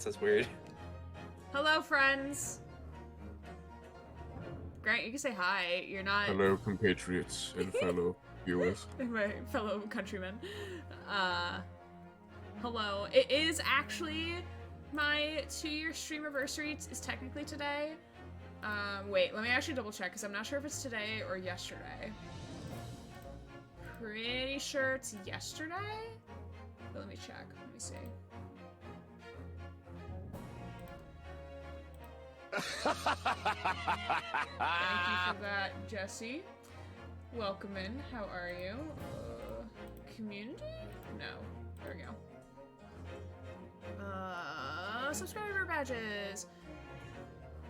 That's weird. Hello, friends. Grant, you can say hi. You're not Hello, compatriots and fellow viewers. my fellow countrymen. Uh, hello. It is actually my 2-year stream anniversary. Is technically today. Wait, let me actually double check because I'm not sure if it's today or yesterday. Pretty sure it's yesterday. But let me check. Let me see. Thank you for that, Jesse. Welcome in. How are you? Community? No. There we go. Subscriber badges.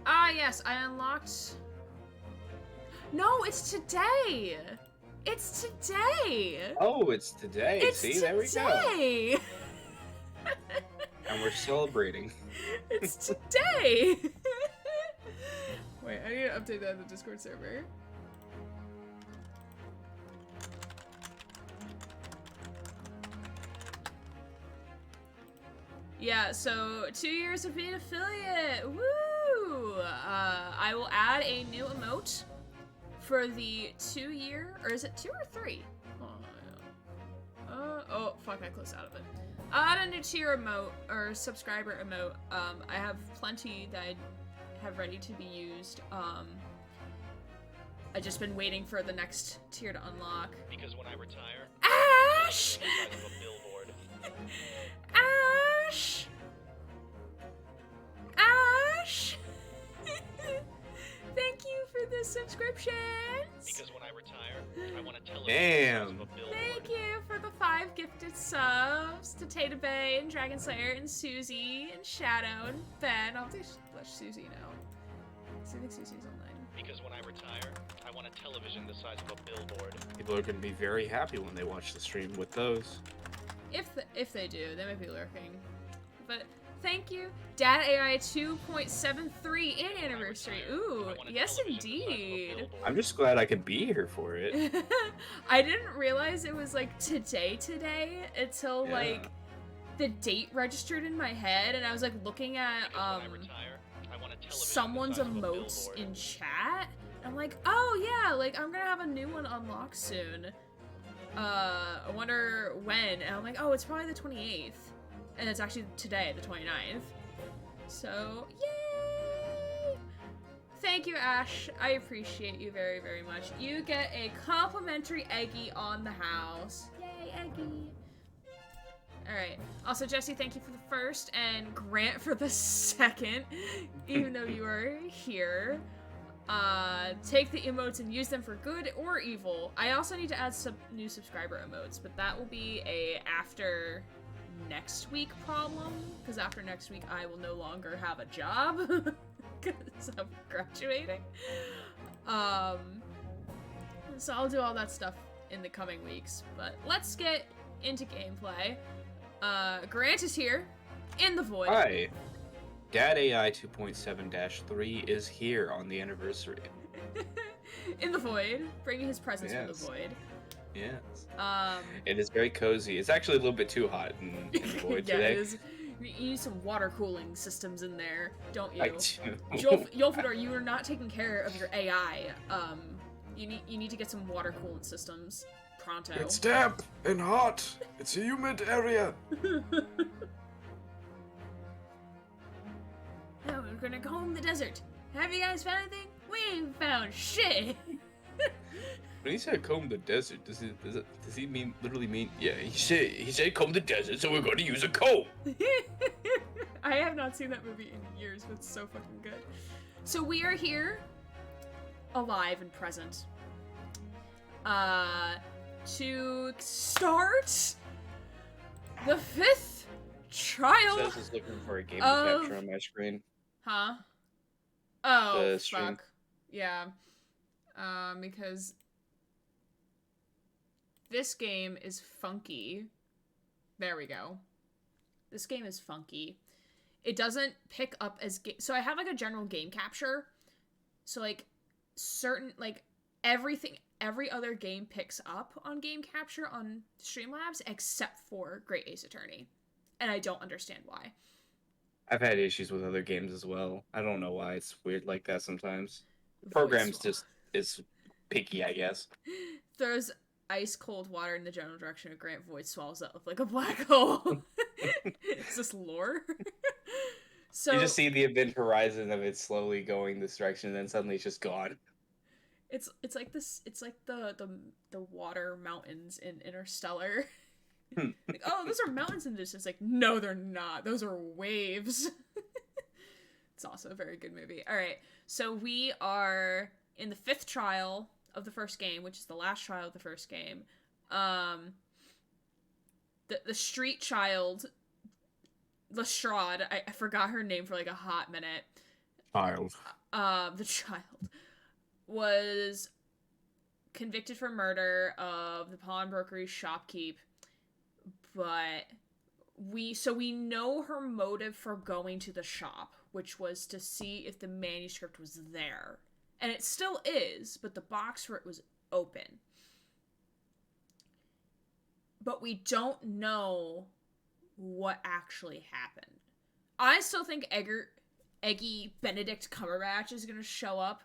Ah, yes, I unlocked... No, it's today! It's today! Oh, it's today. It's See, today! there we go. And we're celebrating. It's today! Wait, I need to update that in the Discord server. Yeah, so 2 years of being affiliate! Woo! I will add a new emote for the 2-year, or is it 2 or 3? Oh, fuck, I closed out of it. I'll add a new tier emote, or subscriber emote. I have plenty that I have ready to be used. I just been waiting for the next tier to unlock. Because when I retire, Ash! I'm the size of a billboard. Ash! Ash! Thank you for the subscriptions! Because when I retire, I want to tell it Damn. the size of a billboard. Thank you for the 5 gifted subs to Tata Bay and Dragon Slayer and Susie and Shadow and Ben. I'll just let Susie know. I think Susie's online. Because when I retire, I want a television the size of a billboard. People are going to be very happy when they watch the stream with those. If they do, they might be lurking. But thank you, Dad AI 2.73 in anniversary. Ooh, yes indeed. I'm just glad I could be here for it. I didn't realize it was like today until Yeah. like the date registered in my head, and I was like looking at someone's emotes in chat. And I'm like, oh yeah, like I'm gonna have a new one unlocked soon. I wonder when. And I'm like, oh, it's probably the 28th. And it's actually today, the 29th. So, yay! Thank you, Ash. I appreciate you very, very much. You get a complimentary Eggie on the house. Yay, Eggie! Alright. Also, Jesse, thank you for the first, and Grant for the second, even though you are here. Take the emotes and use them for good or evil. I also need to add some new subscriber emotes, but that will be a after next week problem, because after next week I will no longer have a job because I'm graduating. So I'll do all that stuff in the coming weeks, but let's get into gameplay. Grant is here in the void. Hi. Dad AI 2.7-3 is here on the anniversary. In the void, bringing his presence from the Yes. void. Yes. It It is very cozy. It's actually a little bit too hot in the void yeah, today. it is. You need some water cooling systems in there, don't you? I do. Yolfador, you are not taking care of your AI. You need to get some water cooling systems pronto. It's damp and hot. It's a humid area. Now we're gonna go home in the desert. Have you guys found anything? We ain't found shit. When he said comb the desert, does he literally mean? Yeah, he said comb the desert, so we're going to use a comb. I have not seen that movie in years, but it's so fucking good. So we are here, alive and present, to start the 5th trial. Says he's looking for a game to Of- capture on my screen. Huh? Oh, The stream. fuck. Yeah. Because this game is funky. There we go. This game is funky. It doesn't pick up as so I have like a general game capture. So like certain like everything every other game picks up on game capture on Streamlabs except for Great Ace Attorney. And I don't understand why. I've had issues with other games as well. I don't know why it's weird like that sometimes. The Voice program's swell. just is picky, I guess. Throws ice cold water in the general direction of Grant. Void swallows that look like a black hole. Is this lore? So You just see the event horizon of it slowly going this direction, and then suddenly it's just gone. it's like this. It's like the water mountains in Interstellar. Like, oh, those are mountains in this. It's like, no, they're not. Those are waves. It's also a very good movie. All right, so we are in the 5th trial of the first game, which is the last trial of the first game. The street child, Lestrade, I forgot her name for like a hot minute. Child. The child was convicted for murder of the pawnbroker's shopkeep, but we know her motive for going to the shop, which was to see if the manuscript was there. And it still is, but the box for it was open. But we don't know what actually happened. I still think Eggy Benedict Cumberbatch is gonna show up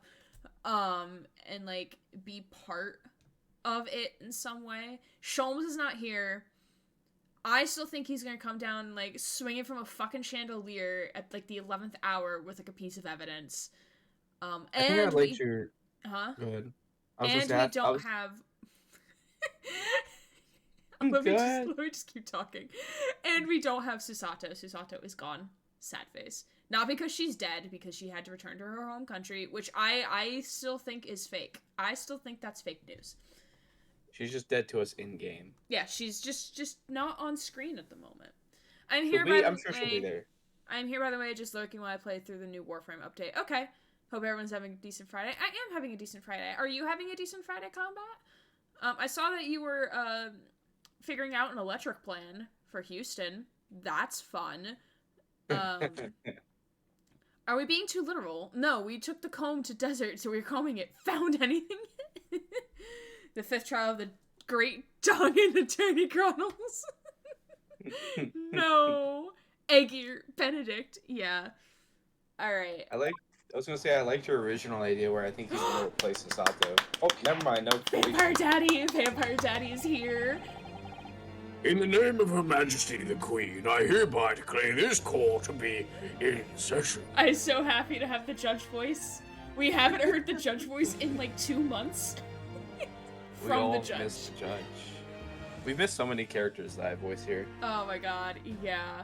and like be part of it in some way. Sholmes is not here. I still think he's gonna come down like swinging from a fucking chandelier at like the 11th hour with like a piece of evidence. I think I liked your. huh? Go ahead. And we don't have. Let me just keep talking. And we don't have Susato. Susato is gone. Sad face. Not because she's dead, because she had to return to her home country, which I still think is fake. I still think that's fake news. She's just dead to us in game. Yeah, she's just not on screen at the moment. I'm here by the I'm sure she'll be there. I'm here by the way, just lurking while I play through the new Warframe update. Okay. Hope everyone's having a decent Friday. I am having a decent Friday. Are you having a decent Friday, Combat? I saw that you were figuring out an electric plan for Houston. That's fun. Are we being too literal? No, we took the comb to desert, so we were combing it. Found anything? The 5th trial of the Great Dog and Attorney Chronicles. No. Eggy Benedict. Yeah. Alright. I was gonna say I liked your original idea where I think he's gonna replace Sato. Oh, never mind. No. Vampire Daddy is here. In the name of Her Majesty the Queen, I hereby declare this court to be in session. I'm so happy to have the judge voice. We haven't heard the judge voice in like 2 months. We all missed the judge. We missed so many characters that I voice here. Oh my god, yeah.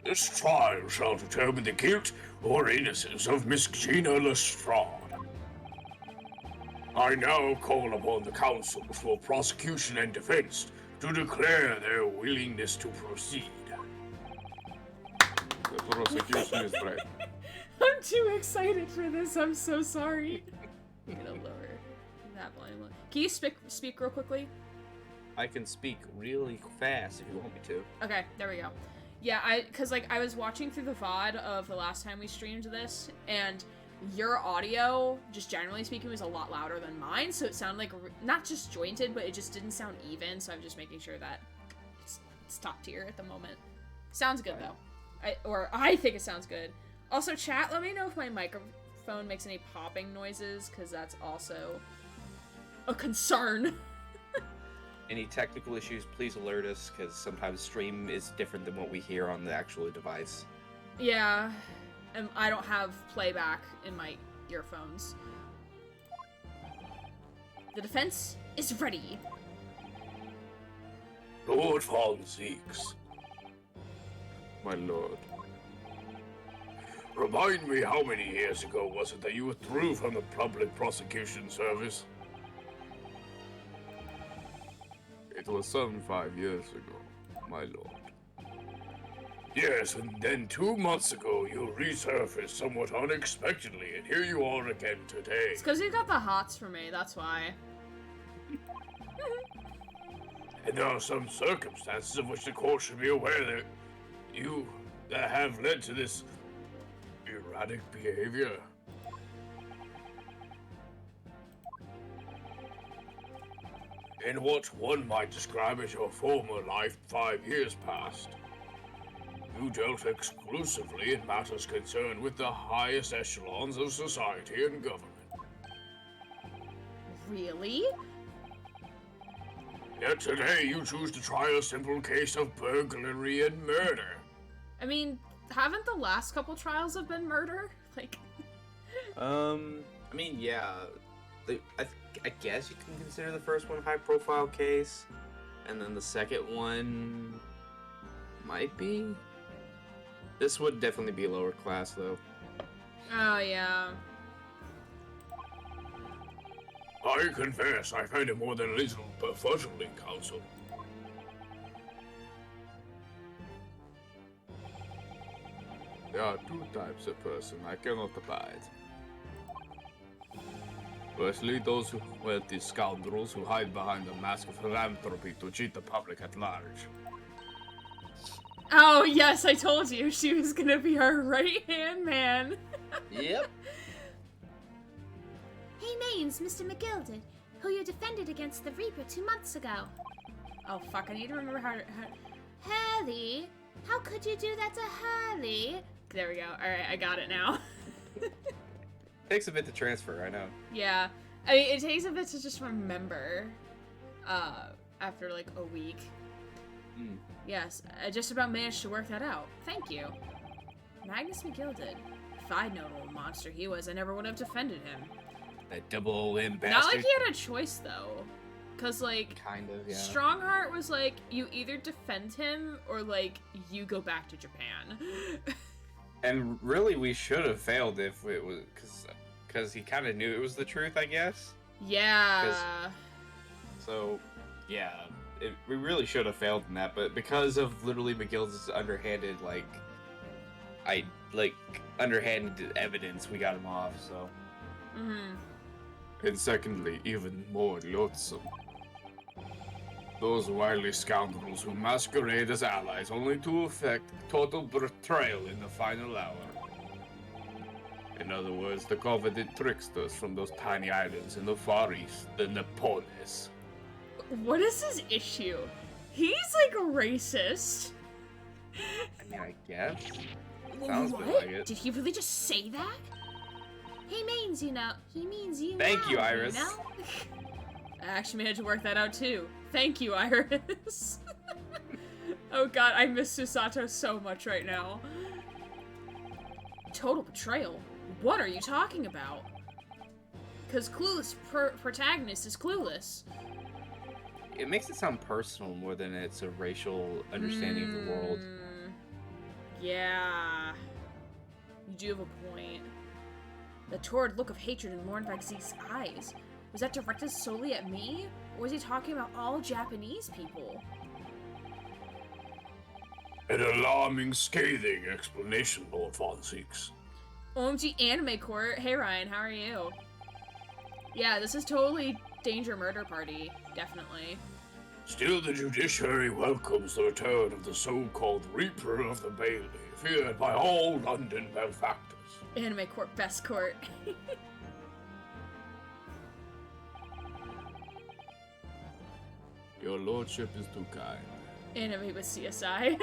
This trial shall determine the guilt or innocence of Miss Gina Lestrade. I now call upon the counsels for prosecution and defense to declare their willingness to proceed. The prosecution is right. I'm too excited for this. I'm so sorry. I'm gonna lower that volume. Can you speak real quickly? I can speak really fast if you want me to. Okay, there we go. Yeah, cause like I was watching through the VOD of the last time we streamed this, and your audio, just generally speaking, was a lot louder than mine, so it sounded like not just jointed, but it just didn't sound even. So I'm just making sure that it's top tier at the moment. Sounds good though. I think it sounds good. Also, chat, let me know if my microphone makes any popping noises, because that's also a concern. Any technical issues, please alert us, because sometimes stream is different than what we hear on the actual device. Yeah, and I don't have playback in my earphones. The defense is ready. Lord Von Zeeks. My lord. Remind me, how many years ago was it that you withdrew from the public prosecution service? It was some 5 years ago, my lord. Yes, and then 2 months ago you resurfaced somewhat unexpectedly, and here you are again today. It's because you got the hots for me, that's why. And there are some circumstances of which the court should be aware that have led to this erratic behavior. In what one might describe as your former life 5 years past. You dealt exclusively in matters concerned with the highest echelons of society and government. Really? Yet today you choose to try a simple case of burglary and murder. I mean, haven't the last couple trials have been murder? Like, I mean, yeah. I guess you can consider the first one high-profile case, and then the second one might be. This would definitely be lower class, though. oh yeah. I confess I find it more than a little befuddling, Counsel. There are two types of person I cannot abide. Firstly, those wealthy scoundrels who hide behind a mask of philanthropy to cheat the public at large. Oh yes, I told you she was gonna be our right-hand man. Yep. He means Mr. McGilded, who you defended against the Reaper 2 months ago. Oh fuck, I need to remember how to... Hurley? How could you do that to Hurley? There we go. Alright, I got it now. Takes a bit to transfer, I know. Yeah. I mean, it takes a bit to just remember, after like a week. Mm. Yes, I just about managed to work that out. Thank you. Magnus McGilded. If I'd known what a monster he was, I never would have defended him. That double M bastard. Not like he had a choice, though. Because, like, Kind of, yeah. Strongheart was like, you either defend him, or, like, you go back to Japan. And really, we should have failed if it was... Because he kind of knew it was the truth, I guess. Yeah. So, yeah. We really should have failed in that, but because of literally McGill's underhanded, underhanded evidence, we got him off, so... Mm-hmm. And secondly, even more loathsome. Those wily scoundrels who masquerade as allies only to effect total betrayal in the final hour. In other words, the coveted tricksters from those tiny islands in the Far East, the Nepones. What is his issue? He's, like, racist. I mean, I guess. Sounds What? like it. Did he really just say that? He means you. Thank you, know, Iris. You know? I actually managed to work that out, too. Thank you, Iris. Oh god, I miss Susato so much right now. Total betrayal? What are you talking about? Because clueless protagonist is clueless. It makes it sound personal more than it's a racial understanding of the world. Yeah. You do have a point. The torrid look of hatred in Lorne Bagzi's eyes. Was that directed solely at me? Or was he talking about all Japanese people? An alarming, scathing explanation, Lord Von Zeeks. OMG Anime Court. Hey Ryan, how are you? Yeah, this is totally Danger Murder Party. Definitely. Still, the judiciary welcomes the return of the so-called Reaper of the Bailey, feared by all London malefactors. Anime Court, best court. Your lordship is too kind. Anime with CSI.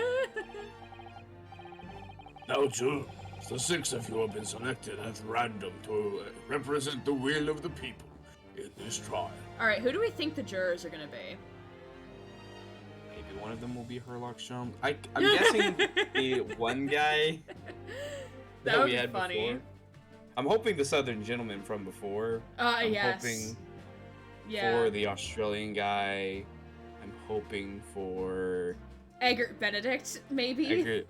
Now, Jules, the 6 of you have been selected at random to represent the will of the people in this trial. Alright, who do we think the jurors are gonna be? Maybe one of them will be Herlock Sholmes. I'm guessing the one guy That would we be had funny. before. I'm hoping the Southern gentleman from before. I'm Yes. hoping Yeah. for the Australian guy. I'm hoping for Eggert Benedict, maybe?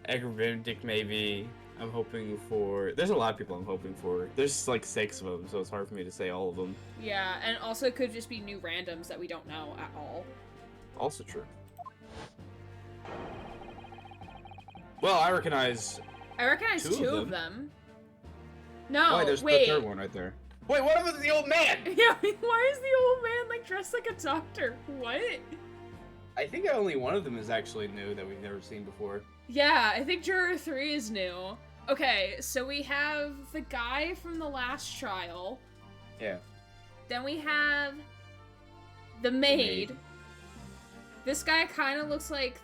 Edgar Benedict, maybe. I'm hoping for... There's a lot of people I'm hoping for. There's like 6 of them, so it's hard for me to say all of them. Yeah, and also it could just be new randoms that we don't know at all. Also true. Well, I recognize... I recognize Two of two of them. them. No, wait, there's wait. the third one right there. Wait, what about the old man? Yeah, why is the old man like dressed like a doctor? What? I think only one of them is actually new that we've never seen before. Yeah, I think Juror 3 is new. Okay, so we have the guy from the last trial. Yeah. Then we have the maid. maid. This guy kind of looks like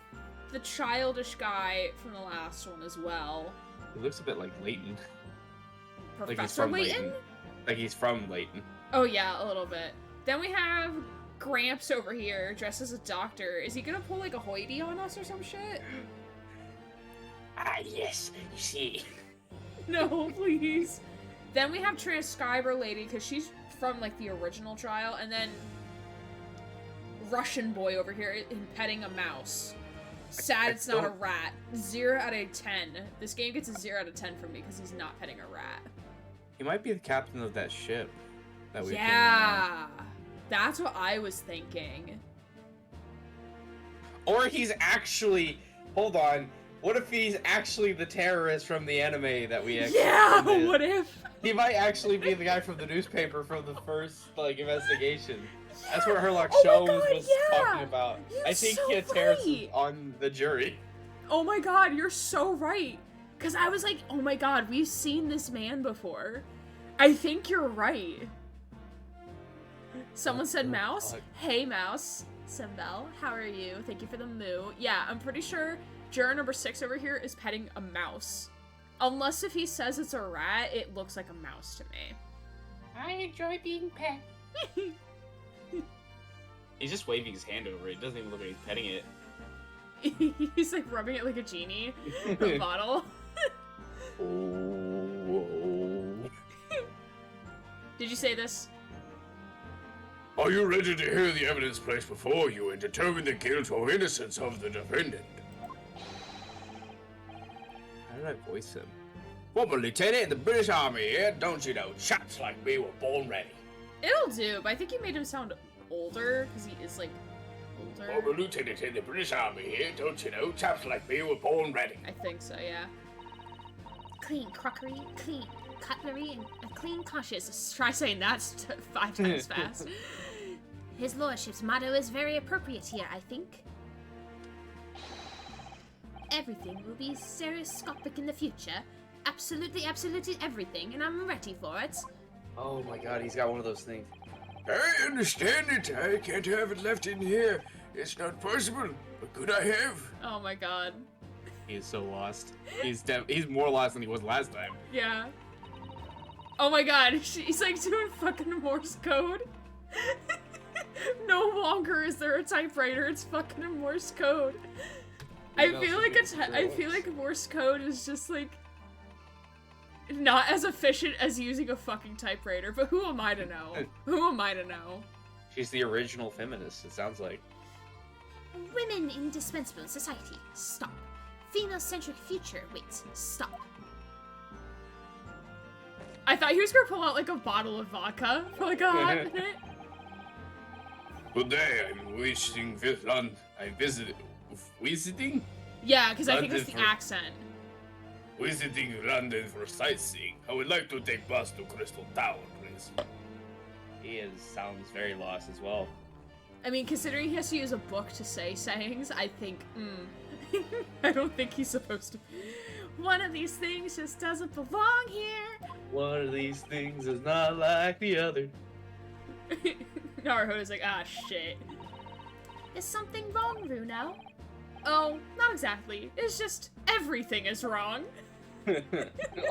the childish guy from the last one as well. He looks a bit like Leighton. Like he's Professor from Layton? Like he's from Leighton. Oh yeah, a little bit. Then we have Gramps over here, dressed as a doctor. Is he gonna pull like a hoity on us or some shit? Ah, yes, you see. No, please. Then we have Transcriber Lady, because she's from like the original trial, and then Russian boy over here petting a mouse. Sad it's not a rat. 0 out of 10. This game gets a 0 out of 10 from me because he's not petting a rat. He might be the captain of that ship that we came in on. Yeah, that's what I was thinking. Or he's actually, hold on, what if he's actually the terrorist from the anime that we actually Yeah, what if? He might actually be the guy from the newspaper from the first, like, investigation. That's what Herlock Sholmes was talking about. I think so Terrace is right. on the jury. Oh my god, you're so right. Because I was like, oh my god, we've seen this man before. I think you're right. Someone said mouse. Hey, mouse. Simbel, how are you? Thank you for the moo. Yeah, I'm pretty sure juror number 6 over here is petting a mouse. Unless if he says it's a rat, it looks like a mouse to me. I enjoy being pet. He's just waving his hand over it. It doesn't even look like he's petting it. He's like rubbing it like a genie. A bottle. Did you say this? Are you ready to hear the evidence placed before you and determine the guilt or innocence of the defendant? How did I voice him? Former lieutenant in the British Army here, don't you know, chaps like me were born ready. It'll do, but I think you made him sound older, because he is, like, older. Former lieutenant in the British Army here, don't you know, chaps like me were born ready. I think so, yeah. Clean crockery, clean cutlery, and a clean conscience. Try saying that 5 times fast. His lordship's motto is very appropriate here, I think. Everything will be stereoscopic in the future. Absolutely, absolutely everything, and I'm ready for it. Oh my god, he's got one of those things. I understand it. I can't have it left in here. It's not possible. But could I have? Oh my god. He is so lost. He's more lost than he was last time. Yeah. Oh my god, he's like doing fucking Morse code. No longer is there a typewriter, it's fucking Morse code. I feel like Morse code is just like not as efficient as using a fucking typewriter, but who am I to know? Who am I to know? She's the original feminist, it sounds like. Women indispensable in society. Stop. Female-centric future. Wait. Stop. I thought he was gonna pull out like a bottle of vodka for like a hot minute. Good day. I'm visiting Yeah, because I think London it's the accent. Visiting London for sightseeing. I would like to take bus to Crystal Tower, please. He sounds very lost as well. I mean, considering he has to use a book to say sayings, I think, I don't think he's supposed to. One of these things just doesn't belong here. One of these things is not like the other. Naruto's like, ah, shit. Is something wrong, Runo? Oh, not exactly. It's just everything is wrong.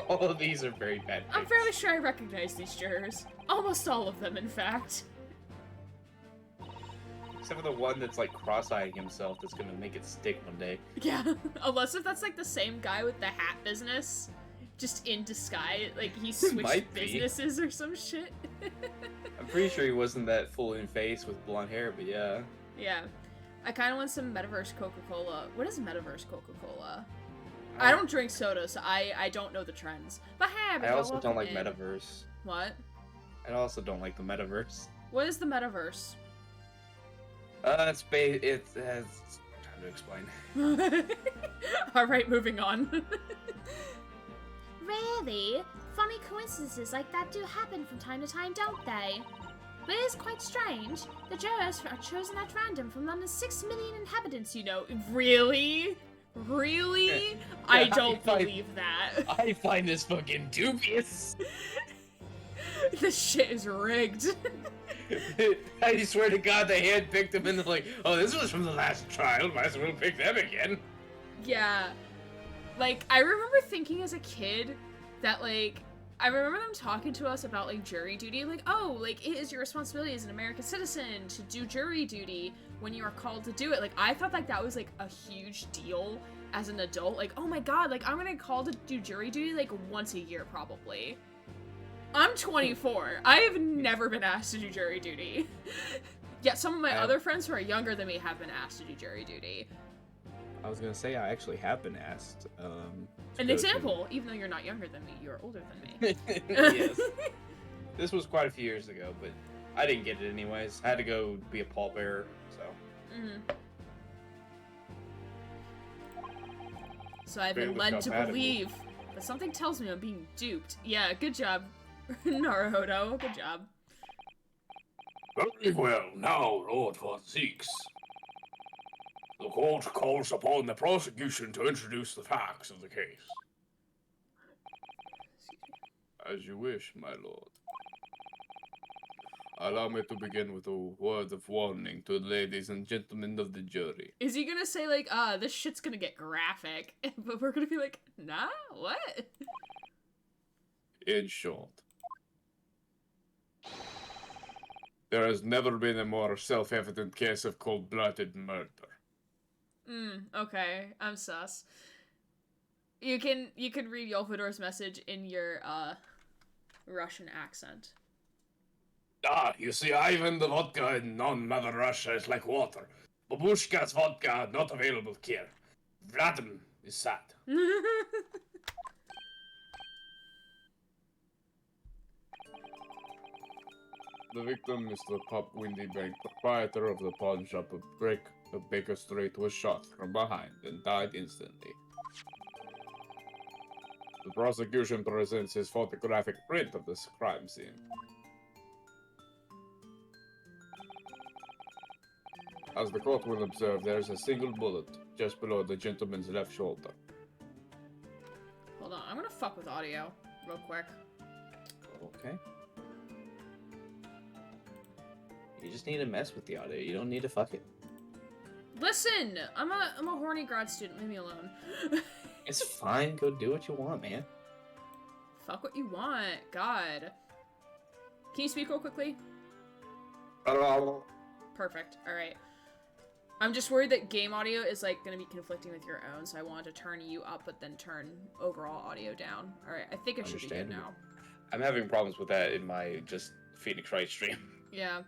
All of these are very bad. I'm fairly sure I recognize these jurors. Almost all of them, in fact. Except for the one that's like cross-eyeing himself that's gonna make it stick one day. Yeah, unless if that's like the same guy with the hat business, just in disguise, like he switched Might be. businesses or some shit. I'm pretty sure he wasn't that full in face with blonde hair, but yeah. Yeah. I kind of want some Metaverse Coca-Cola. What is Metaverse Coca-Cola? I don't drink soda, so I don't know the trends. But hey, I also don't like Metaverse. What? I also don't like the Metaverse. What is the Metaverse? It's time to explain. Alright, moving on. Really? Funny coincidences like that do happen from time to time, don't they? But it is quite strange. The jurors are chosen at random from London's 6 million inhabitants, you know. Really? Really? I don't believe that. I find this fucking dubious. This shit is rigged. I swear to God, they handpicked them and they're like, oh, this was from the last trial. Might as well pick them again. Yeah. Like, I remember thinking as a kid that, like, I remember them talking to us about, like, jury duty. Like, oh, like, it is your responsibility as an American citizen to do jury duty when you are called to do it. Like, I thought, like, that was, like, a huge deal as an adult. Like, oh my god, like, I'm gonna call to do jury duty, like, once a year, probably. I'm 24. I have never been asked to do jury duty. Yet some of my other friends who are younger than me have been asked to do jury duty. I was gonna say I actually have been asked. An example, even though you're not younger than me, you're older than me. Yes. This was quite a few years ago, but I didn't get it anyways. I had to go be a pallbearer, so. So I've been Very led much to compatible. believe that something tells me I'm being duped. Yeah, good job, Naruhodo. Good job. Very well. Now, Lord Von Zeeks. The court calls upon the prosecution to introduce the facts of the case. As you wish, my lord. Allow me to begin with a word of warning to the ladies and gentlemen of the jury. Is he gonna say like, this shit's gonna get graphic, but we're gonna be like, nah, what? In short, there has never been a more self-evident case of cold-blooded murder. Okay, I'm sus. You can read Yolfador's message in your Russian accent. Ah, you see, Ivan, the vodka in non-Mother Russia is like water. Babushka's vodka not available here. Vladimir is sad. The victim, Mr. Pop Windy Bank, proprietor of the pawn shop of Baker Street, was shot from behind and died instantly. The prosecution presents his photographic print of this crime scene. As the court will observe, there is a single bullet just below the gentleman's left shoulder. Hold on, I'm gonna fuck with audio real quick. Okay. You just need to mess with the audio. You don't need to fuck it. Listen, I'm a horny grad student. Leave me alone. It's fine. Go do what you want, man. Fuck what you want. God. Can you speak real quickly? Perfect. All right. I'm just worried that game audio is like gonna be conflicting with your own, so I wanted to turn you up, but then turn overall audio down. All right. I think it should be good now. I'm having problems with that in my just Phoenix Wright stream. Yeah.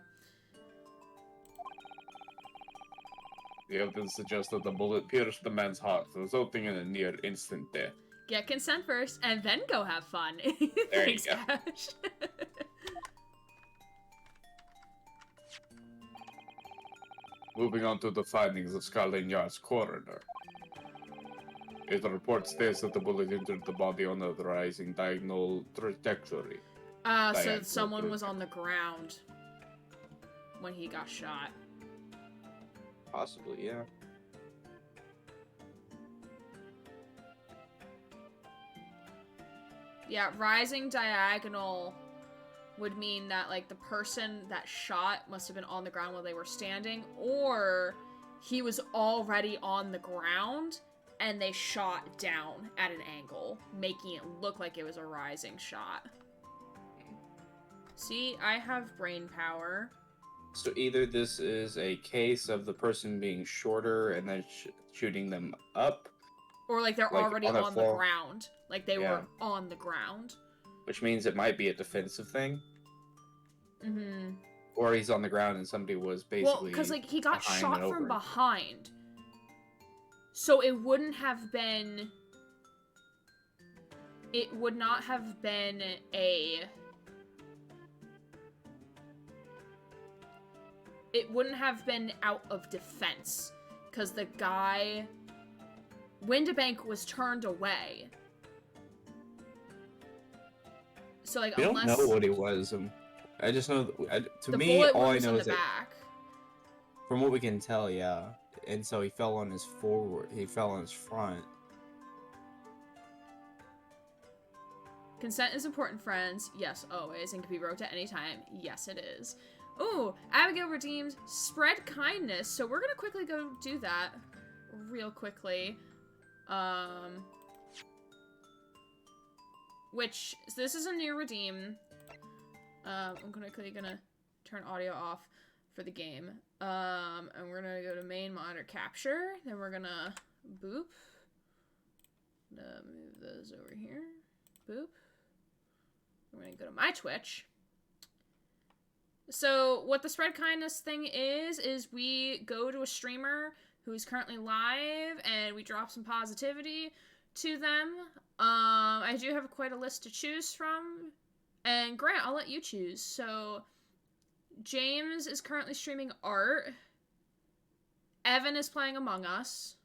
The evidence suggests that the bullet pierced the man's heart, resulting in a near instant death. Get consent first, and then go have fun. There Thanks, you go. Ash. Moving on to the findings of Scotland Yard's coroner. The report states that the bullet entered the body on a rising diagonal trajectory. So Diagonal someone was trajectory. on the ground when he got shot. Possibly, yeah. Yeah, rising diagonal would mean that, like, the person that shot must have been on the ground while they were standing, or he was already on the ground and they shot down at an angle, making it look like it was a rising shot. See, I have brain power. So either this is a case of the person being shorter and then shooting them up, Or, like, they're Like, already on the on the floor. ground. Like, they Yeah. were on the ground. which means it might be a defensive thing, Mm-hmm. or he's on the ground and somebody was Well, basically. because, like, he got behind shot and from over. behind. So it wouldn't have been... It would not have been a... It wouldn't have been out of defense. Because the guy... Windibank was turned away. So, like, We don't unless... know what he was. I just know. To the me, bullet all I was know in is the that back. from what we can tell, yeah. And so he fell on his forward. He fell on his front. Consent is important, friends. Yes, always, and can be revoked at any time. Yes, it is. Ooh, Abigail redeemed spread kindness, so we're gonna quickly go do that real quickly. Which, so this is a new redeem. I'm quickly gonna turn audio off for the game. And we're gonna go to main monitor capture. Then we're gonna boop. Move those over here. Boop. We're gonna go to my Twitch. So what the spread kindness thing is we go to a streamer who's currently live and we drop some positivity to them. I do have quite a list to choose from. And Grant, I'll let you choose. So James is currently streaming art. Evan is playing Among Us.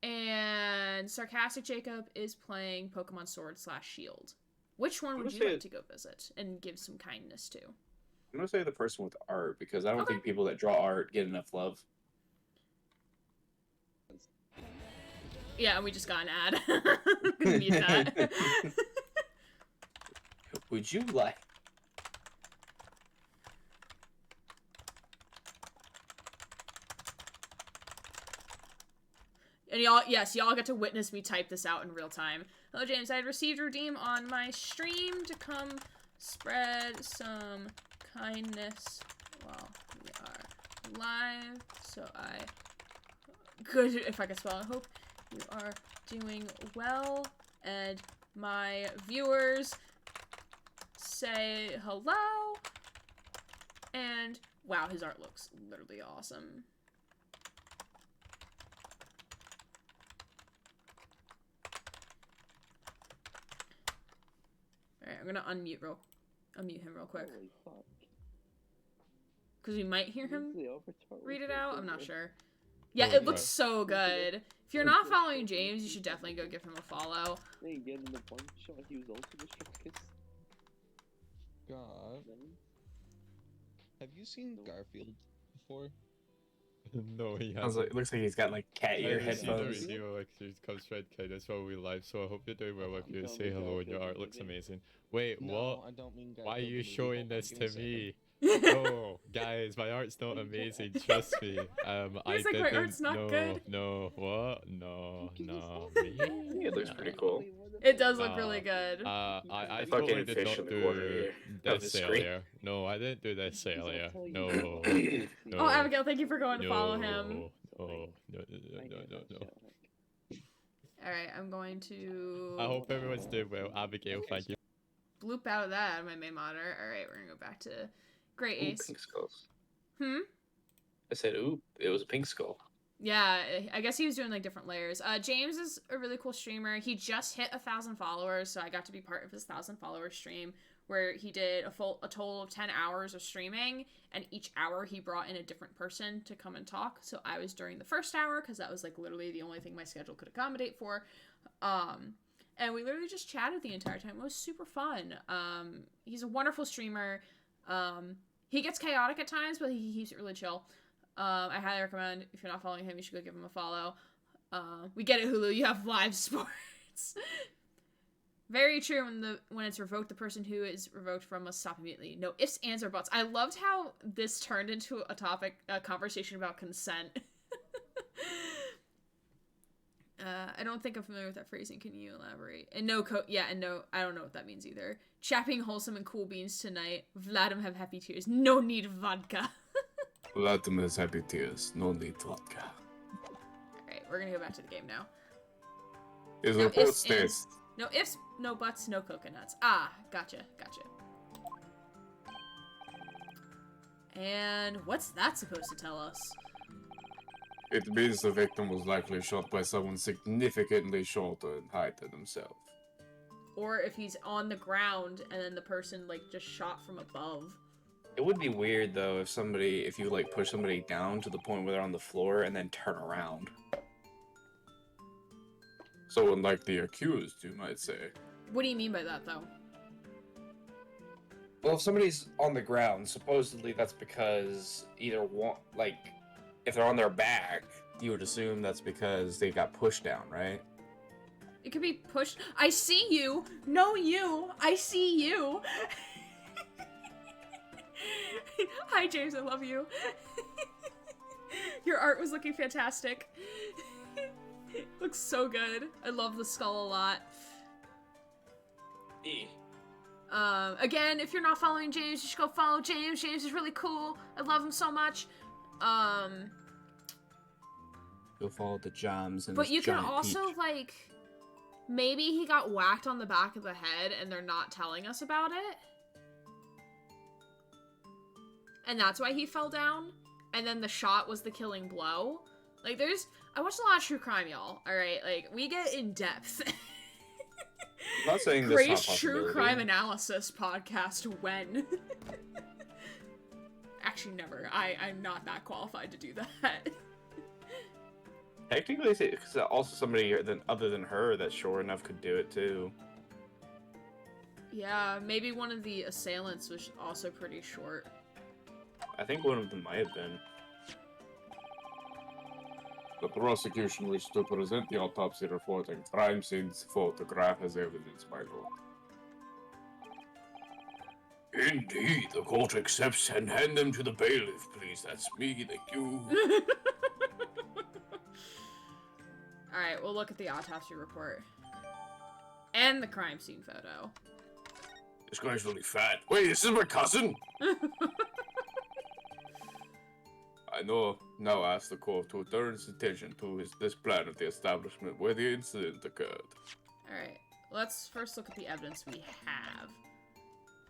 And Sarcastic Jacob is playing Pokemon Sword / Shield. Which one would you like to go visit and give some kindness to? I'm gonna say the person with art because I don't Okay. think people that draw art get enough love. Yeah, we just got an ad. I'm gonna mute that. Would you like? And y'all, yes, y'all get to witness me type this out in real time. Hello, James. I had received a redeem on my stream to come spread some kindness while we are live. So good if I can spell. I hope you are doing well, and my viewers say hello. And wow, his art looks literally awesome. Alright, I'm gonna unmute him real quick. Holy fuck. Because we might hear him Usually Avatar read was it out. so I'm not good. sure. Yeah, Oh, it looks so good. If you're not following James, you should definitely go give him a follow. Then again, in the one shot, he was also the strongest. God. Then, Have you seen Garfield before? No, he Sounds hasn't. like, it looks like he's got like cat ear I received a headphones. video like he comes Fred Kid as well we live, so I hope you're doing well. If I'm you telling say you, hello and your Garfield art is looks amazing. amazing. Wait, no, what? I don't mean Why are Garfield you the movie. showing Hold on, this give to a second. me? No, guys, my art's not amazing. Trust me. I He's like, didn't. "My art's not no, good." no, what? No, no. Yeah, it looks pretty cool. It does look really good. I Fucking totally did fish not in the corner do here of the this screen. earlier. No, I didn't do this earlier. No. No. Oh, Abigail, thank you for going to follow him. No, no, no. Alright, I'm going to I hope everyone's doing well. Abigail, thank you. bloop out of that on my main monitor. Alright, we're gonna go back to Great Ooh, Ace. pink skulls. Hmm? I said, ooh, it was a pink skull. Yeah, I guess he was doing like different layers. James is a really cool streamer. He just hit 1,000 followers, so I got to be part of his 1,000 follower stream where he did a total of 10 hours of streaming, and each hour he brought in a different person to come and talk. So I was during the first hour because that was like literally the only thing my schedule could accommodate for. And we literally just chatted the entire time. It was super fun. He's a wonderful streamer. He gets chaotic at times, but he keeps it really chill. I highly recommend, if you're not following him, you should go give him a follow. We get it, Hulu. You have live sports. Very true. When it's revoked, the person who is revoked from must stop immediately. No ifs, ands, or buts. I loved how this turned into a conversation about consent. I don't think I'm familiar with that phrasing. Can you elaborate? And no, I don't know what that means either. Chapping wholesome and cool beans tonight. Vladimir have happy tears. No need vodka. Vladimir's happy tears. No need vodka. Alright, we're gonna go back to the game now. His No report ifs, ands, states. no ifs, no buts, no coconuts. Ah, gotcha. And what's that supposed to tell us? It means the victim was likely shot by someone significantly shorter in height than himself. Or if he's on the ground and then the person like just shot from above. It would be weird though if you like push somebody down to the point where they're on the floor and then turn around. So unlike the accused, you might say. What do you mean by that though? Well, if somebody's on the ground, supposedly that's because either one, like, if they're on their back, you would assume that's because they got pushed down, right? It could be pushed. I see you. No, you. I see you. Hi, James. I love you. Your art was looking fantastic. Looks so good. I love the skull a lot. Again, if you're not following James, you should go follow James. James is really cool. I love him so much. Go follow the Joms and But his you can giant also, peach. like, maybe he got whacked on the back of the head and they're not telling us about it. And that's why he fell down. And then the shot was the killing blow. Like, I watched a lot of true crime, y'all. Alright, like, we get in depth. I'm not saying this Great true crime analysis podcast when. Actually, never. I'm not that qualified to do that. Technically, it's also somebody other than her that sure enough could do it too. Yeah, maybe one of the assailants was also pretty short. I think one of them might have been. The prosecution wishes to present the autopsy report and crime scene's photograph as evidence, my lord. Indeed, the court accepts and hand them to the bailiff, please. That's me, thank you. Alright, we'll look at the autopsy report. And the crime scene photo. This guy's really fat. Wait, this is my cousin? I now ask the court to turn its attention to this plan of the establishment where the incident occurred. Alright, let's first look at the evidence we have.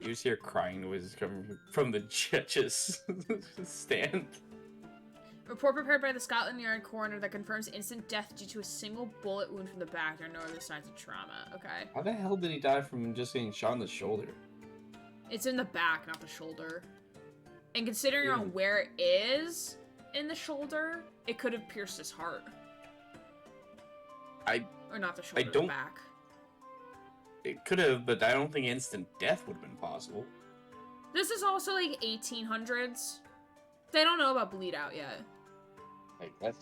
You just hear crying noises coming from the judge's stand. Report prepared by the Scotland Yard coroner that confirms instant death due to a single bullet wound from the back. There are no other signs of trauma. Okay. How the hell did he die from just getting shot in the shoulder? It's in the back, not the shoulder. And considering on where it is in the shoulder, it could have pierced his heart. Or not the shoulder, the back. It could have, but I don't think instant death would have been possible. This is also like 1800s. They don't know about bleed out yet. I guess.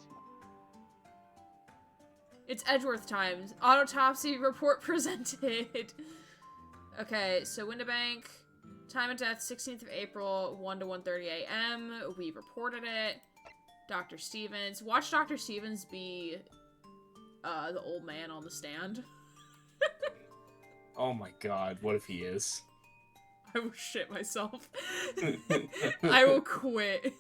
It's Edgeworth times. Autopsy report presented. Okay, so Windibank. Time of death, 16th of April, 1 to 1:30 a.m. We reported it. Dr. Stevens. Watch Dr. Stevens be the old man on the stand. Oh my god, what if he is? I will shit myself. I will quit.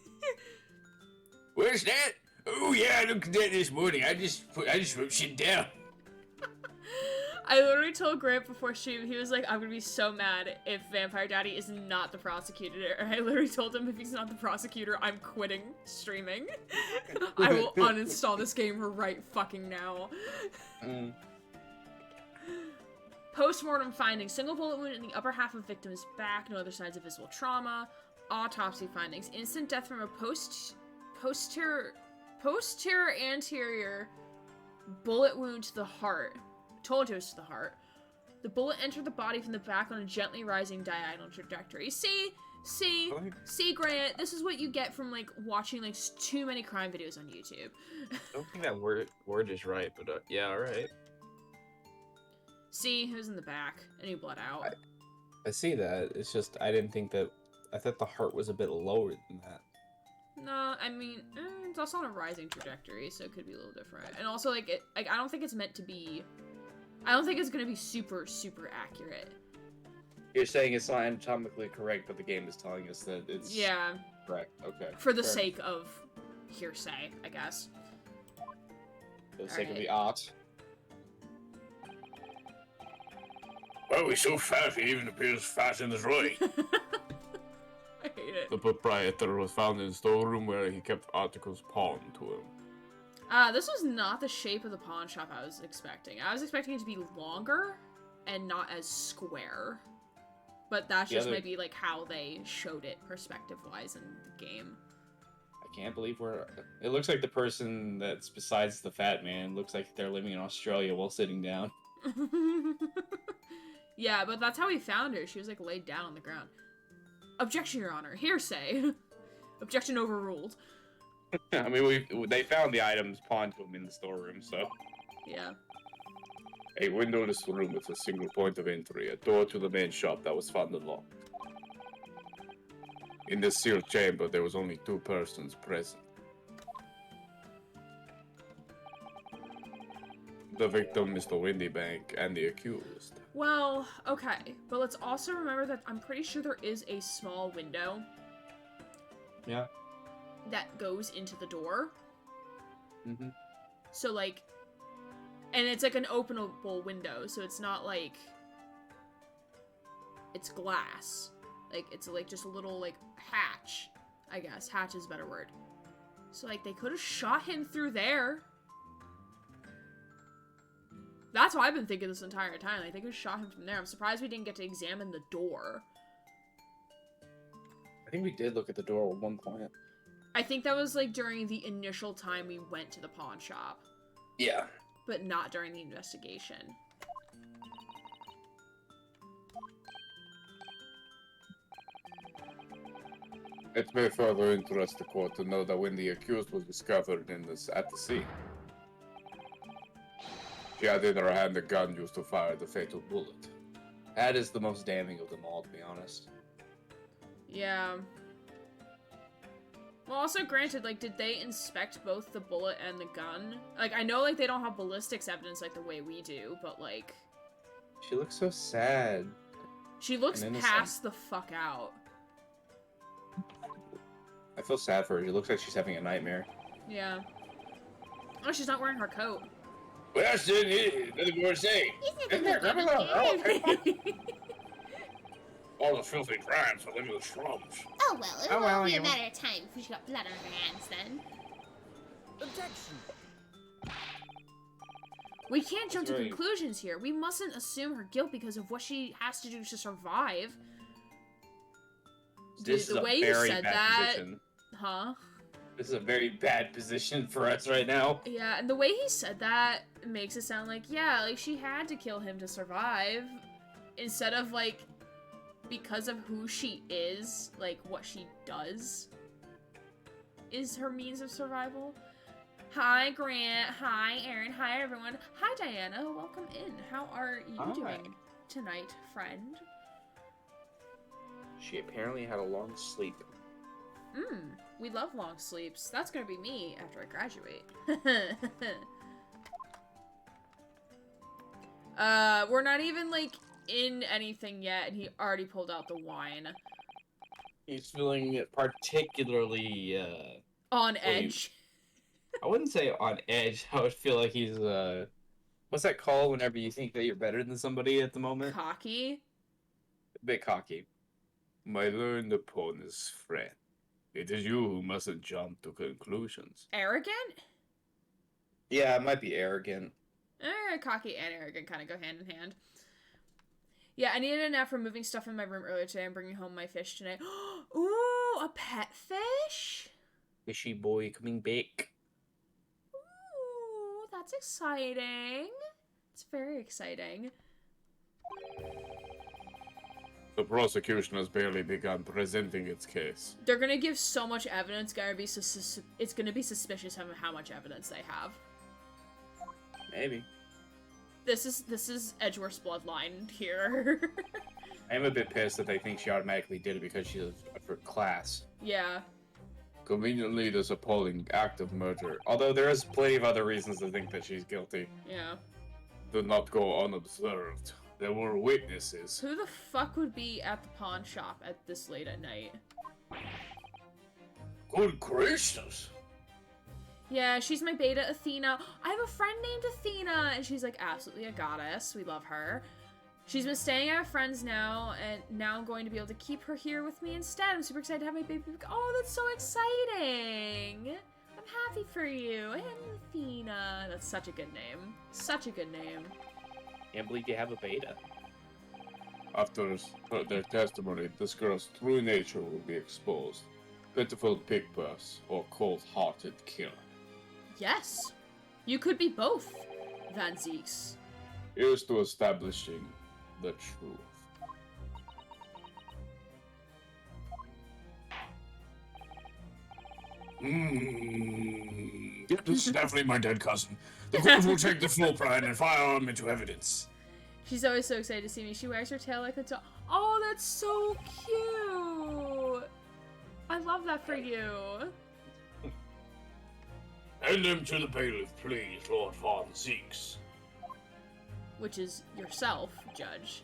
Where's that? Oh yeah, I looked at that this morning. I just wrote shit down. I literally told Grant before stream, he was like, I'm gonna be so mad if Vampire Daddy is not the prosecutor. And I literally told him if he's not the prosecutor, I'm quitting streaming. I will uninstall this game right fucking now. Post-mortem findings. Single bullet wound in the upper half of victim's back. No other signs of visible trauma. Autopsy findings. Instant death from a posterior anterior bullet wound to the heart. Told you it was to the heart. The bullet entered the body from the back on a gently rising diagonal trajectory. See, Grant, this is what you get from, like, watching, like, too many crime videos on YouTube. I don't think that word is right, but yeah, alright. See, who's in the back? Any blood out? I see that. It's just, I didn't think that... I thought the heart was a bit lower than that. No, I mean, it's also on a rising trajectory, so it could be a little different. And also, like, I don't think it's meant to be... I don't think it's gonna be super, super accurate. You're saying it's not anatomically correct, but the game is telling us that it's... Yeah. Correct, okay. For the sake of hearsay, I guess. For the sake of the art. Oh, he's so fat, he even appears fat in the drawing. I hate it. The proprietor was found in the storeroom where he kept articles pawned to him. This was not the shape of the pawn shop I was expecting. I was expecting it to be longer and not as square. But that's just maybe, like, how they showed it perspective-wise in the game. I can't believe it looks like the person that's besides the fat man looks like they're living in Australia while sitting down. Yeah, but that's how we found her. She was, like, laid down on the ground. Objection, Your Honor. Hearsay. Objection overruled. I mean, they found the items pawned to them in the storeroom, so... Yeah. A windowless room with a single point of entry, a door to the main shop that was found unlocked. In this sealed chamber, there was only 2 persons present. The victim is the Windy Bank and the accused. Well, okay, but let's also remember that I'm pretty sure there is a small window. Yeah. That goes into the door. Mm-hmm. So, like, and it's like an openable window, so it's not like it's glass. Like, it's like just a little, like, hatch, I guess. Hatch is a better word. So, like, they could have shot him through there. That's what I've been thinking this entire time. Like, they could have shot him from there. I'm surprised we didn't get to examine the door. I think we did look at the door at one point. I think that was, like, during the initial time we went to the pawn shop. Yeah. But not during the investigation. It may further interest the court to know that when the accused was discovered at the scene, she had in her hand the gun used to fire the fatal bullet. That is the most damning of them all, to be honest. Yeah. Well, also, granted, like, did they inspect both the bullet and the gun? Like, I know, like, they don't have ballistics evidence like the way we do, but, like... She looks so sad. She looks passed the fuck out. I feel sad for her. She looks like she's having a nightmare. Yeah. Oh, she's not wearing her coat. Well, that's it. Nothing more to say. Isn't it All the filthy crimes are living in the slums. Oh well, it won't be a matter of time if she got blood on her hands then. Objection. We can't jump to conclusions here. We mustn't assume her guilt because of what she has to do to survive. This Dude, the way you said that, huh? This is a very bad position for us right now. Yeah, and the way he said that makes it sound like, yeah, like she had to kill him to survive, instead of like because of who she is, like what she does is her means of survival. Hi, Grant. Hi, Aaron. Hi, everyone. Hi, Diana. Welcome in. How are you doing tonight, friend? She apparently had a long sleep. We love long sleeps. That's gonna be me after I graduate. We're not even, like, in anything yet, and he already pulled out the wine. He's feeling particularly, on edge. I wouldn't say on edge. I would feel like he's, what's that called whenever you think that you're better than somebody at the moment? Cocky? A bit cocky. My learned opponent's friend. It is you who mustn't jump to conclusions. Arrogant? Yeah, it might be arrogant. Cocky and arrogant kind of go hand in hand. Yeah, I needed a nap from moving stuff in my room earlier today and bringing home my fish tonight. Ooh, a pet fish? Fishy boy coming back. Ooh, that's exciting. It's very exciting. The prosecution has barely begun presenting its case. They're gonna give so much evidence, it's gonna be suspicious of how much evidence they have. Maybe. This is Edgeworth's bloodline here. I am a bit pissed that they think she automatically did it because she's of her class. Yeah. Conveniently, this appalling act of murder, although there is plenty of other reasons to think that she's guilty, Yeah. did not go unobserved. There were witnesses. Who the fuck would be at the pawn shop at this late at night? Good gracious. Yeah, she's my beta Athena. I have a friend named Athena, and she's like absolutely a goddess. We love her. She's been staying at a friend's now, and now I'm going to be able to keep her here with me instead. I'm super excited to have my baby. Oh, that's so exciting. I'm happy for you. I am Athena. That's such a good name. Such a good name. Can't believe you have a beta. After their testimony, this girl's true nature will be exposed. Pitiful pig puss or cold-hearted killer. Yes. You could be both, Van Zeeks. Here's to establishing the truth. Yep, this is definitely my dead cousin. The court will take the full plan and firearm into evidence. She's always so excited to see me. She wags her tail like a dog. Oh, that's so cute. I love that for you. Hand them to the bailiff, please, Lord Von Zeeks. which is yourself, Judge.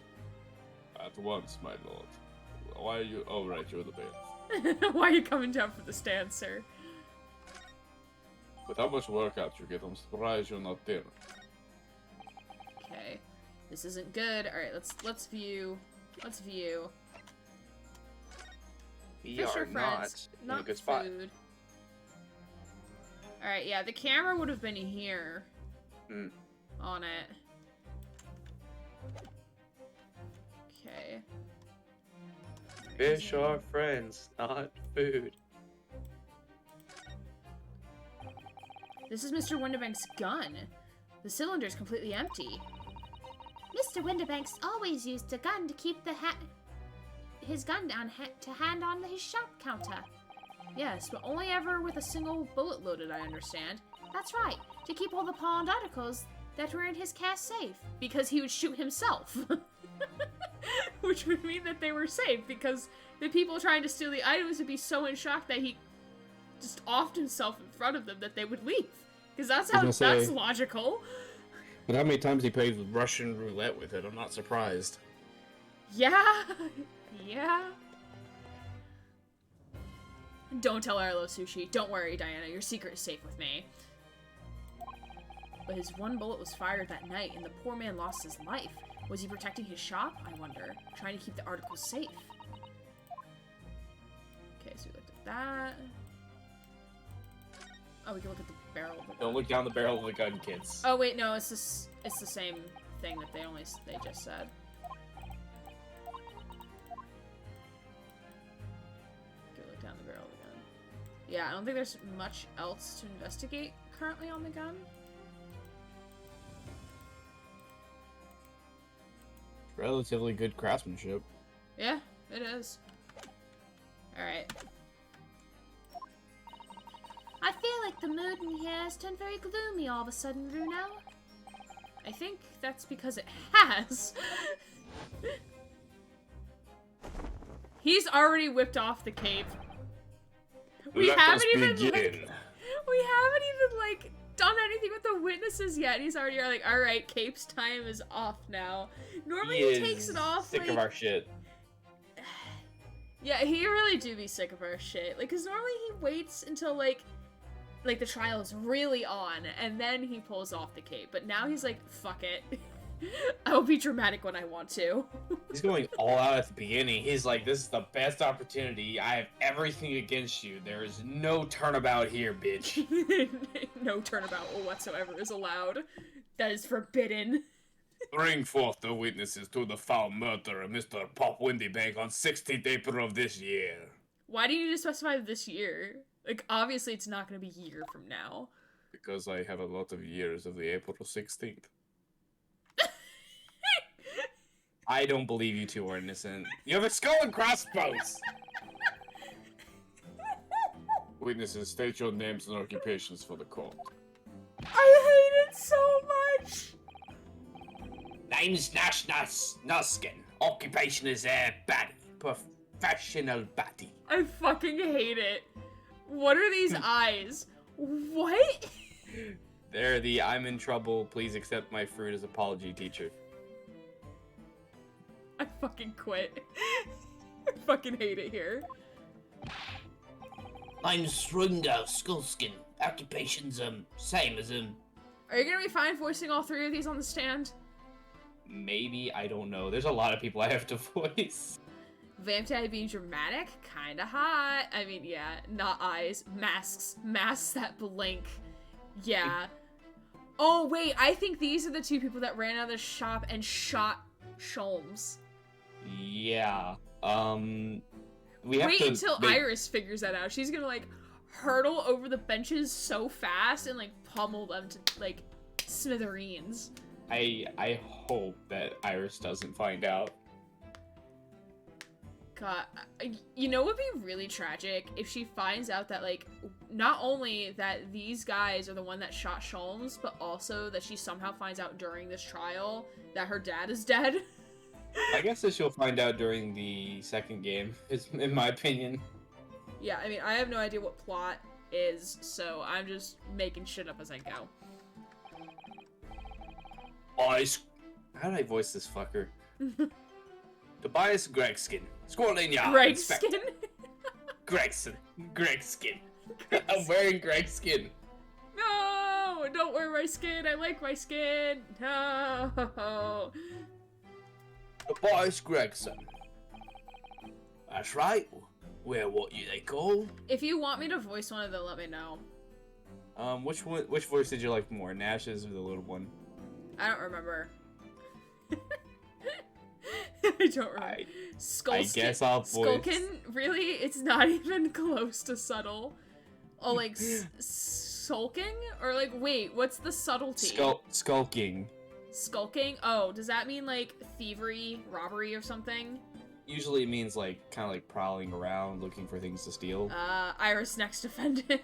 At once, my lord. Why are you... Oh, right, you're the bailiff. Why are you coming down for the stand, sir? With how much workout you get, I'm surprised you're not there. Okay. This isn't good. Alright, let's view. Let's view. We Fish are or friends, not in a good spot. food. Alright, yeah, the camera would have been here. On it. Okay. Fish are friends, not food. This is Mr. Winterbank's gun. The cylinder's completely empty. Mr. Winterbanks always used a gun to keep his gun down to hand on his shop counter. Yes, but only ever with a single bullet loaded, I understand. That's right, to keep all the pawned articles that were in his care safe. Because he would shoot himself. Which would mean that they were safe, because the people trying to steal the items would be so in shock that he just offed himself in front of them that they would leave. Because that's logical. But how many times he plays Russian roulette with it, I'm not surprised. Yeah. Yeah. Don't tell Arlo Sushi. Don't worry, Diana. Your secret is safe with me. But his one bullet was fired that night, and the poor man lost his life. Was he protecting his shop, I wonder? Trying to keep the articles safe? Okay, so we looked at that. Oh, we can look at the barrel of the gun. Don't look down the barrel of the gun, kids. Oh wait, no, it's the same thing that they just said. Go look down the barrel of the gun. Yeah, I don't think there's much else to investigate currently on the gun. Relatively good craftsmanship. Yeah, it is. Alright. I feel like the mood in here has turned very gloomy all of a sudden, Bruno. I think that's because it has. He's already whipped off the cape. We haven't even done anything with the witnesses yet. And he's already like, all right, Cape's time is off now. Normally he takes it off. Sick of our shit. Yeah, he really do be sick of our shit. Like, cause normally he waits until like the trial is really on, and then he pulls off the cape. But now he's like, fuck it. I'll be dramatic when I want to. He's going all out at the beginning. He's like, this is the best opportunity. I have everything against you. There is no turnabout here, bitch. No turnabout whatsoever is allowed. That is forbidden. Bring forth the witnesses to the foul murder of Mr. Pop Windybank on 16th April of this year. Why do you need to specify this year? Like, obviously it's not going to be a year from now. Because I have a lot of years of the April 16th. I don't believe you two are innocent. You have a skull and crossbones! Witnesses, state your names and occupations for the court. I hate it so much! Name's Nash Nuskin. Occupation is baddie. Professional baddie. I fucking hate it. What are these eyes? What? They're the I'm in trouble, please accept my fruit as apology teacher. I fucking quit. I fucking hate it here. I'm Srunda Skulskin. Occupation's same as him. Are you gonna be fine voicing all three of these on the stand? Maybe, I don't know. There's a lot of people I have to voice. Vampire being dramatic? Kinda hot. I mean, yeah, not eyes. Masks. Masks that blink. Yeah. Oh, wait, I think these are the two people that ran out of the shop and shot Sholmes. Yeah. Wait until Iris figures that out. She's gonna, like, hurdle over the benches so fast and, like, pummel them to, like, smithereens. I hope that Iris doesn't find out. God, you know what would be really tragic? If she finds out that, like, not only that these guys are the one that shot Sholmes, but also that she somehow finds out during this trial that her dad is dead. I guess that she'll find out during the second game, is in my opinion. Yeah, I mean, I have no idea what plot is, so I'm just making shit up as I go. How did I voice this fucker? Tobias Gregskin. Squatting yard. Greg Inspector. skin. Gregskin. Gregskin. I'm wearing Gregskin. No, don't wear my skin. I like my skin. No. Tobias Gregson. That's right. We're what they call. If you want me to voice one of them, let me know. Which voice did you like more, Nash's or the little one? I don't remember. I don't remember. I guess I'll voice. Skulkin? Really? It's not even close to subtle. Oh, like sulking? Or like, wait, what's the subtlety? Skulking. Skulking? Oh, does that mean like thievery, robbery, or something? Usually it means like kind of like prowling around, looking for things to steal. Iris next defendant.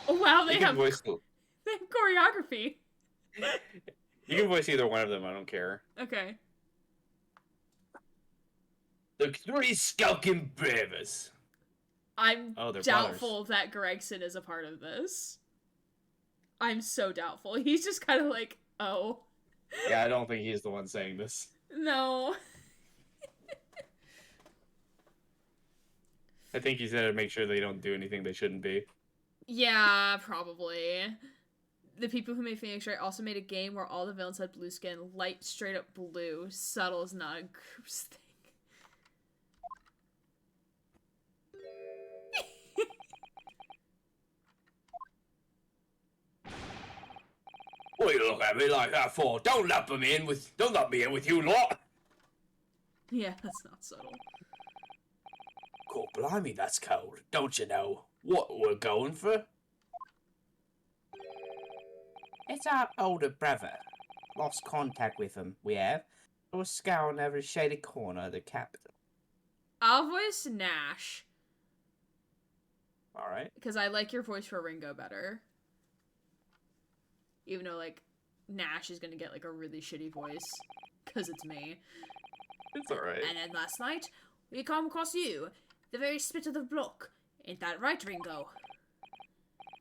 Oh wow, they have choreography. You can voice either one of them. I don't care. Okay. The three skulking bravers. I'm they're doubtful that Gregson is a part of this. I'm so doubtful. He's just kind of like, oh. Yeah, I don't think he's the one saying this. No. I think he's there to make sure they don't do anything they shouldn't be. Yeah, probably. The people who made Phoenix Wright also made a game where all the villains had blue skin. Light, straight up blue. Subtle is not a group's thing. What you look at me like that for? Don't lump me in with you lot. Yeah, that's not subtle. God blimey, that's cold. Don't you know what we're going for? It's our older brother. Lost contact with him, we have. We're scouring every shady corner of the capital. I'll voice Nash. Alright. Because I like your voice for Ringo better. Even though, like, Nash is gonna get, like, a really shitty voice. Because it's me. It's alright. And then last night, we come across you. The very spit of the block. Ain't that right, Ringo?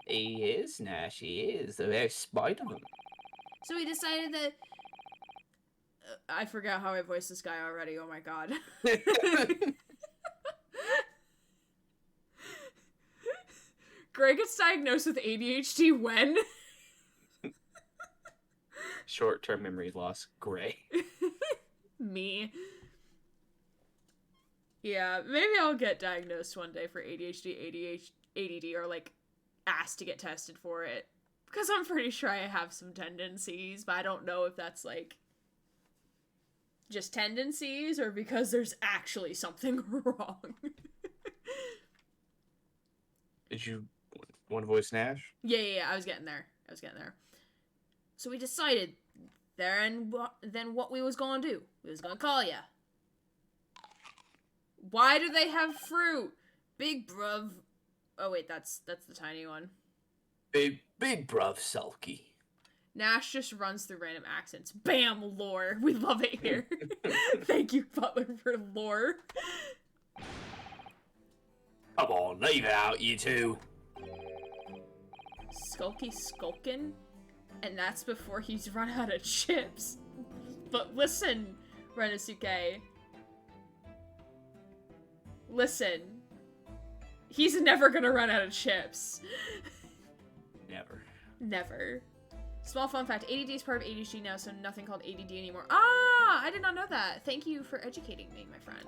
He is, Nash, he is. The very spite of him. So we decided that... I forgot how I voiced this guy already, oh my god. Greg gets diagnosed with ADHD when? Short-term memory loss. Gray. Me. Yeah, maybe I'll get diagnosed one day for ADHD, ADD, or like asked to get tested for it. Because I'm pretty sure I have some tendencies, but I don't know if that's like just tendencies or because there's actually something wrong. Did you want to voice Nash? Yeah, I was getting there. So we decided then what we was gonna do. We was gonna call ya. Why do they have fruit? Big bruv. Oh wait, that's the tiny one. Big bruv sulky. Nash just runs through random accents. Bam, lore. We love it here. Thank you, Butler, for lore. Come on, leave it out, you two. Skulky Skulkin? And that's before he's run out of chips. But listen, Renosuke. Listen. He's never gonna run out of chips. Never. Small fun fact, ADD is part of ADHD now, so nothing called ADD anymore. Ah! I did not know that. Thank you for educating me, my friend.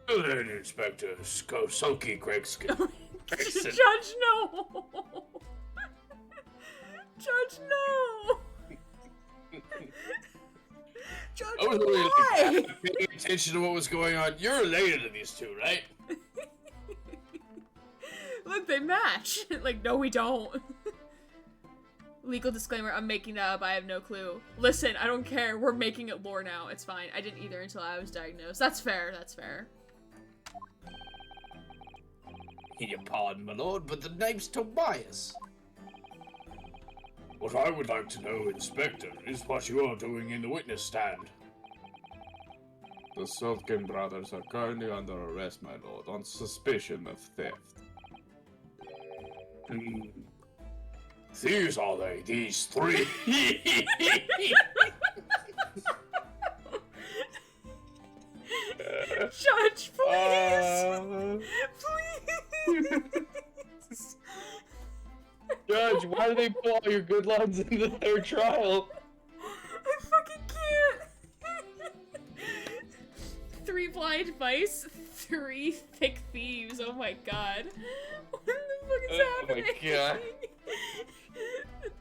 Good then, Inspector Sulky Gregskin. Judge, no! Judge, no! Judge, I was why? really paying attention to what was going on. You're related to these two, right? Look, they match. Like, no, we don't. Legal disclaimer, I'm making that up. I have no clue. Listen, I don't care. We're making it lore now. It's fine. I didn't either until I was diagnosed. That's fair. That's fair. Your pardon, my lord, but the name's Tobias. What I would like to know, Inspector, is what you are doing in the witness stand. The Sulkin brothers are currently under arrest, my lord, on suspicion of theft. Thieves are they, these three? Judge, please! Please! Judge, why do they put all your good lines in the third trial? I fucking can't! 3 blind mice, 3 thick thieves, oh my god. What the fuck is happening? Oh my god.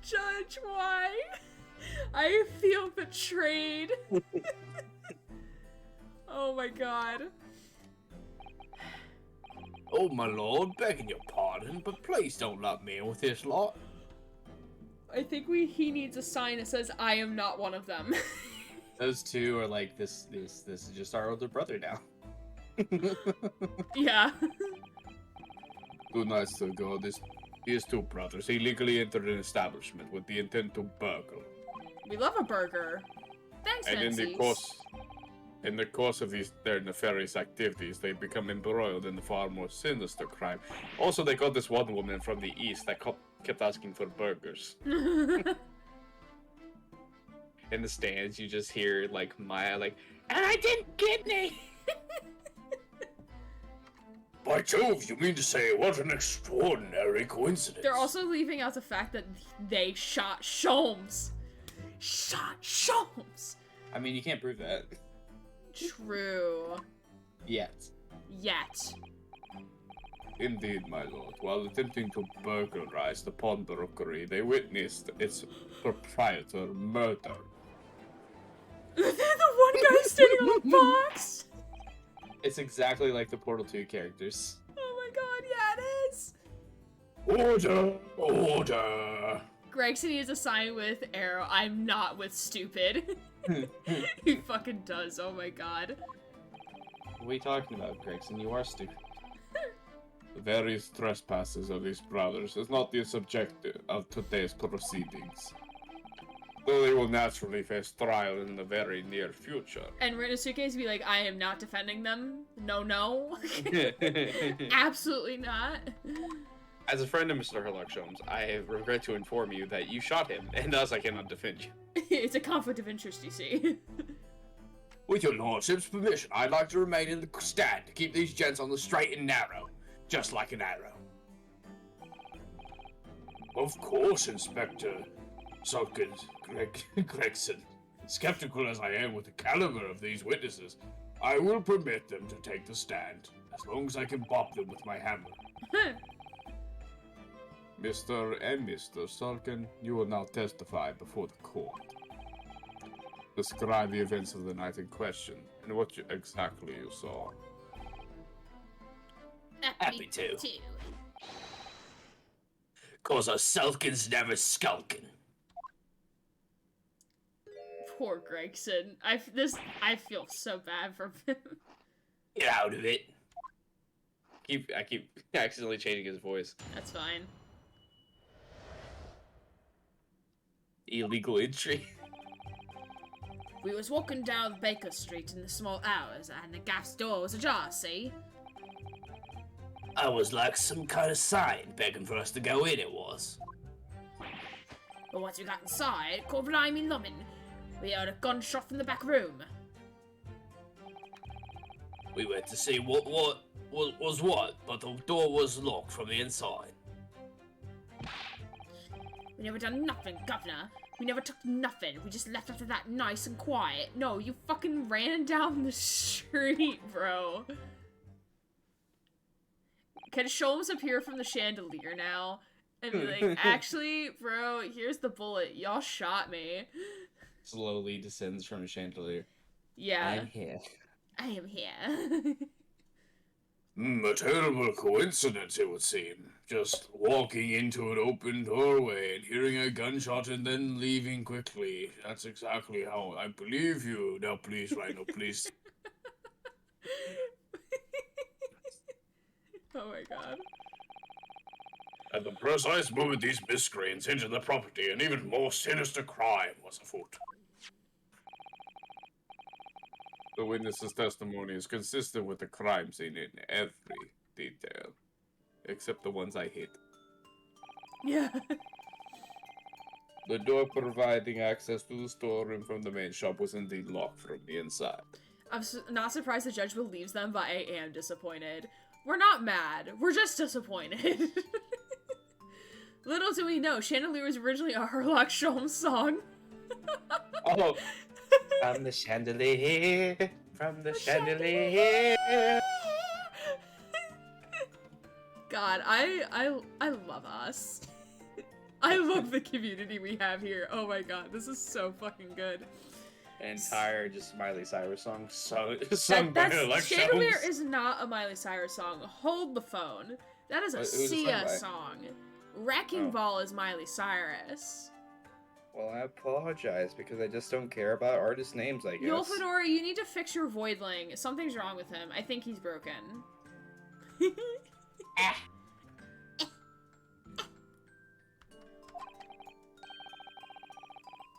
Judge, why? I feel betrayed. Oh my god. Oh, my lord, begging your pardon, but please don't lump me in with this lot. I think he needs a sign that says I am not one of them. Those two are like this is just our older brother now. Yeah. 2 nights ago, these 2 brothers illegally entered an establishment with the intent to burgle. We love a burger. Thanks, And Menzies. in the course of their nefarious activities, they become embroiled in a far more sinister crime. Also, they got this one woman from the east that kept asking for burgers. In the stands, you just hear like Maya like, and I didn't get any. By Jove, you mean to say what an extraordinary coincidence. They're also leaving out the fact that they shot Sholmes. Shot Sholmes! I mean, you can't prove that. True. Yet. Yet. Indeed, my lord. While attempting to burglarize the pawnbrokery, they witnessed its proprietor murdered. They're the one guy standing on the box! It's exactly like the Portal 2 characters. Oh my god, yeah, it is! Order! Order! Gregson needs a sign with arrow. I'm not with stupid. He fucking does, oh my god. What are you talking about, Gregson? You are stupid. The various trespasses of these brothers is not the subject of today's proceedings. Though they will naturally face trial in the very near future. And Rinosuke's be like, I am not defending them. No, no. Absolutely not. As a friend of Mr. Herlock Sholmes, I regret to inform you that you shot him, and thus I cannot defend you. It's a conflict of interest, you see. With your lordship's permission, I'd like to remain in the stand to keep these gents on the straight and narrow, just like an arrow. Of course, Inspector Gregson. Skeptical as I am with the caliber of these witnesses, I will permit them to take the stand, as long as I can bop them with my hammer. Mr. and Mr. Sulkin, you will now testify before the court. Describe the events of the night in question, and what exactly you saw. Happy to. 'Cause a Sulkin's never skulking. Poor Gregson. I feel so bad for him. Get out of it. I keep accidentally changing his voice. That's fine. Illegal entry. We was walking down Baker Street in the small hours, and the gas door was ajar, see? I was like some kind of sign begging for us to go in, it was. But once we got inside, called blimey lummin', we heard a gunshot from the back room. We went to see what was what, but the door was locked from the inside. We never done nothing, Governor. We never took nothing. We just left after that nice and quiet. No, you fucking ran down the street, bro. Can Sholmes appear from the chandelier now? And be like, actually, bro, here's the bullet. Y'all shot me. Slowly descends from a chandelier. Yeah. I'm here. I am here. A terrible coincidence, it would seem. Just walking into an open doorway and hearing a gunshot and then leaving quickly. That's exactly how I believe you. Now, please, Rhino, please. Oh my god. At the precise moment these miscreants entered the property, an even more sinister crime was afoot. The witness's testimony is consistent with the crime scene in every detail, except the ones I hit. Yeah. The door providing access to the storeroom from the main shop was indeed locked from the inside. I'm not surprised the judge believes them, but I am disappointed. We're not mad. We're just disappointed. Little do we know, Chandelier was originally a Herlock Sholmes song. Oh, from the chandelier, from the chandelier. God, I love us. I love the community we have here. Oh my god, this is so fucking good. An entire just Miley Cyrus song sung by That's Herlock Chandelier Sholmes. is not a Miley Cyrus song. Hold the phone. That is a Who's it sung Sia by? song. Wrecking Oh. Ball is Miley Cyrus. Well, I apologize because I just don't care about artist names, I guess. Yulfadora, you need to fix your Voidling. Something's wrong with him. I think he's broken.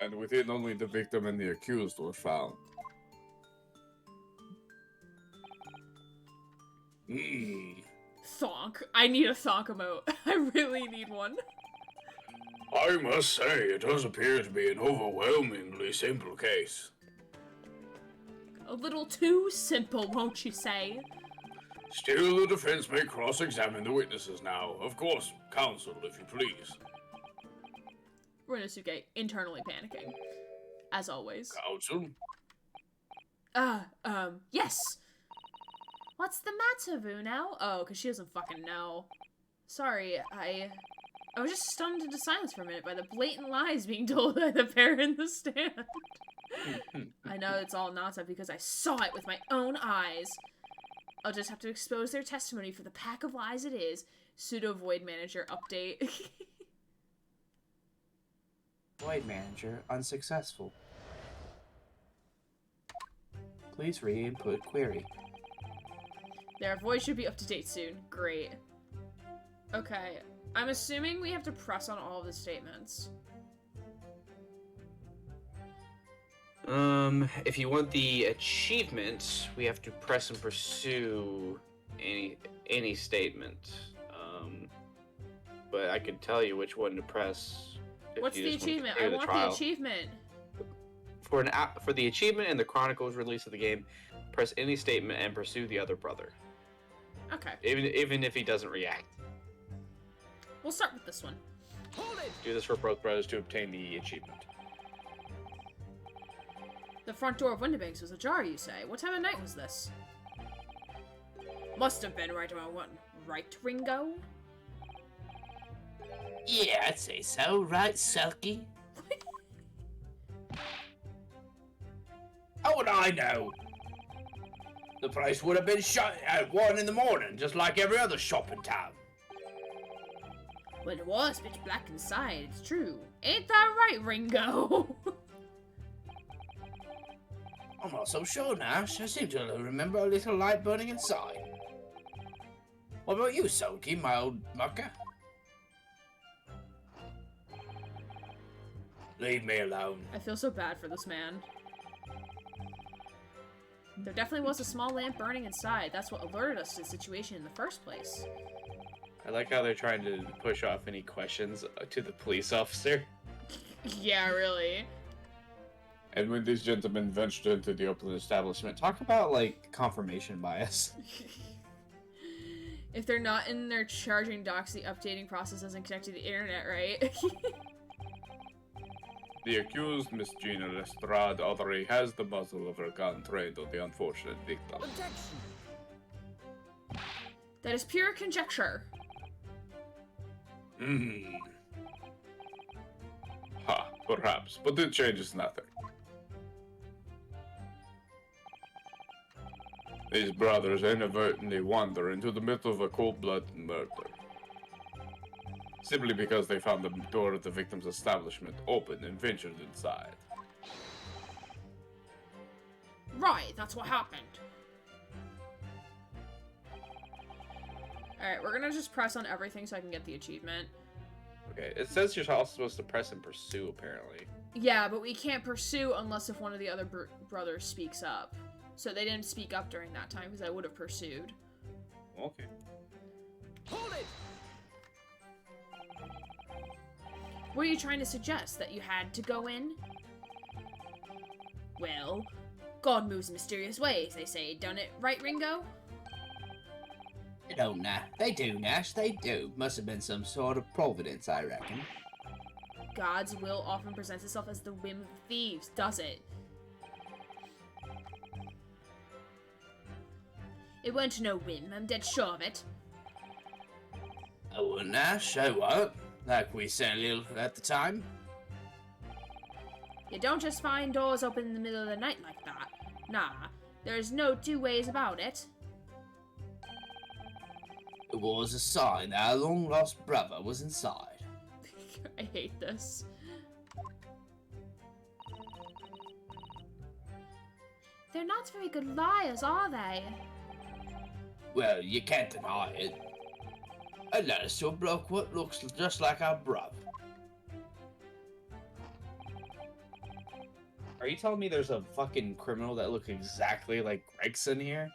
And within only the victim and the accused were found. Thonk. I need a thonk emote. I really need one. I must say, it does appear to be an overwhelmingly simple case. A little too simple, won't you say? Still, the defense may cross-examine the witnesses now. Of course, counsel, if you please. Rinosuke, internally panicking. As always. Counsel? Yes! What's the matter, Vuno? Oh, because she doesn't fucking know. Sorry, I was just stunned into silence for a minute by the blatant lies being told by the pair in the stand. I know it's all nonsense because I saw it with my own eyes. I'll just have to expose their testimony for the pack of lies it is. Pseudo Void Manager update. Void Manager unsuccessful. Please re-input query. Their voice should be up to date soon. Great. Okay. I'm assuming we have to press on all of the statements. If you want the achievement, we have to press and pursue any statement. But I could tell you which one to press. If What's you the just want to achievement? clear I want trial. the achievement. For the achievement and the Chronicles release of the game, press any statement and pursue the other brother. Okay. Even if he doesn't react. We'll start with this one. Hold it! Do this for both brothers to obtain the achievement. The front door of Windibanks was ajar, you say? What time of night was this? Must have been right around one. Right, Ringo? Yeah, I'd say so, right, Sulky? How would I know? The place would have been shut at 1 in the morning, just like every other shop in town. Well, it was pitch black inside, it's true. Ain't that right, Ringo? I'm not so sure now. I seem to remember a little light burning inside. What about you, Sulky, my old mucker? Leave me alone. I feel so bad for this man. There definitely was a small lamp burning inside. That's what alerted us to the situation in the first place. I like how they're trying to push off any questions to the police officer. Yeah, really. And when these gentlemen ventured into the open establishment, Talk about, like, confirmation bias. If they're not in their charging docks, the updating process isn't connected to the internet, right? the accused, Miss Gina Lestrade, already has the muzzle of her gun trained on the unfortunate victim. Objection! That is pure conjecture. Ha, perhaps, but it changes nothing. These brothers inadvertently wander into the middle of a cold-blooded murder. Simply because they found the door of the victim's establishment open and ventured inside. Right, that's what happened. Alright, we're gonna just press on everything so I can get the achievement. Okay, it says you're also supposed to press and pursue, apparently. Yeah, but we can't pursue unless if one of the other brothers speaks up. So they didn't speak up during that time because I would have pursued. Okay. Hold it! What are you trying to suggest? That you had to go in? Well, God moves in mysterious ways, they say. Don't it, right, Ringo? They don't, they do, Nash, they do. Must have been some sort of providence, I reckon. God's will often presents itself as the whim of thieves, does it? It weren't no whim, I'm dead sure of it. Oh, Nash, I won't. Like we said a little at the time. You don't just find doors open in the middle of the night like that. Nah, there's no two ways about it. It was a sign that our long-lost brother was inside. I hate this. They're not very good liars, are they? Well, you can't deny it. I let us to a bloke what looks just like our brother. Are you telling me there's a fucking criminal that looks exactly like Gregson here?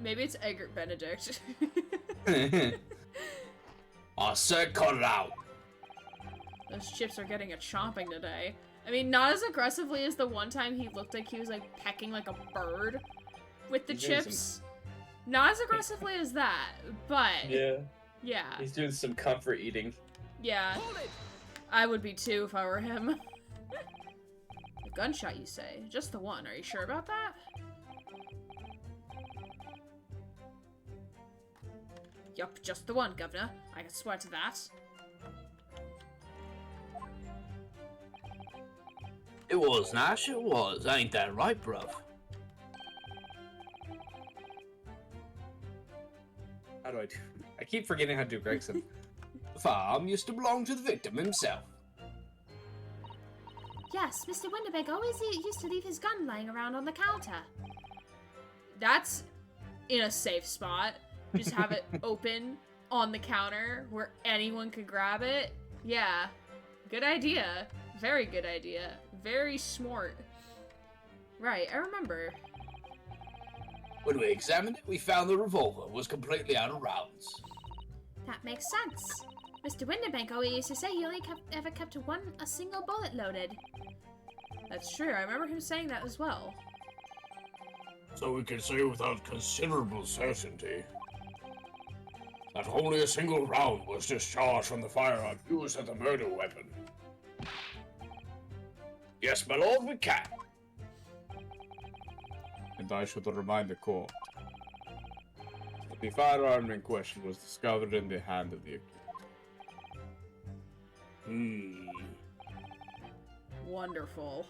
Maybe it's Egbert Benedict. I said cut it out. Those chips are getting a chomping today. I mean, not as aggressively as the one time he looked like he was like pecking like a bird with the He's doing chips. Not as aggressively as that, but Yeah. yeah, He's doing some comfort eating. yeah. I would be too if I were him. A gunshot, you say? Just the one. Are you sure about that? Yup, just the one, Governor. I can swear to that. It was, Nash, it was. Ain't that right, bruv? How do I do? I keep forgetting how to do Gregson. The farm used to belong to the victim himself. Yes, Mr. Winterberg always used to leave his gun lying around on the counter. That's in a safe spot. Just have it open on the counter where anyone could grab it. Yeah. Good idea. Very good idea. Very smart. Right, I remember. When we examined it, we found the revolver was completely out of rounds. That makes sense. Mr. Winterbank always used to say he only ever kept a single bullet loaded. That's true. I remember him saying that as well. So we can say without considerable certainty that only a single round was discharged from the firearm used as the murder weapon. Yes, my lord, we can. And I should remind the court that the firearm in question was discovered in the hand of the accused. Wonderful.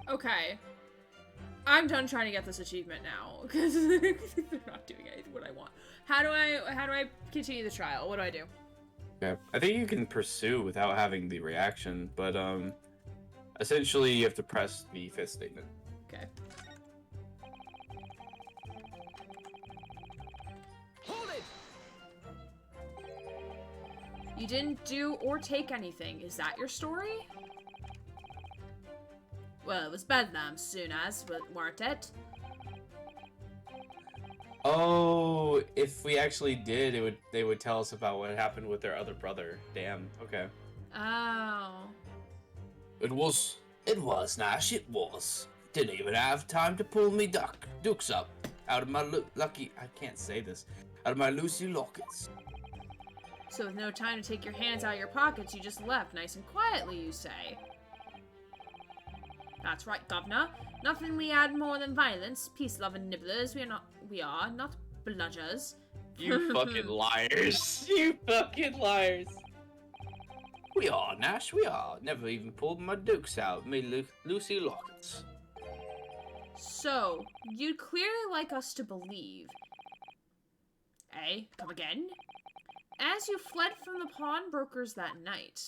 Okay. I'm done trying to get this achievement now because they're not doing anything what I want. How do I continue the trial? What do I do? Yeah, I think you can pursue without having the reaction, but essentially you have to press the fifth statement. Okay. Hold it! You didn't do or take anything. Is that your story? Well, it was Bedlam soon as, weren't it? Oh, if we actually did, they would tell us about what happened with their other brother. Damn. Okay. Oh. It was, Nash, it was. Didn't even have time to pull me dukes up out of my lucky, I can't say this, out of my Lucy lockets. So with no time to take your hands out of your pockets, you just left nice and quietly, you say? That's right, Governor. Nothing we add more than violence. Peace-loving nibblers. We are not bludgers. You fucking liars. You fucking liars. We are, Nash, we are. Never even pulled my dukes out, me Lucy lockets. So, you'd clearly like us to believe. Eh? Come again? As you fled from the pawnbrokers that night,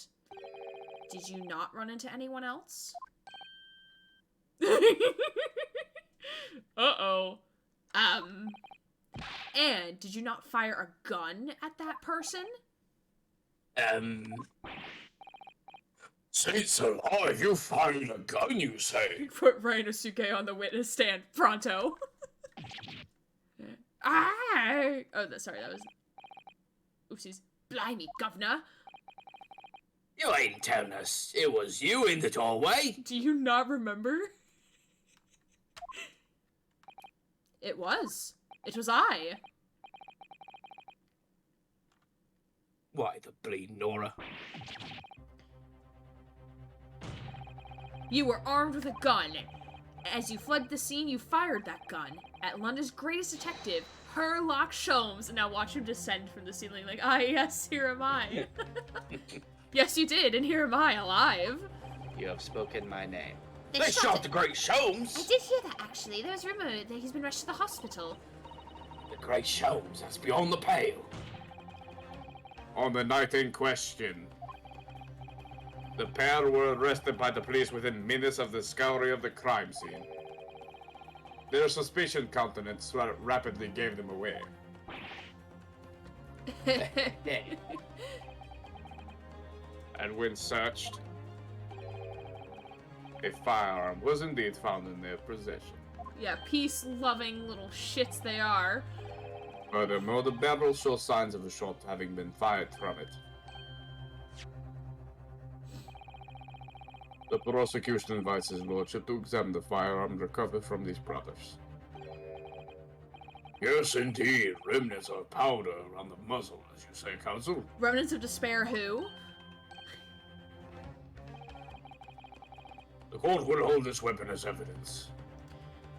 did you not run into anyone else? Uh-oh. And did you not fire a gun at that person? Saints alive, you fired a gun, you say? Put Ryonosuke on the witness stand, pronto. Ah! Oh, sorry, that was... Oopsies. Blimey, governor. You ain't telling us it was you in the doorway. Do you not remember? It was. It was I. Why the bleeding Nora? You were armed with a gun. As you fled the scene, you fired that gun at London's greatest detective, Herlock Sholmes. And now watch him descend from the ceiling like, ah, yes, here am I. Yes, you did, and here am I, alive. You have spoken my name. They shot the great I Sholmes! did hear that, actually. There was rumor that he's been rushed to the hospital. The great Sholmes, that's beyond the pale. On the night in question, the pair were arrested by the police within minutes of the discovery of the crime scene. Their suspicion countenance rapidly gave them away. And when searched, a firearm was indeed found in their possession. Yeah, peace-loving little shits they are. Furthermore, the barrel shows signs of a shot having been fired from it. The prosecution invites his lordship to examine the firearm recovered from these brothers. Yes, indeed. Remnants of powder around the muzzle, as you say, Counsel. Remnants of despair who? The court will hold this weapon as evidence.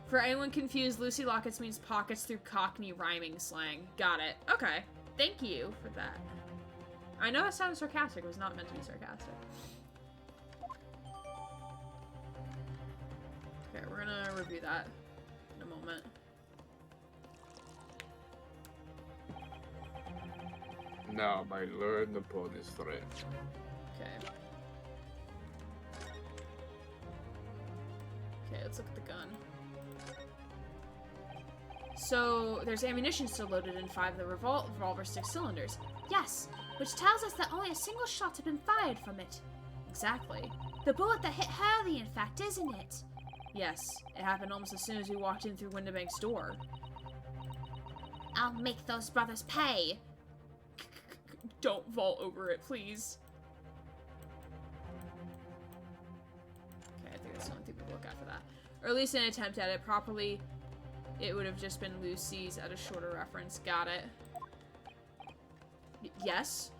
For anyone confused, Lucy Lockets means pockets through Cockney rhyming slang. Got it. Okay. Thank you for that. I know it sounded sarcastic. It was not meant to be sarcastic. Okay, we're gonna review that in a moment. Now I learn upon his threat. Okay. Okay, let's look at the gun. So, there's ammunition still loaded in 5 of the revolver's 6 cylinders. Yes, which tells us that only a single shot had been fired from it. Exactly. The bullet that hit Hurley, in fact, isn't it? Yes, it happened almost as soon as we walked in through Windibank's door. I'll make those brothers pay. Don't vault over it, please. Okay, I think that's the only thing we'll look at for that. Or at least an attempt at it properly. It would have just been Lucy's at a shorter reference. Got it. Yes?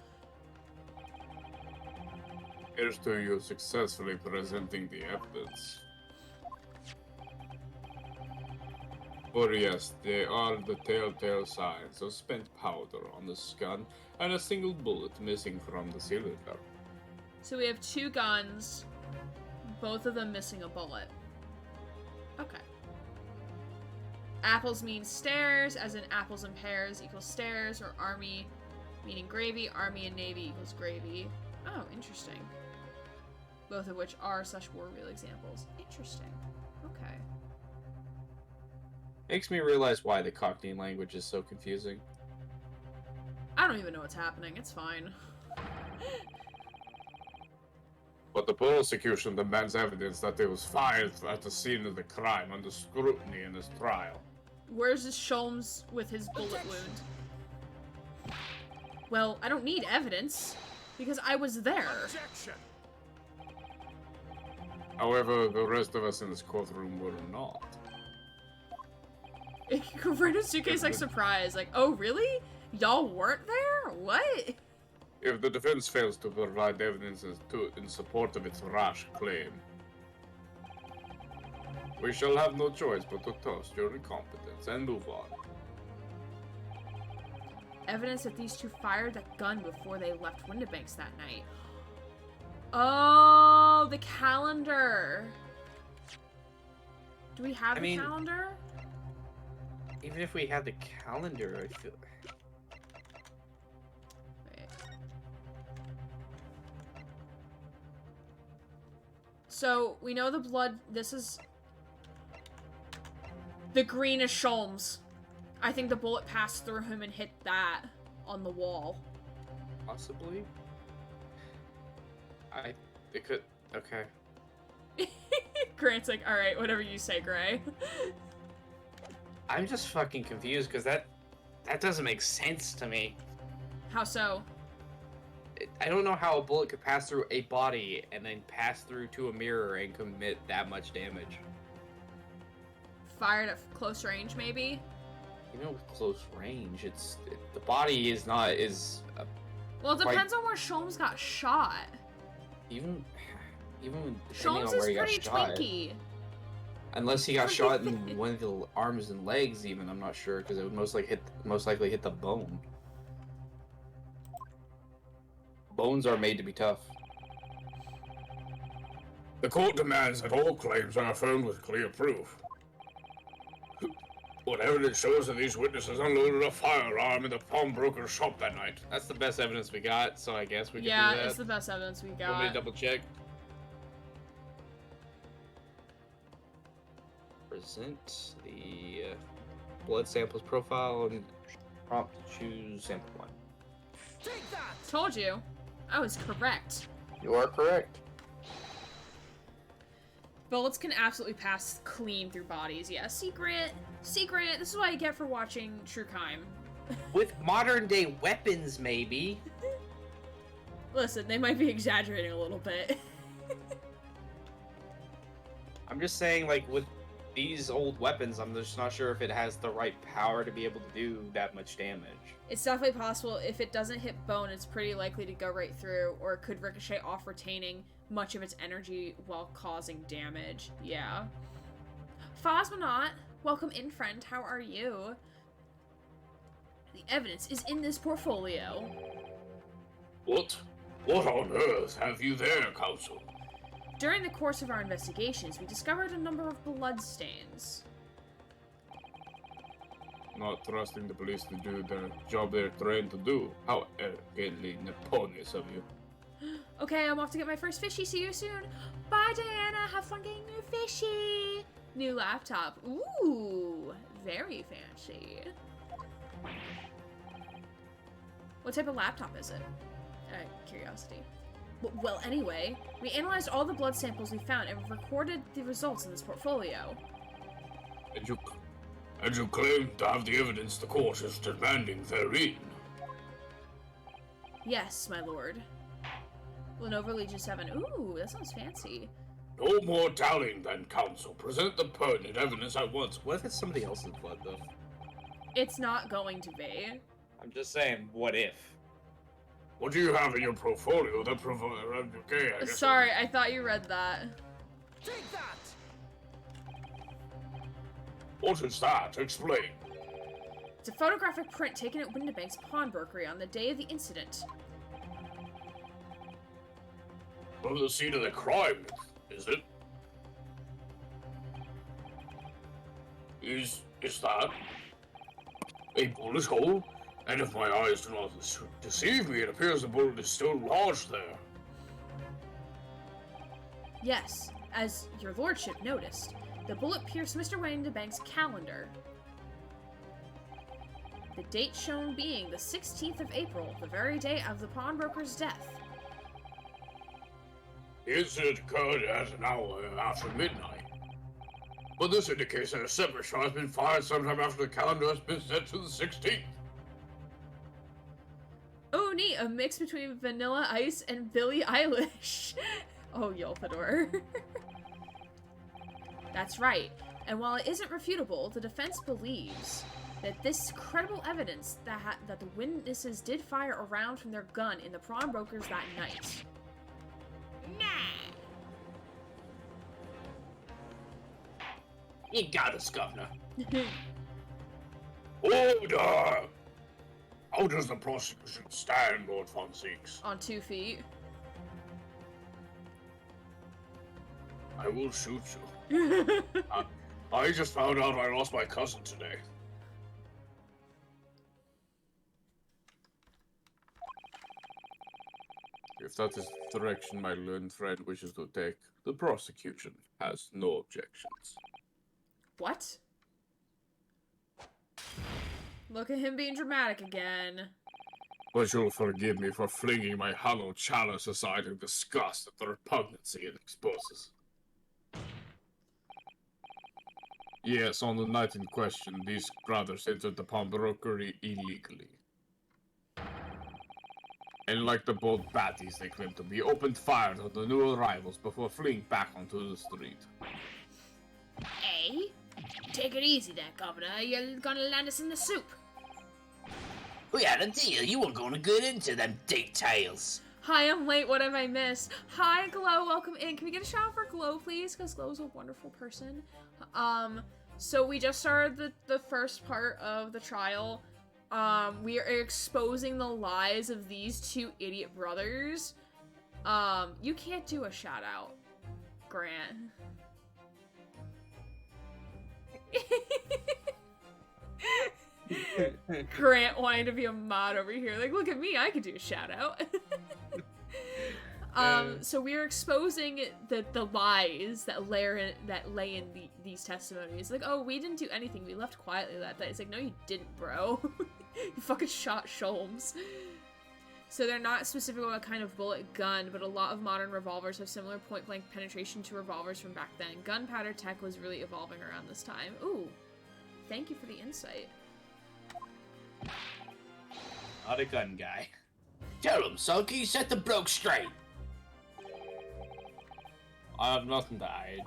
Here's to you successfully presenting the evidence. For yes, there are the telltale signs of spent powder on this gun and a single bullet missing from the cylinder. So we have 2 guns, both of them missing a bullet. Okay. Apples mean stairs, as in apples and pears equals stairs, or army meaning gravy, army and navy equals gravy. Oh, interesting. Both of which are such war wheel examples. Interesting. Okay. Makes me realize why the Cockney language is so confusing. I don't even know what's happening. It's fine. But the prosecution demands evidence that it was fired at the scene of the crime under scrutiny in this trial. Where's this Sholmes with his bullet wound? Well, I don't need evidence, because I was there. Objection! However, the rest of us in this courtroom were not. Random suitcase like surprise, like, oh really? Y'all weren't there? What? If the defense fails to provide evidence in support of its rash claim, we shall have no choice but to toast your incompetence and move on. Evidence that these 2 fired that gun before they left Windibanks that night. Oh, the calendar. Do we have the calendar? Even if we had the calendar, I feel... Wait. So, we know the blood... This is... The greenish Sholmes. I think the bullet passed through him and hit that on the wall. Possibly? It could... Okay. Grant's like, alright, whatever you say, Gray. I'm just fucking confused, because that doesn't make sense to me. How so? I don't know how a bullet could pass through a body and then pass through to a mirror and commit that much damage. Fired at close range, maybe? You know, with close range, the body is not Well, it depends on where Sholmes got shot. even depending Sholmes on where is he got pretty shot. twinky. Unless he got shot in one of the arms and legs, even I'm not sure because it would most likely hit the bone. Bones are made to be tough. The court demands that all claims are affirmed with clear proof. What evidence shows that these witnesses unloaded a firearm in the pawnbroker's shop that night? That's the best evidence we got, so I guess we can Yeah, do that. it's the best evidence we Want me to got. double check? Present the blood samples profile and prompt to choose sample 1. Take that! Told you. I was correct. You are correct. Bullets can absolutely pass clean through bodies. Yeah, secret. This is what I get for watching True Crime. With modern day weapons, maybe. Listen, they might be exaggerating a little bit. I'm just saying, like, with these old weapons, I'm just not sure if it has the right power to be able to do that much damage. It's definitely possible. If it doesn't hit bone, it's pretty likely to go right through, or it could ricochet off, retaining much of its energy while causing damage. Yeah. Phosmonaut, welcome in, friend. How are you? The evidence is in this portfolio. What? What on earth have you there, Counsel? During the course of our investigations, we discovered a number of bloodstains. Not trusting the police to do the job they're trained to do. How arrogantly Neponious of you. Okay, I'm off to get my first fishy. See you soon. Bye, Diana. Have fun getting your fishy. New laptop. Ooh, very fancy. What type of laptop is it? Curiosity. Well, anyway, we analyzed all the blood samples we found and recorded the results in this portfolio. And you claim to have the evidence the court is demanding therein. Yes, my lord. Lenovo Legion 7. Ooh, that sounds fancy. No more dallying then, Counsel. Present the pertinent evidence at once. What if it's somebody else's blood, though? It's not going to be. I'm just saying, what if? What do you have in your portfolio that provides... Okay, I guess... Sorry, I thought you read that. Take that! What is that? Explain. It's a photographic print taken at Windibank's pawnbrokery on the day of the incident. From the scene of the crime, is it? Is that a bullet hole? And if my eyes do not deceive me, it appears the bullet is still lodged there. Yes, as your lordship noticed, the bullet pierced Mr. Windibank's calendar. The date shown being the 16th of April, the very day of the pawnbroker's death. The incident occurred at an hour after midnight. But this indicates that a separate shot has been fired sometime after the calendar has been set to the 16th. Oh, neat, a mix between Vanilla Ice and Billie Eilish. Oh, Yolfador. That's right. And while it isn't refutable, the defense believes that this credible evidence that the witnesses did fire a round from their gun in the pawnbrokers that night. Nah. You got us, Governor. Order! How does the prosecution stand, Lord Fonseeks? On 2 feet. I will shoot you. I just found out I lost my cousin today. If that is the direction my learned friend wishes to take, the prosecution has no objections. What? Look at him being dramatic again. But you'll forgive me for flinging my hollow chalice aside in disgust at the repugnancy it exposes. Yes, on the night in question, these brothers entered the pawnbrokery illegally. And like the bold baddies they claim to be, opened fire on the new arrivals before fleeing back onto the street. Hey, take it easy there, Governor. You're gonna land us in the soup. We had a deal. You weren't going to get into them details. Hi, I'm late. What have I missed? Hi, Glow. Welcome in. Can we get a shout out for Glow, please? Because Glow's a wonderful person. So we just started the first part of the trial. We are exposing the lies of these two idiot brothers. You can't do a shout out, Grant. Grant wanting to be a mod over here. Like, look at me, I could do a shout out. So we are exposing the lies that lay in these testimonies. Like, oh, we didn't do anything. We left quietly that day. It's like, no, you didn't, bro. You fucking shot Sholmes. So they're not specific about what kind of bullet gun, but a lot of modern revolvers have similar point-blank penetration to revolvers from back then. Gunpowder tech was really evolving around this time. Ooh, thank you for the insight. Not a gun guy. Tell him, Sulky, set the bloke straight. I have nothing to hide.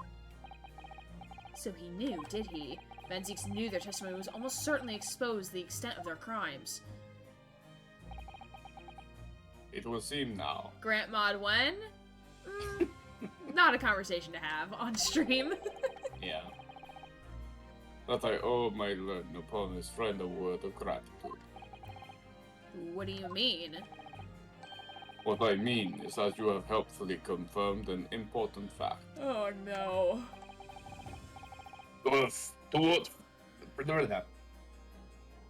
So he knew, did he? Van Zieks knew their testimony was almost certainly exposed the extent of their crimes. It will seem now. Grant mod when? Not a conversation to have on stream. Yeah. That I owe my learned upon his friend a word of gratitude. What do you mean? What I mean is that you have helpfully confirmed an important fact. Oh no. To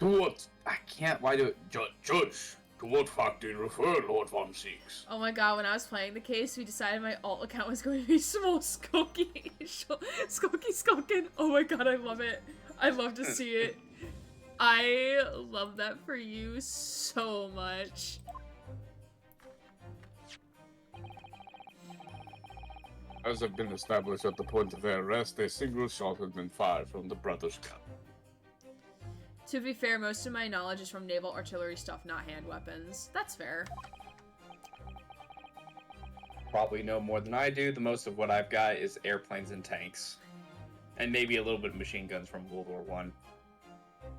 what? I can't. Why do it? Judge, to what fact do you refer, Lord Von Zieks? Oh my god, when I was playing the case, we decided my alt account was going to be Small Skulky. Skulky Skulkin. Oh my god, I love it. I love to see it. I love that for you so much. As have been established at the point of their arrest, a single shot had been fired from the brother's gun. To be fair, most of my knowledge is from naval artillery stuff, not hand weapons. That's fair. Probably know more than I do. The most of what I've got is airplanes and tanks. And maybe a little bit of machine guns from World War I.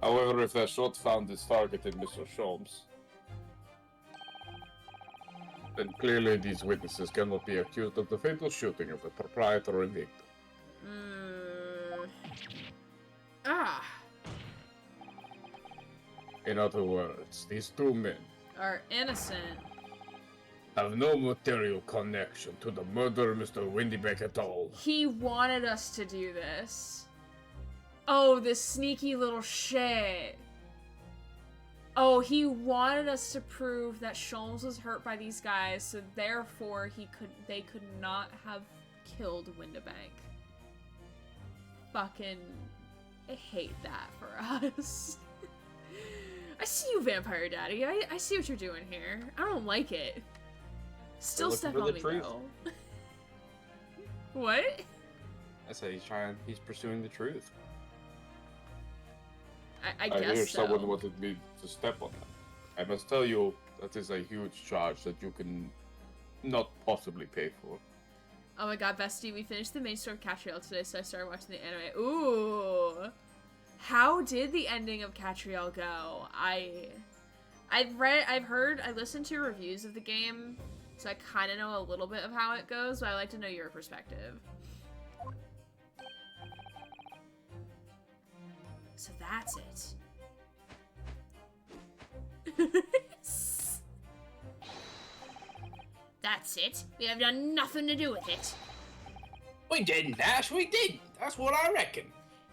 However, if that shot found its target in Mr. Sholmes, then clearly these witnesses cannot be accused of the fatal shooting of the proprietor and victim. In other words, these two men Are innocent. have no material connection to the murder of Mr. Windybeck at all. He wanted us to do this. Oh, this sneaky little shit. Oh, he wanted us to prove that Sholmes was hurt by these guys, so therefore they could not have killed Windybank. Fucking hate that for us. I see you, Vampire Daddy. I see what you're doing here. I don't like it. Still Looking step for on the me, truth. though. What? I said he's pursuing the truth. I I guess hear so. someone wanted me to step on that. I must tell you, that is a huge charge that you can not possibly pay for. Oh my god, bestie, we finished the main story of Catriel today, so I started watching the anime. Ooh. How did the ending of Catriel go? I listened to reviews of the game, so I kind of know a little bit of how it goes, but I like to know your perspective. So that's it. That's it? We have done nothing to do with it. We didn't, Ash. We didn't. That's what I reckon.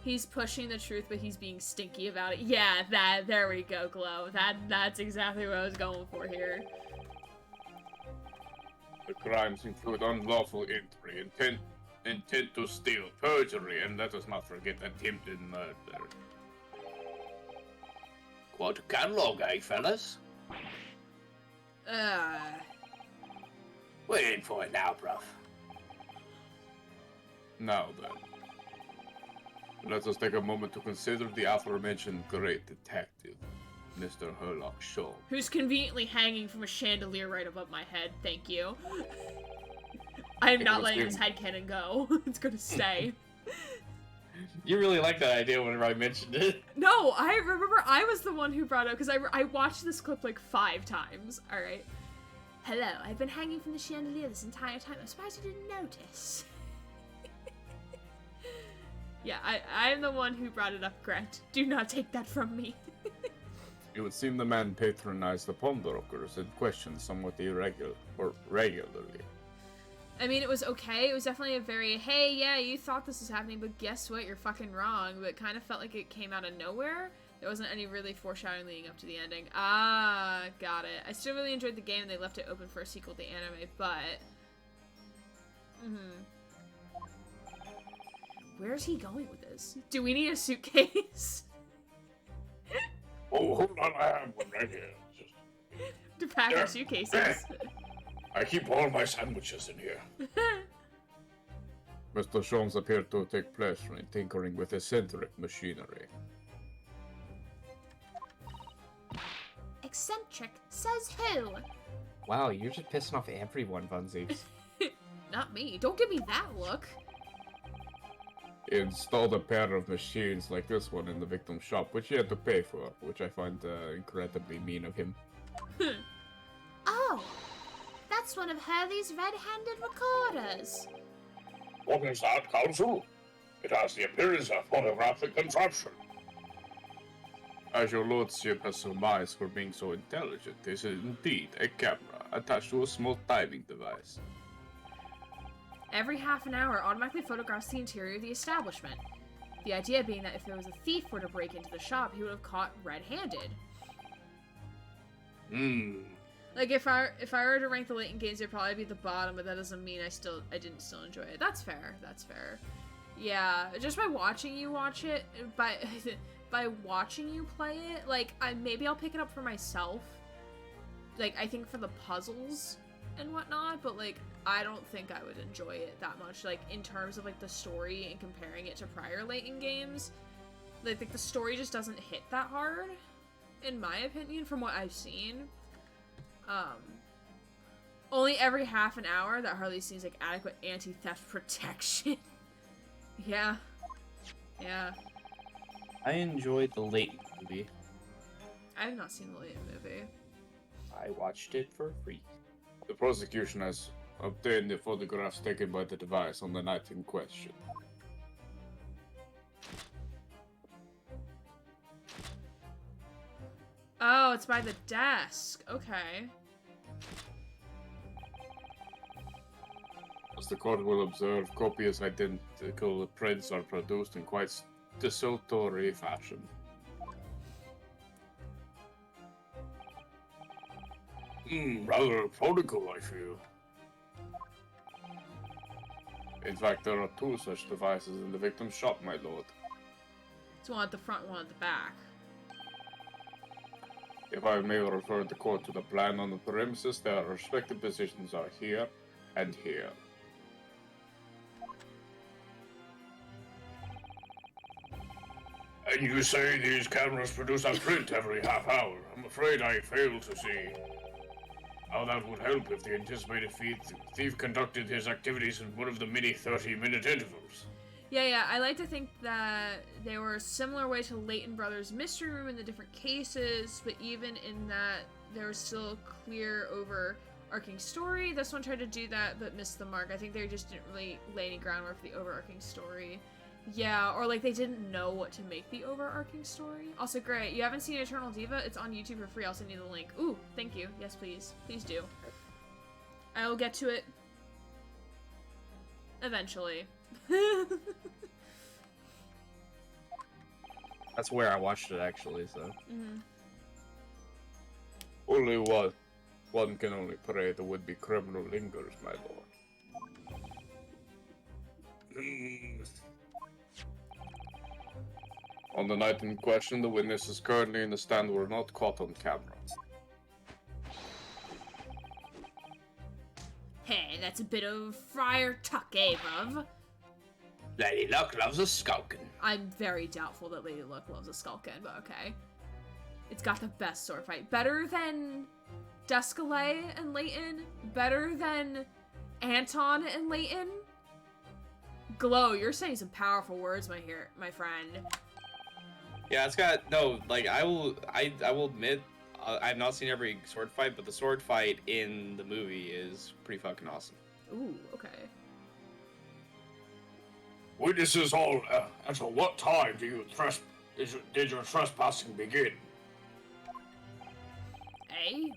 He's pushing the truth, but he's being stinky about it. Yeah, there we go, Glow. That's exactly what I was going for here. The crimes include unlawful entry, intent to steal, perjury, and let us not forget attempted murder. Quite a catalogue, eh, fellas? We're in for it now, bruv. Now then, let us take a moment to consider the aforementioned great detective. Mr. Herlock Shaw. Who's conveniently hanging from a chandelier right above my head. Thank you. I am not letting this headcanon go. It's gonna stay. You really like that idea whenever I mentioned it. No, I remember I was the one who brought it up, because I watched this clip like 5 times. Alright. Hello, I've been hanging from the chandelier this entire time. I'm surprised you didn't notice. Yeah, I'm the one who brought it up, Grant. Do not take that from me. It would seem the man patronized the pawnbrokers and questioned somewhat regularly. I mean, it was okay. It was definitely a very, hey, yeah, you thought this was happening, but guess what? You're fucking wrong. But it kind of felt like it came out of nowhere. There wasn't any really foreshadowing leading up to the ending. Ah, got it. I still really enjoyed the game, and they left it open for a sequel to the anime, but... Where's he going with this? Do we need a suitcase? Oh, hold on, I have one right here. Just... to pack our suitcases. I keep all my sandwiches in here. Mr. Jones appeared to take pleasure in tinkering with eccentric machinery. Eccentric says who? Wow, you're just pissing off everyone, Bunsies. Not me. Don't give me that look. He installed a pair of machines like this one in the victim's shop, which he had to pay for, which I find incredibly mean of him. Oh, that's one of Hurley's red-handed recorders. What is that, Counsel? It has the appearance of photographic contraption. As your lordship has surmised for being so intelligent, this is indeed a camera attached to a small timing device. Every half an hour, automatically photographs the interior of the establishment. The idea being that if there was a thief were to break into the shop, he would have caught red-handed. Like if I were to rank the Layton games, it'd probably be the bottom, but that doesn't mean I didn't still enjoy it. That's fair. That's fair. Yeah, just by watching you watch it, by watching you play it, like maybe I'll pick it up for myself. Like I think for the puzzles and whatnot, but like I don't think I would enjoy it that much. Like in terms of like the story and comparing it to prior Layton games, like the story just doesn't hit that hard, in my opinion, from what I've seen. Only every half an hour that hardly seems like adequate anti-theft protection. Yeah. I enjoyed the Layton movie. I have not seen the Layton movie. I watched it for free. The prosecution has obtained the photographs taken by the device on the night in question. Oh, it's by the desk. Okay. As the court will observe, copious identical prints are produced in quite desultory fashion. Rather methodical, I feel. In fact, there are 2 such devices in the victim's shop, my lord. It's one at the front, one at the back. If I may refer the court to the plan on the premises, their respective positions are here and here. And you say these cameras produce a print every half hour. I'm afraid I fail to see how that would help if the anticipated thief conducted his activities in one of the many 30-minute intervals. Yeah, I like to think that they were a similar way to Layton Brothers' Mystery Room in the different cases, but even in that, there was still a clear, overarching story. This one tried to do that, but missed the mark. I think they just didn't really lay any groundwork for the overarching story. Yeah, or like they didn't know what to make the overarching story. Also, great. You haven't seen Eternal Diva? It's on YouTube for free. I'll send you the link. Ooh, thank you. Yes, please. Please do. I will get to it eventually. That's where I watched it, actually, so. Only one can only pray the would-be criminal lingers, my lord. On the night in question, the witnesses currently in the stand were not caught on camera. Hey, that's a bit of Friar Tuck, eh, bruv? Lady Luck loves a skulking. I'm very doubtful that Lady Luck loves a skulkin', but okay. It's got the best sword fight. Better than Descalay and Layton. Better than Anton and Layton. Glow, you're saying some powerful words, my friend. Yeah, it's got no. Like I will admit, I've not seen every sword fight, but the sword fight in the movie is pretty fucking awesome. Ooh, okay. Witnesses all, until what time did your trespassing begin?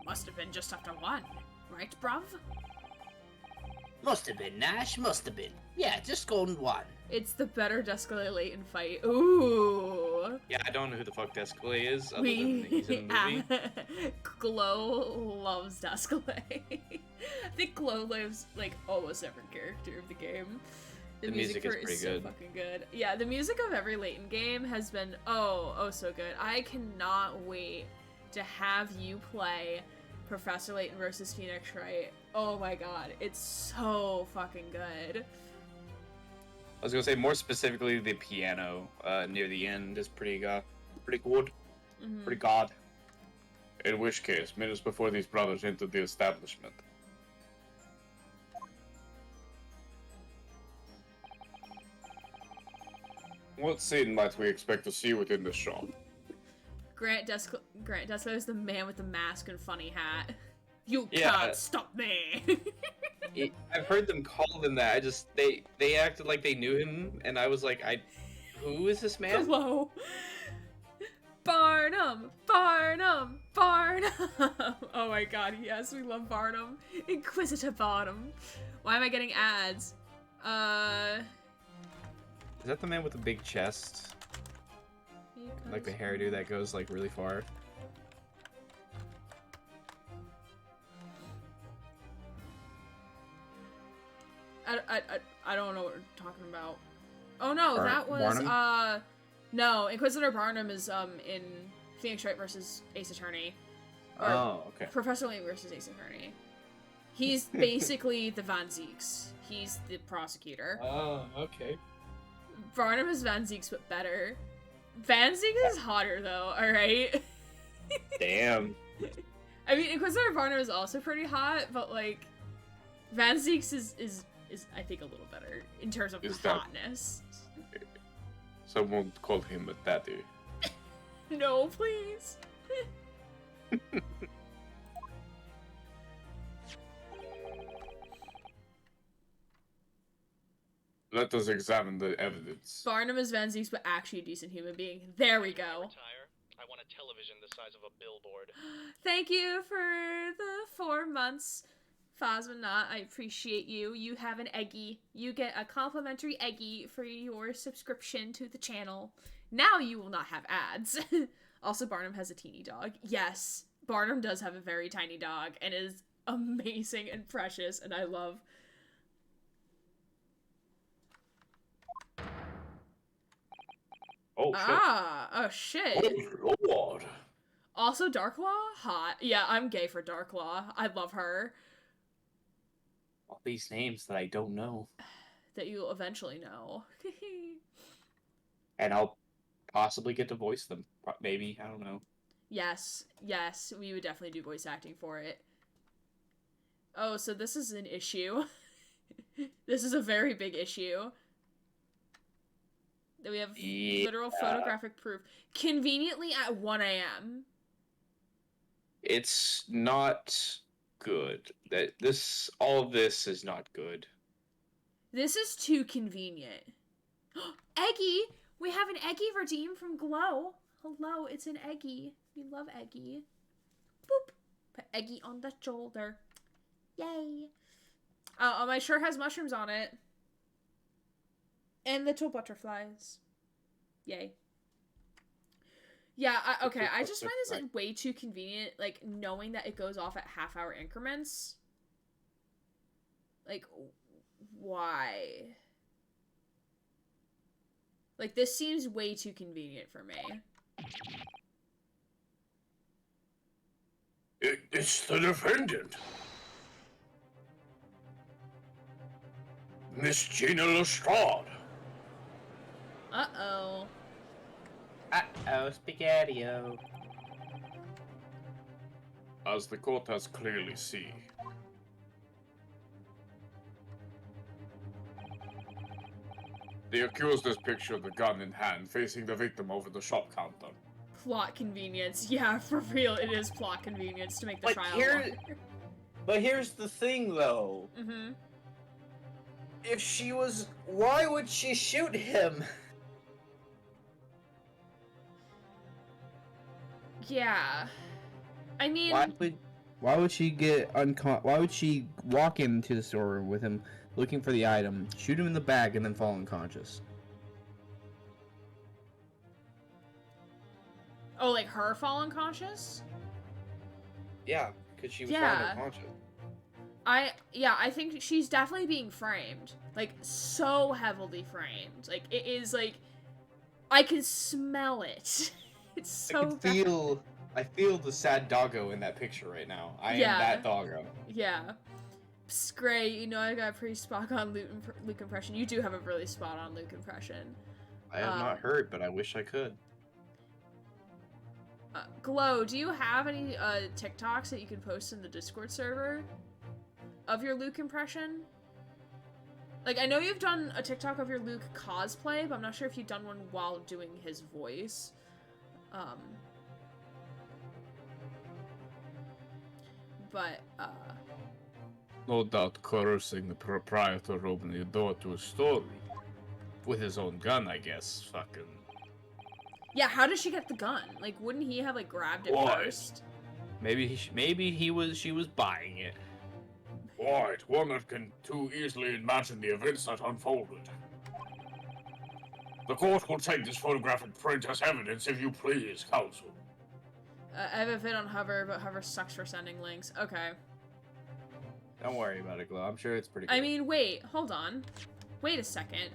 Must have been just after 1, right, bruv? Must have been, Nash, must have been. Yeah, just golden 1. It's the better Descalay Layton fight. Ooh. Yeah, I don't know who the fuck Descalay is, other than he's in the movie. Glow loves Descalay. I think Glow loves, like, almost every character of the game. The music is for it pretty so good. fucking good. Yeah, the music of every Layton game has been, oh so good. I cannot wait to have you play Professor Layton versus Phoenix Wright. Oh my god, it's so fucking good. I was gonna say more specifically the piano near the end is pretty good. Mm-hmm. Pretty god. In which case, minutes before these brothers entered the establishment. What scene might we expect to see within this shop? Grant Descalay is the man with the mask and funny hat. You Yeah. can't stop me. I've heard them call him that. They acted like they knew him, and I was like, who is this man? Hello. Barnum! Barnum! Barnum! Oh my god, yes, we love Barnum. Inquisitor Barnum. Why am I getting ads? Is that the man with the big chest? Like the hairdo that goes like really far? I don't know what we're talking about. Oh no, that was Barnum? no, Inquisitor Barnum is in Phoenix Wright versus Ace Attorney. Or Oh, okay. Professor Layton versus Ace Attorney. He's basically the Van Zieks. He's the prosecutor. Oh, okay. Barnum is Van Zieks, but better. Van Zieks is hotter though, alright? Damn. I mean, Inquisitor Barnum is also pretty hot, but like, Van Zieks is I think a little better in terms of Is that- hotness. Someone called him a daddy. No, please. Let us examine the evidence. Barnum is Van Zieks, but actually a decent human being. There we go. Retire. I want a television the size of a billboard. Thank you for the 4 months, Phasmanot. I appreciate you. You have an Eggie. You get a complimentary Eggie for your subscription to the channel. Now you will not have ads. Also, Barnum has a teeny dog. Yes, Barnum does have a very tiny dog and is amazing and precious, and I love... Oh, shit. Oh shit. Oh, Lord. Also, Darklaw? Hot. Yeah, I'm gay for Darklaw. I love her. All these names that I don't know. That you'll eventually know. And I'll possibly get to voice them. Maybe, I don't know. Yes, we would definitely do voice acting for it. Oh, so this is an issue. This is a very big issue. That we have literal photographic proof. Conveniently at 1 a.m. It's not good. All of this is not good. This is too convenient. Eggie! We have an Eggie redeem from Glow. Hello, it's an Eggie. We love Eggie. Boop. Put Eggie on the shoulder. Yay. My shirt has mushrooms on it. And little butterflies. Yay. Yeah, okay, I just find this way too convenient, like, knowing that it goes off at half-hour increments. Like, why? Like, this seems way too convenient for me. It's the defendant. Miss Gina Lestrade. Uh-oh. Uh-oh, Spaghetti-O. As the court has clearly seen. The accused is pictured the gun in hand, facing the victim over the shop counter. Plot convenience. Yeah, for real, it is plot convenience to make the But trial here- longer. But here's the thing, though. Mm-hmm. If she was, why would she shoot him? Yeah. I mean, Why would she get Why would she walk into the store with him, looking for the item, shoot him in the back, and then fall unconscious? oh, like her fall unconscious? Yeah, because she was Yeah. found unconscious. I think she's definitely being framed. Like, so heavily framed. Like, it is, like, I can smell it. It's so I feel the sad doggo in that picture right now. I Yeah. am that doggo. Yeah. Psst, Gray, you know I got a pretty spot-on Luke impression. You do have a really spot-on Luke impression. I have not heard, but I wish I could. Glow, do you have any TikToks that you can post in the Discord server of your Luke impression? Like, I know you've done a TikTok of your Luke cosplay, but I'm not sure if you've done one while doing his voice. But, No doubt coercing the proprietor opening the door to a store with his own gun, I guess. Fucking. yeah, how did she get the gun? Like, wouldn't he have, like, grabbed it Why? first? Maybe she was buying it. Right, one that can too easily imagine the events that unfolded. The court will take this photographic print as evidence if you please, counsel. I have a vid on Hover, but Hover sucks for sending links. Okay. Don't worry about it, Glow. I'm sure it's pretty good. I mean, wait, hold on. Wait a second.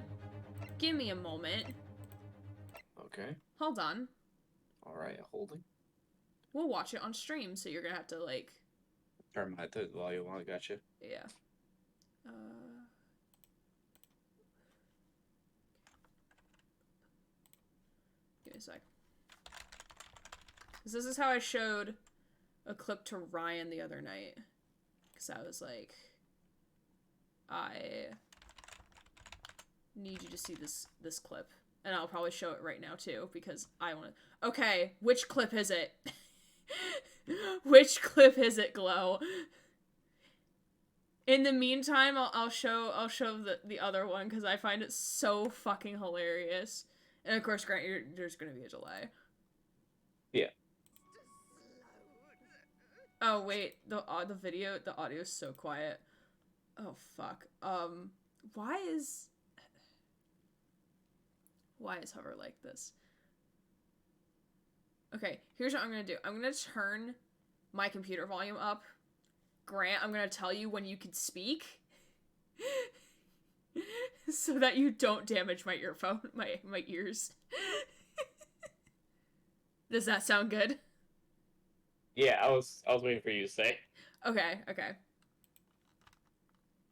Give me a moment. Okay. Hold on. Alright, holding. We'll watch it on stream, so you're gonna have to, like... Turn my volume on, gotcha. Yeah. Give me a sec. 'Cause this is how I showed a clip to Ryan the other night. Because I was like... I need you to see this clip. And I'll probably show it right now, too, because I want to... Okay, which clip is it? Which clip is it, Glow? In the meantime, I'll show the other one because I find it so fucking hilarious. And of course, Grant, there's gonna be a delay. Yeah. Oh wait, the audio is so quiet. Oh fuck. Why is Hover like this? Okay, here's what I'm gonna do. I'm gonna turn my computer volume up. Grant, I'm gonna tell you when you can speak. So that you don't damage my earphone, my ears. Does that sound good? Yeah, I was waiting for you to say. Okay.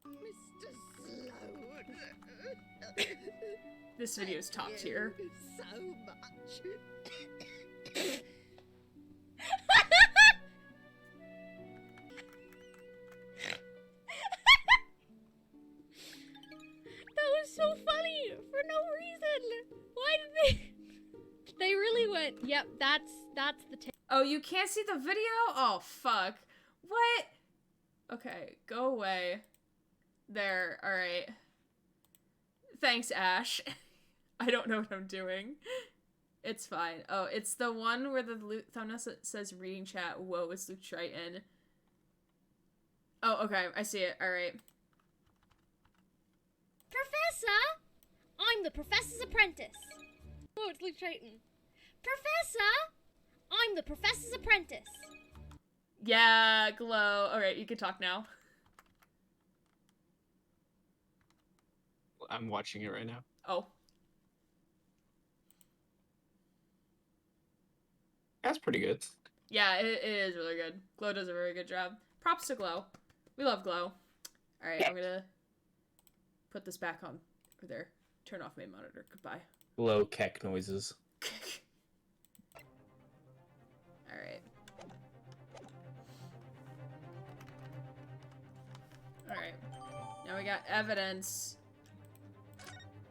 Mr. Sloan. This video is top tier. So much. That was so funny for no reason. Why did they? They really went. Yep, that's the. Oh, you can't see the video? Oh fuck. What? Okay, go away. There. All right. Thanks, Ash. I don't know what I'm doing. It's fine. Oh, it's the one where the thumbnail says reading chat. Whoa, it's Luke Triton. Oh, okay. I see it. All right. Professor, I'm the professor's apprentice. Oh, it's Luke Triton. Professor, I'm the professor's apprentice. Yeah, Glow. All right, you can talk now. I'm watching it right now. Oh. That's pretty good. Yeah, it is really good. Glow does a very good job. Props to Glow. We love Glow. All right, I'm gonna put this back on. Or there. Turn off main monitor. Goodbye. Low keck noises. All right. Alright. Now we got evidence.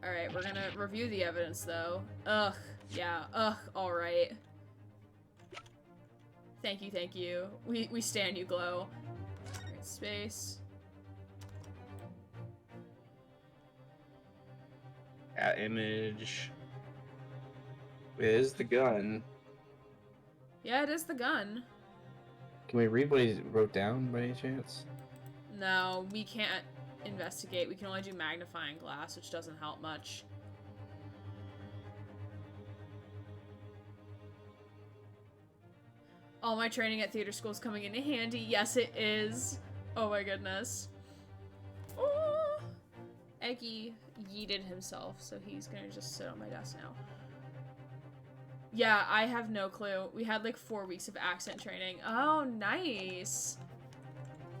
Alright, we're gonna review the evidence, though. Ugh. Yeah. Ugh. Alright. Thank you, thank you. We stand you, Glow. Alright, space. Image. Is the gun. Yeah, it is the gun. Can we read what he wrote down by any chance? No, we can't investigate. We can only do magnifying glass, which doesn't help much. All my training at theater school is coming in handy. Yes, it is. Oh my goodness. Oh. Eggy yeeted himself, so he's gonna just sit on my desk now. Yeah, I have no clue. We had like 4 weeks of accent training. Oh, nice.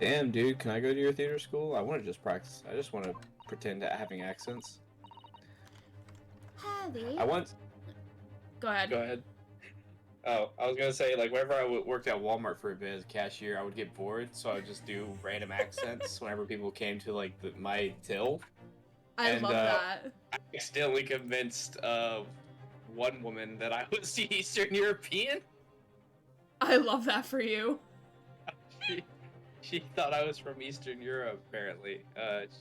Damn, dude, can I go to your theater school? I want to just practice. I just want to pretend at having accents. Howdy. I want... Go ahead. Go ahead. Oh, I was gonna say, like, whenever I worked at Walmart for a bit as a cashier, I would get bored, so I would just do random accents whenever people came to, like, my till. I love that. I accidentally convinced one woman that I was Eastern European. I love that for you. She thought I was from Eastern Europe, apparently.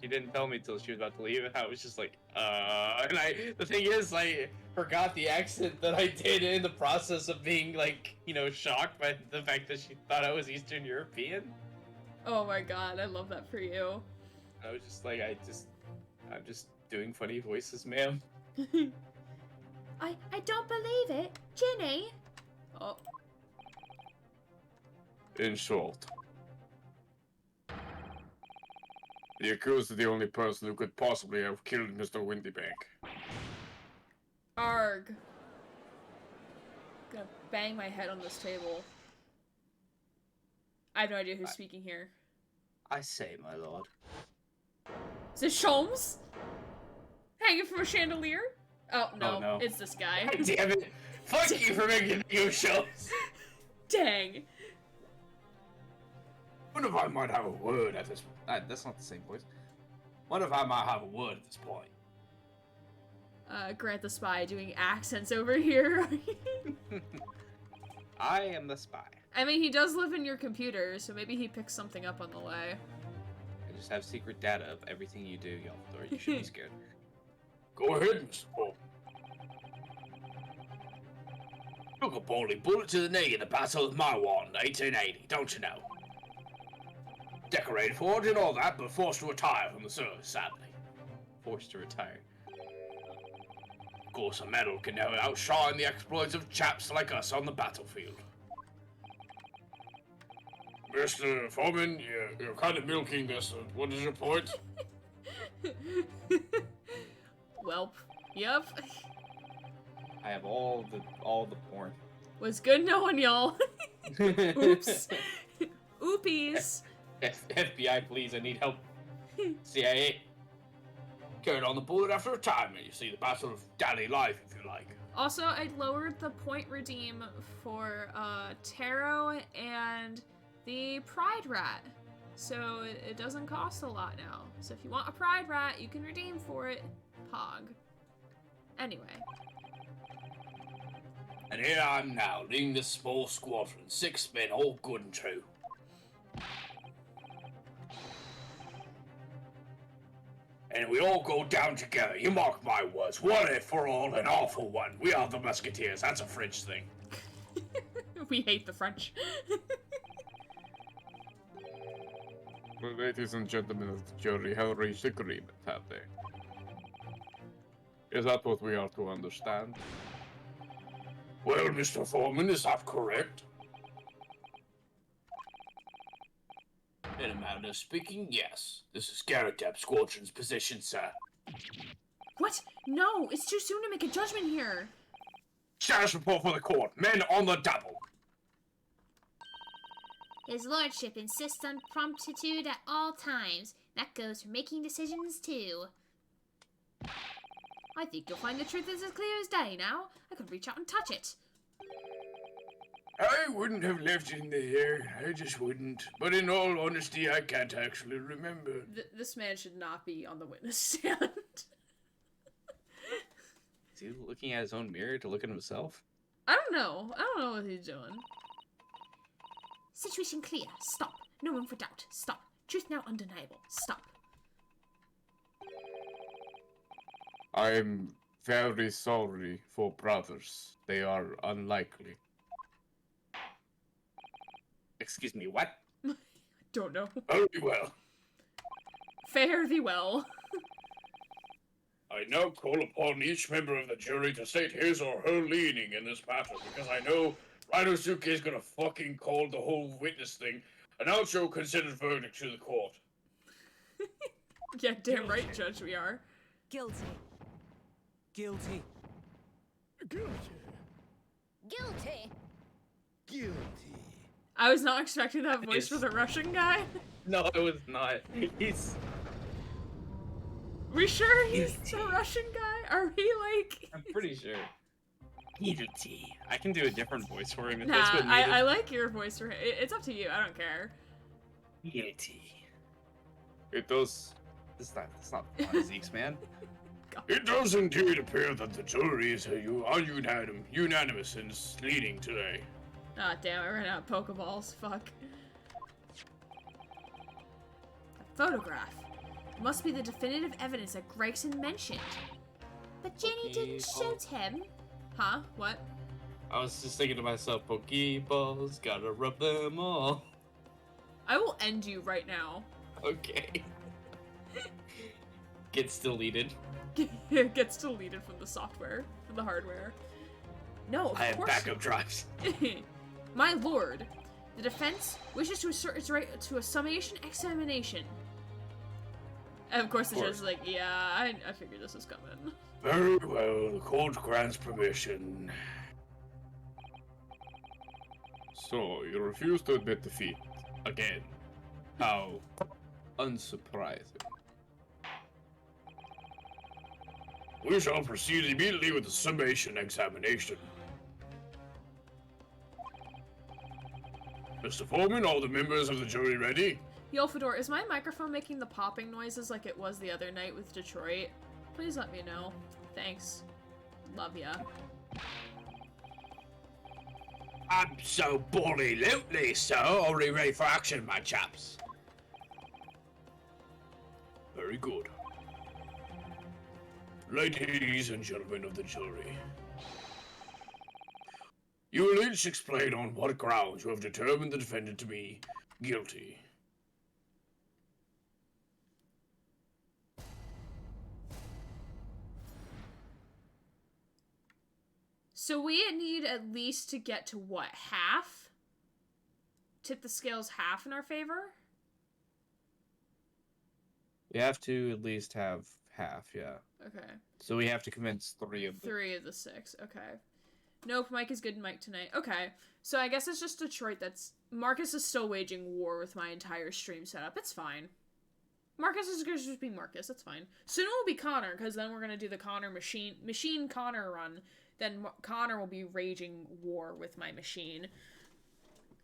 She didn't tell me till she was about to leave, and I was just like, and the thing is, I forgot the accent that I did in the process of being, like, you know, shocked by the fact that she thought I was Eastern European. Oh my god, I love that for you. I was just like, I'm just doing funny voices, ma'am. I don't believe it. Ginny? Oh. In short, the accused is the only person who could possibly have killed Mr. Windybank. Arg. Gonna bang my head on this table. I have no idea who's speaking here. I say, my lord. Is it Sholmes? Hanging from a chandelier? Oh, no. Oh, no. It's this guy. God damn it. Fuck you for making new shows. Dang. What if I might have a word at this... that's not the same voice. What if I might have a word at this point? Grant the Spy doing accents over here. I am the spy. I mean, he does live in your computer, so maybe he picks something up on the way. I just have secret data of everything you do, Yalvador. You should be scared. Go ahead, Mr. Paul. Took a bally bullet to the knee in the Battle of Maiwan, 1880, don't you know? Decorated for it and all that, but forced to retire from the service, sadly. Forced to retire. Of course, a medal can never outshine the exploits of chaps like us on the battlefield. Mr. Foreman, you're kind of milking this. What is your point? Welp. Yep. I have all the porn. Was good knowing y'all. Oops. Oopies. FBI, please, I need help. CIA. Carried on the bullet after retirement. You see the Battle of Daily Life, if you like. Also, I lowered the point redeem for Tarot and the Pride Rat. So it doesn't cost a lot now. So if you want a Pride Rat, you can redeem for it. Pog. Anyway. And here I am now, leading this small squadron, 6 men, all good and true. And we all go down together, you mark my words. One for all and all for one. We are the Musketeers, that's a French thing. We hate the French. The ladies and gentlemen of the jury have reached agreement, have they? Is that what we are to understand? Well, Mr. Foreman, is that correct? In a manner of speaking, yes. This is Garadeb Squadron's position, sir. What? No, it's too soon to make a judgment here. Status report for the court. Men on the double. His lordship insists on promptitude at all times. That goes for making decisions, too. I think you'll find the truth is as clear as day now. I could reach out and touch it. I wouldn't have left it in there. I just wouldn't. But in all honesty, I can't actually remember. This man should not be on the witness stand. Is he looking at his own mirror to look at himself? I don't know. I don't know what he's doing. Situation clear. Stop. No room for doubt. Stop. Truth now undeniable. Stop. I'm very sorry for brothers. They are unlikely. Excuse me, what? Don't know. Very well. Fare thee well. I now call upon each member of the jury to state his or her leaning in this matter, because I know Rhinosuke is gonna fucking call the whole witness thing, and I'll show considered verdict to the court. Yeah, damn right, Judge, we are. Guilty. Guilty. Guilty. Guilty. I was not expecting that voice for the Russian guy. No, it was not. He's... We sure he's the Russian guy? Are we like... I'm pretty sure. Guilty. I can do a different voice for him if Nah, that's what needed. I like your voice for him. It's up to you. I don't care. Guilty. It does... It's not fun, Zeke's, man. It does indeed appear that the jury is unanimous in leading today. Ah, damn, I ran out of Pokeballs. Fuck. A photograph. Must be the definitive evidence that Gregson mentioned. But Jenny didn't shoot him. Huh? What? I was just thinking to myself, Pokeballs, gotta rub them all. I will end you right now. Okay. Gets deleted. Gets deleted from the software, from the hardware. No, of I have course. backup drives. My lord, the defense wishes to assert its right to a summation examination. And of course, the judge is like, yeah, I figured this was coming. Very well, the court grants permission. So, you refuse to admit defeat. Again. How unsurprising. We shall proceed immediately with the summation examination. Mr. Foreman, all the members of the jury ready? Yo, Fedor, is my microphone making the popping noises like it was the other night with Detroit? Please let me know. Thanks. Love ya. Absolutely, sir. Already ready for action, my chaps. Very good. Ladies and gentlemen of the jury, you will each explain on what grounds you have determined the defendant to be guilty. So we need at least to get to what, half? Tip the scales half in our favor? We have to at least have half, yeah. Okay. So we have to convince 3 of them. 3 of the 6, okay. Nope, Mike is good Mike tonight. Okay, so I guess it's just Detroit that's... Marcus is still waging war with my entire stream setup. It's fine. Marcus is gonna just be Marcus, that's fine. Soon it will be Connor, because then we're gonna do the Connor Machine Connor run. Then Connor will be raging war with my machine.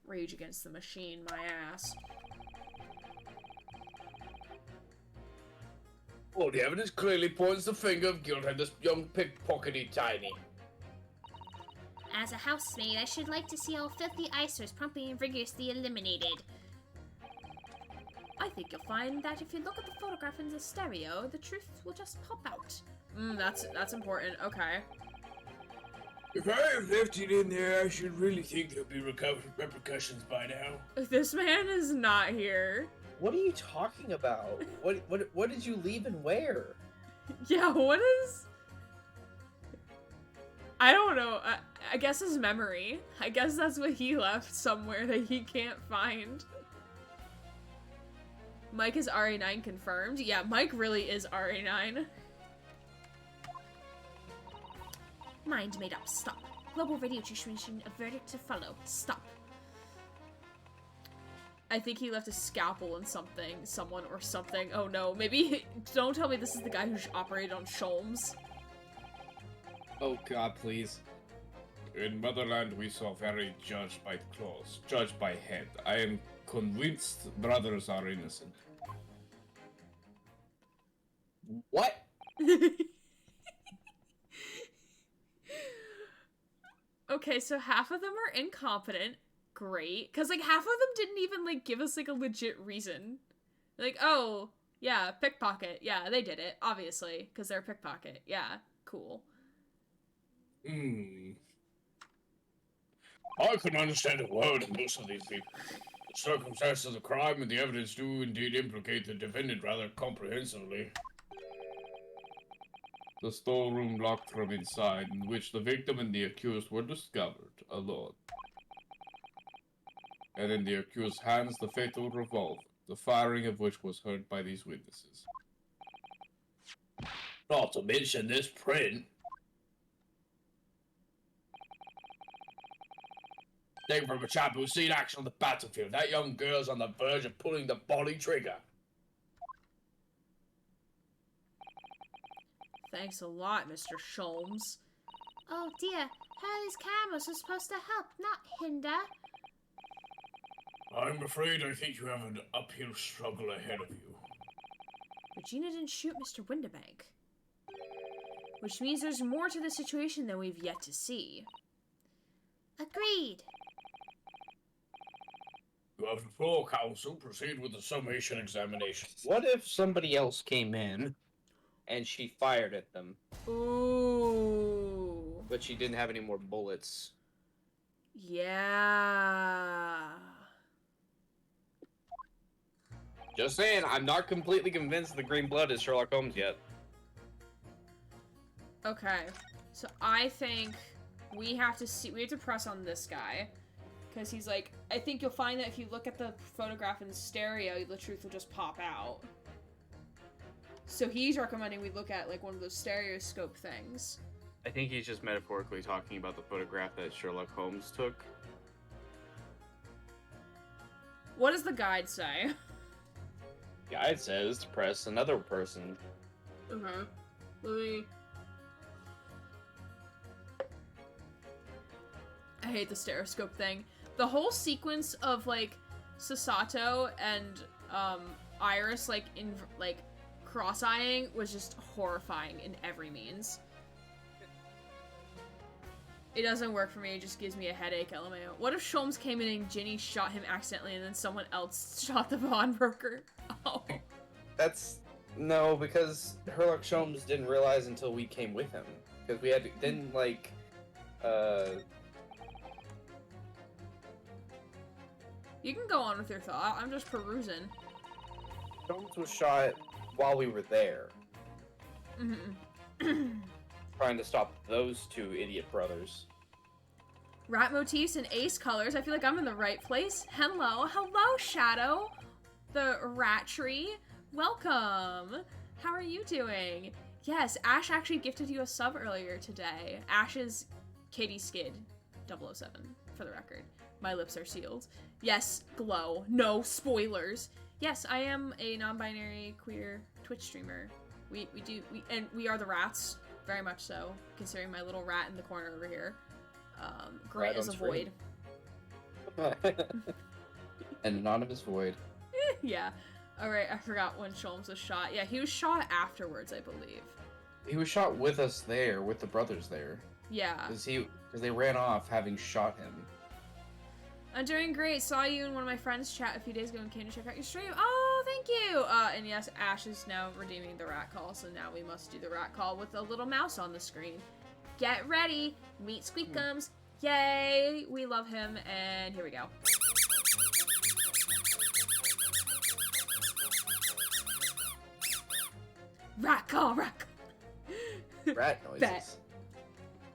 Rage against the machine, my ass. Well, the evidence clearly points the finger of guilt at this young pickpockety tiny. As a housemaid, I should like to see all filthy icers promptly and rigorously eliminated. I think you'll find that if you look at the photograph in the stereo, the truth will just pop out. That's important. Okay. If I have left it in there, I should really think there'll be repercussions by now. This man is not here. What are you talking about? What did you leave and where? Yeah, what is... I don't know. I guess his memory. I guess that's what he left somewhere that he can't find. Mike is RA9 confirmed. Yeah, Mike really is RA9. Mind made up. Stop. Global radio transmission, a verdict to follow. Stop. I think he left a scalpel in something, someone or something. Oh no, maybe, don't tell me this is the guy who operated on Sholmes. Oh god, please. In Motherland, we saw very judged by claws, judged by head. I am convinced brothers are innocent. What? Okay, so half of them are incompetent. Great. Because, like, half of them didn't even, like, give us, like, a legit reason. Like, oh, yeah, pickpocket. Yeah, they did it, obviously, because they're a pickpocket. Yeah, cool. I can understand a word of most of these people. The circumstances of the crime and the evidence do indeed implicate the defendant rather comprehensively. The storeroom locked from inside, in which the victim and the accused were discovered alone. And in the accused's hands the fatal revolver, the firing of which was heard by these witnesses. Not to mention this print. Taken from a chap who's seen action on the battlefield. That young girl's on the verge of pulling the body trigger. Thanks a lot, Mr. Sholmes. Oh dear, Hurley's cameras are supposed to help, not hinder. I'm afraid I think you have an uphill struggle ahead of you. Regina didn't shoot Mr. Windibank. Which means there's more to the situation than we've yet to see. Agreed. You have the floor, counsel. Proceed with the summation examination. What if somebody else came in and she fired at them, Ooh. but she didn't have any more bullets? Yeah. Just saying, I'm not completely convinced the green blood is Sherlock Holmes yet. Okay. So I think we have to press on this guy. Because he's like, I think you'll find that if you look at the photograph in stereo, the truth will just pop out. So he's recommending we look at, like, one of those stereoscope things. I think he's just metaphorically talking about the photograph that Sherlock Holmes took. What does the guide say? Guide says to press another person. Okay. Let me... I hate the stereoscope thing. The whole sequence of, like, Sasato and, Iris, like, cross-eyeing was just horrifying in every means. It doesn't work for me, it just gives me a headache, LMAO. What if Sholmes came in and Ginny shot him accidentally and then someone else shot the pawnbroker? Oh. That's... No, because Sherlock Holmes didn't realize until we came with him. Because we had... Didn't, like... You can go on with your thought, I'm just perusing. Holmes was shot while we were there. Trying to stop those two idiot brothers. Rat motifs and ace colors. I feel like I'm in the right place. Hello. Hello, Shadow. The rat tree. Welcome. How are you doing? Yes, Ash actually gifted you a sub earlier today. Ash is Katie Skid 007, for the record. My lips are sealed. Yes, glow. No spoilers. Yes, I am a non-binary queer Twitch streamer. We are the rats. Very much so, considering my little rat in the corner over here. Grant is a void. An anonymous void. Yeah. Alright, I forgot when Sholmes was shot. Yeah, he was shot afterwards, I believe. He was shot with us there, with the brothers there. Yeah. Because they ran off having shot him. I'm doing great. Saw you in one of my friends' chat a few days ago and came to check out your stream. Oh, thank you! And yes, Ash is now redeeming the rat call, so now we must do the rat call with a little mouse on the screen. Get ready! Meet Squeakums! Yay! We love him, and here we go. Rat call, rat call! Rat noises. Bet.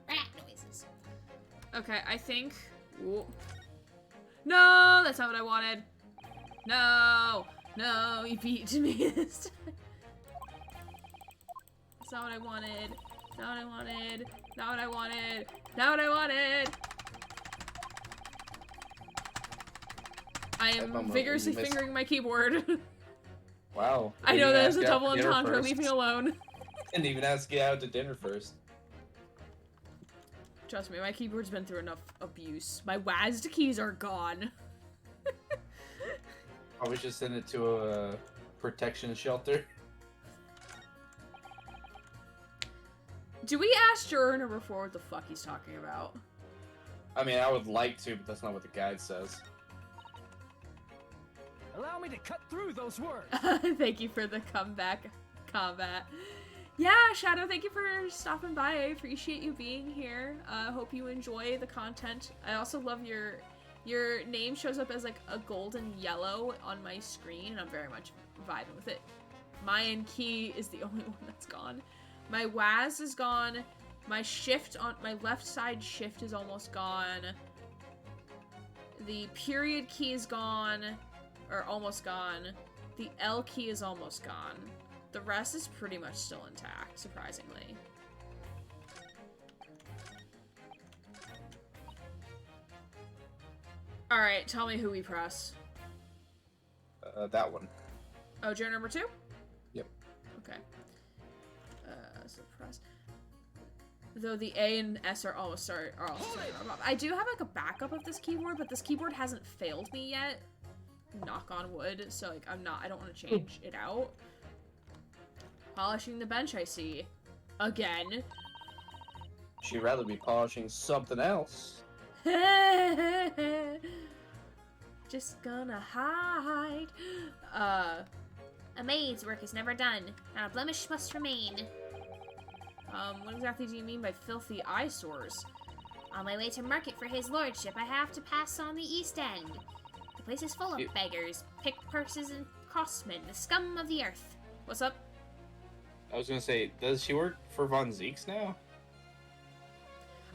Rat noises. Okay, I think... Ooh. No, that's not what I wanted. No, no, you beat me this time. That's not what I wanted. Not what I wanted. Not what I wanted. Not what I wanted. I am vigorously fingering my keyboard. Wow. I know that is a double entendre. Leave me alone. Didn't even ask you out to dinner first. Trust me, my keyboard's been through enough abuse. My WASD keys are gone. Probably should send it to a protection shelter. Do we ask Journer before what the fuck he's talking about? I mean, I would like to, but that's not what the guide says. Allow me to cut through those words. Thank you for the comeback combat. Yeah, Shadow, thank you for stopping by. I appreciate you being here. Hope you enjoy the content. I also love your name shows up as like a golden yellow on my screen, and I'm very much vibing with it. Mayan key is the only one that's gone. My WAS is gone. My shift on my left side shift is almost gone. The period key is gone, or almost gone. The L key is almost gone. The rest is pretty much still intact, surprisingly. Alright, tell me who we press. That one. Oh, journal number 2? Yep. Okay. So press. Though the A and S are almost starting. I do have like a backup of this keyboard, but this keyboard hasn't failed me yet. Knock on wood. So like I don't want to change it out. Polishing the bench, I see. Again. She'd rather be polishing something else. Just gonna hide. A maid's work is never done. Not a blemish must remain. What exactly do you mean by filthy eyesores? On my way to market for his lordship, I have to pass on the East End. The place is full of beggars, pick-purses, and crossmen, the scum of the earth. What's up? I was gonna say, does she work for Von Zeeks now?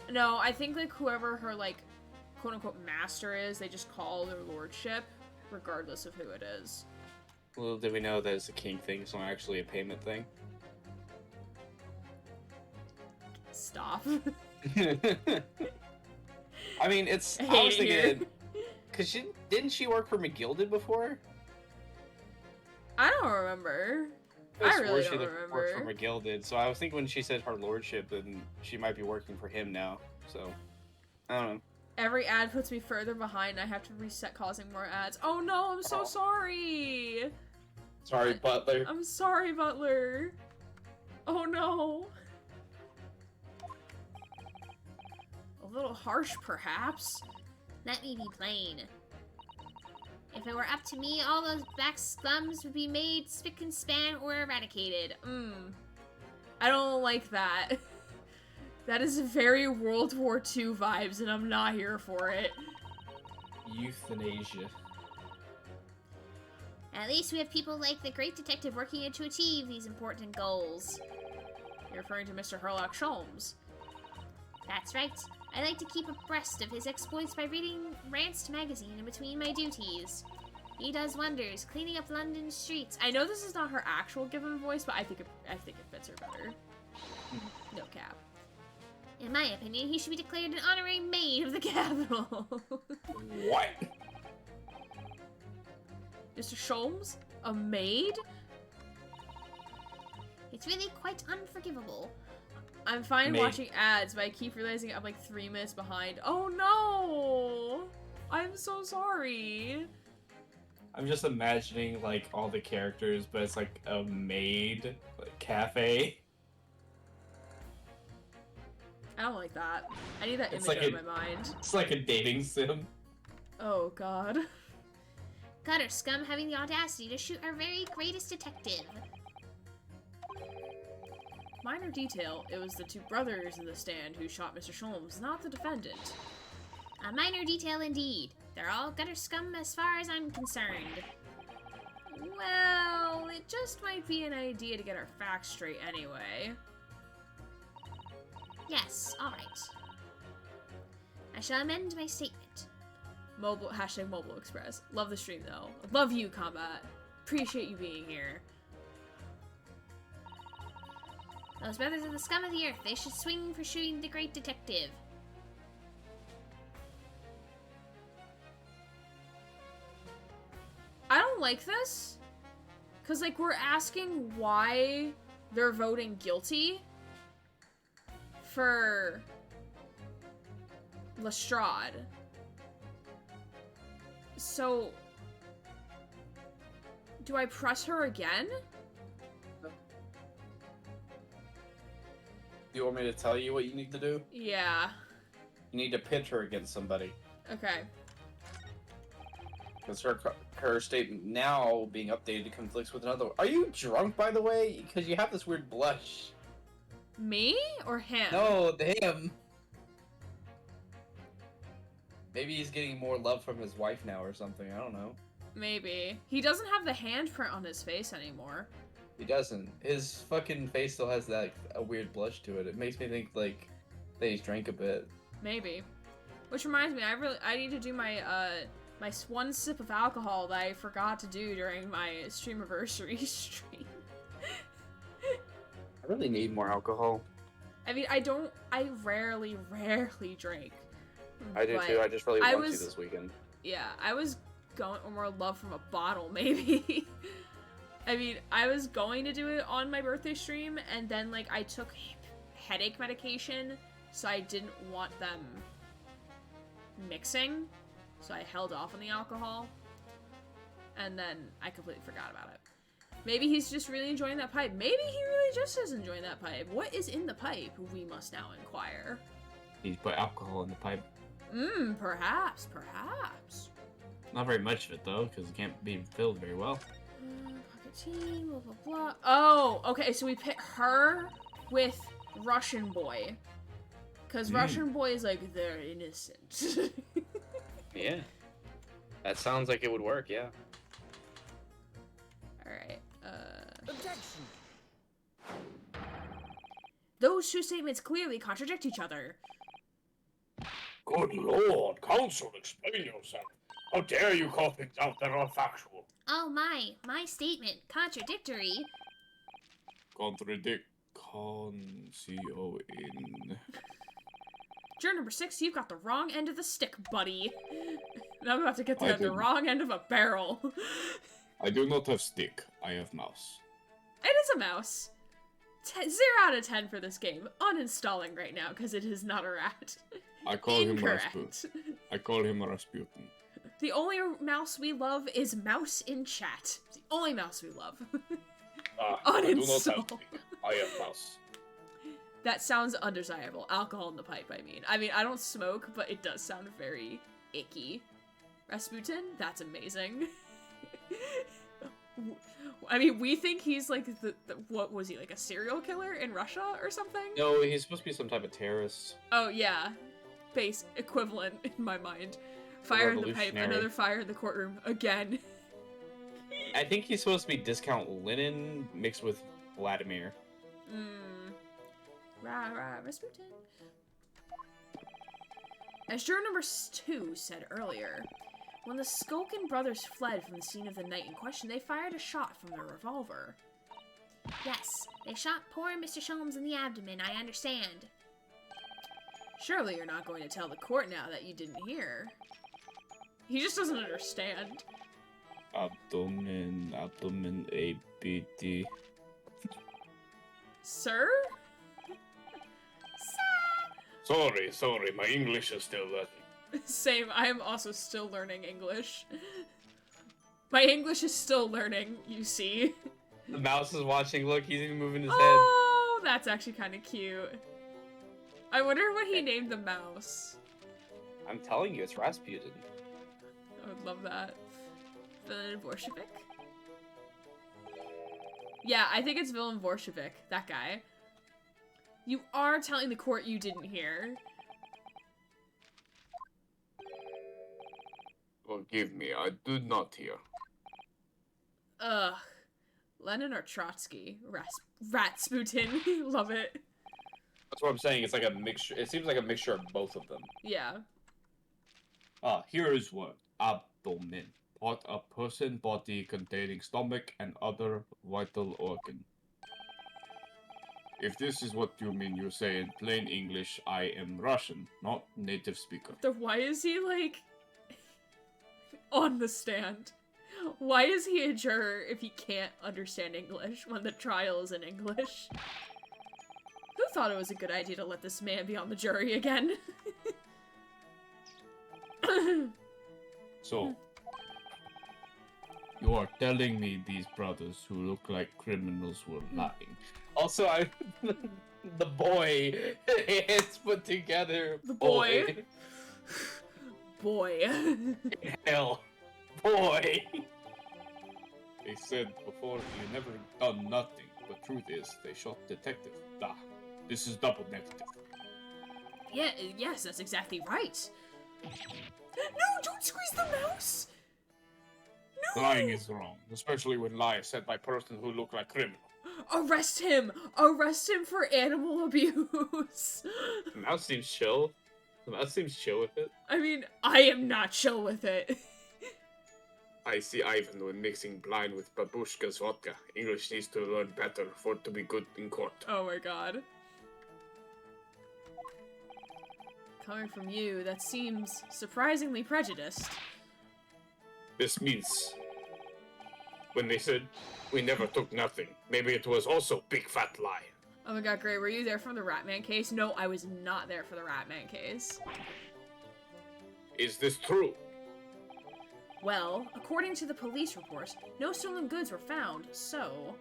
No, I think like whoever her like quote-unquote master is, they just call their lordship, regardless of who it is. Well, did we know that it's a king thing, it's not actually a payment thing? Stop. I mean, it's. I was thinking, cause didn't she work for McGilded before? I don't remember. I really don't remember. Worked for McGilded, so I was thinking when she said her lordship, then she might be working for him now. So, I don't know. Every ad puts me further behind. I have to reset causing more ads. Oh no, I'm so sorry. Sorry, Butler. I'm sorry, Butler. Oh no. A little harsh, perhaps. Let me be plain. If it were up to me, all those black scums would be made spick and span or eradicated. I don't like that. That is very World War II vibes, and I'm not here for it. Euthanasia. At least we have people like the great detective working to achieve these important goals. You're referring to Mr. Herlock Sholmes. That's right. I like to keep abreast of his exploits by reading Rant's magazine in between my duties. He does wonders, cleaning up London streets. I know this is not her actual given voice, but I think it fits her better. No cap. In my opinion, he should be declared an honorary maid of the capital. What? Mr. Sholmes? A maid? It's really quite unforgivable. I'm fine watching ads, but I keep realizing I'm like 3 minutes behind. Oh no! I'm so sorry. I'm just imagining like all the characters, but it's like a maid like, cafe. I don't like that. I need that It's image like out of my mind. It's like a dating sim. Oh god. Gutter scum having the audacity to shoot our very greatest detective. Minor detail, it was the 2 brothers in the stand who shot Mr. Sholmes, not the defendant. A minor detail indeed. They're all gutter scum as far as I'm concerned. Well, it just might be an idea to get our facts straight anyway. Yes, alright. I shall amend my statement. Hashtag Mobile Express. Love the stream though. Love you, Combat. Appreciate you being here. Those brothers are the scum of the earth. They should swing for shooting the great detective. I don't like this. Because, like, we're asking why they're voting guilty for Lestrade. So... do I press her again? Do you want me to tell you what you need to do? Yeah. You need to pit her against somebody. Okay. Because her statement now being updated conflicts with another one. Are you drunk, by the way? Because you have this weird blush. Me? Or him? No, him. Maybe he's getting more love from his wife now or something. I don't know. Maybe. He doesn't have the handprint on his face anymore. He doesn't. His fucking face still has that a weird blush to it. It makes me think like that he's drank a bit. Maybe. Which reminds me, I need to do my my one sip of alcohol that I forgot to do during my streamiversary stream. I really need more alcohol. I mean, I rarely drink. I do but too. I just really want to was- this weekend. Yeah, I was going more love from a bottle, maybe. I mean, I was going to do it on my birthday stream, and then, like, I took headache medication, so I didn't want them mixing, so I held off on the alcohol, and then I completely forgot about it. Maybe he's just really enjoying that pipe. Maybe he really just is enjoying that pipe. What is in the pipe? We must now inquire. He's put alcohol in the pipe. Perhaps. Not very much of it though, because it can't be filled very well. Pocket team, blah, blah, blah. Oh, okay, so we pit her with Russian boy. Because Russian boy is like, they're innocent. Yeah. That sounds like it would work, yeah. Alright, Objection. those two statements clearly contradict each other. Good lord, Counsel, explain yourself. How dare you call things out that are factual? Oh my statement, contradictory. Contradict. C-O-N. Juror number 6, you've got the wrong end of the stick, buddy. And I'm about to get I the didn't. wrong end of a barrel. I do not have stick. I have mouse. It is a mouse. 0 out of 10 for this game. Uninstalling right now, because it is not a rat. I call him Incorrect. Rasputin. I call him Rasputin. The only mouse we love is mouse in chat. The only mouse we love. I do not have Uninstall. stick. I have mouse. That sounds undesirable. Alcohol in the pipe, I mean. I don't smoke, but it does sound very icky. Rasputin? That's amazing. I mean, we think he's like what was he, like a serial killer in Russia or something? No, he's supposed to be some type of terrorist. Oh yeah, base equivalent in my mind. Fire in the pipe, Revolutionary. another fire in the courtroom again. I think he's supposed to be discount Lenin mixed with Vladimir. Rasputin. As juror number 2 said earlier, when the Skulkin brothers fled from the scene of the night in question, they fired a shot from their revolver. Yes, they shot poor Mr. Sholmes in the abdomen, I understand. Surely you're not going to tell the court now that you didn't hear. He just doesn't understand. Abdomen, ABD. Sir? Sorry, my English is still learning. Same, I am also still learning English. My English is still learning, you see. The mouse is watching. Look, he's even moving his Oh, that's actually kind of cute. I wonder what he named the mouse. head. I'm telling you, it's Rasputin. I would love that. Villain Bolshevik? Yeah, I think it's Villain Bolshevik, that guy. You are telling the court you didn't hear. Forgive me, I did not hear. Ugh. Lenin or Trotsky? Rasputin. Love it. That's what I'm saying. It's like a mixture. It seems like a mixture of both of them. Yeah. Here is one. Abdomen. Part of person body containing stomach and other vital organ. If this is what you mean, you say in plain English, I am Russian, not native speaker. Why is he, like, on the stand? Why is he a juror if he can't understand English when the trial is in English? Who thought it was a good idea to let this man be on the jury again? So, you are telling me these brothers who look like criminals were lying? Also, the boy is put together. The boy. Boy. Hell, boy. They said before you never done nothing, but truth is they shot detective. Ah, this is double negative. Yeah, yes, that's exactly right. No, don't squeeze the mouse! No! Lying is wrong, especially when lie is said by person who look like criminal. Arrest him! Arrest him for animal abuse! The mouse seems chill. The mouse seems chill with it. I mean, I am not chill with it. I see Ivan when mixing blind with babushka's vodka. English needs to learn better for it to be good in court. Oh my god. Coming from you, that seems surprisingly prejudiced. This means when they said we never took nothing, maybe it was also big fat lie. Oh my god, Gray, were you there for the Ratman case? No, I was not there for the Ratman case. Is this true? Well, according to the police report, no stolen goods were found, so...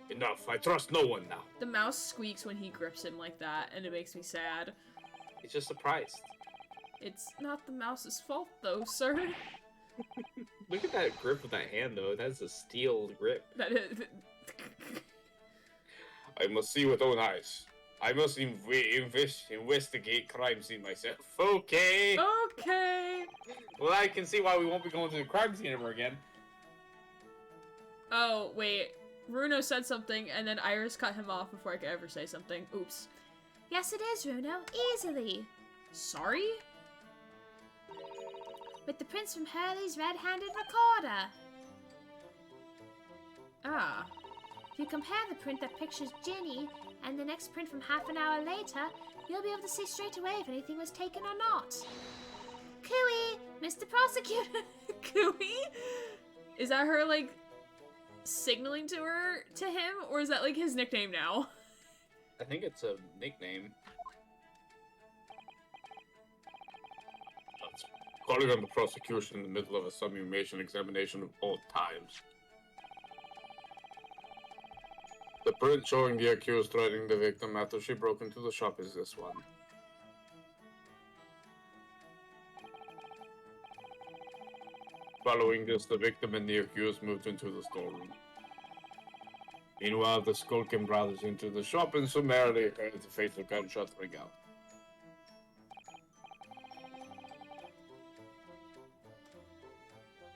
Enough, I trust no one now. The mouse squeaks when he grips him like that, and it makes me sad. He's just surprised. It's not the mouse's fault, though, sir. Look at that grip of that hand, though. That's a steel grip. That is... I must see with own eyes. I must investigate crime scene myself. Okay. Okay. Well, I can see why we won't be going to the crime scene ever again. Oh, wait. Runo said something, and then Iris cut him off before I could ever say something. Oops. Yes, it is, Runo. Easily. Sorry? With the prints from Hurley's red-handed recorder. Ah. If you compare the print that pictures Ginny and the next print from half an hour later, you'll be able to see straight away if anything was taken or not. Cooey! Mr. Prosecutor! Cooey? Is that her, like, signaling to him, or is that, like, his nickname now? I think it's a nickname. Calling on the prosecution in the middle of a summation examination of all times. The print showing the accused threatening the victim after she broke into the shop is this one. Following this, the victim and the accused moved into the storeroom. Meanwhile, the Skulkin brothers into the shop and summarily heard the fatal gunshot ring out.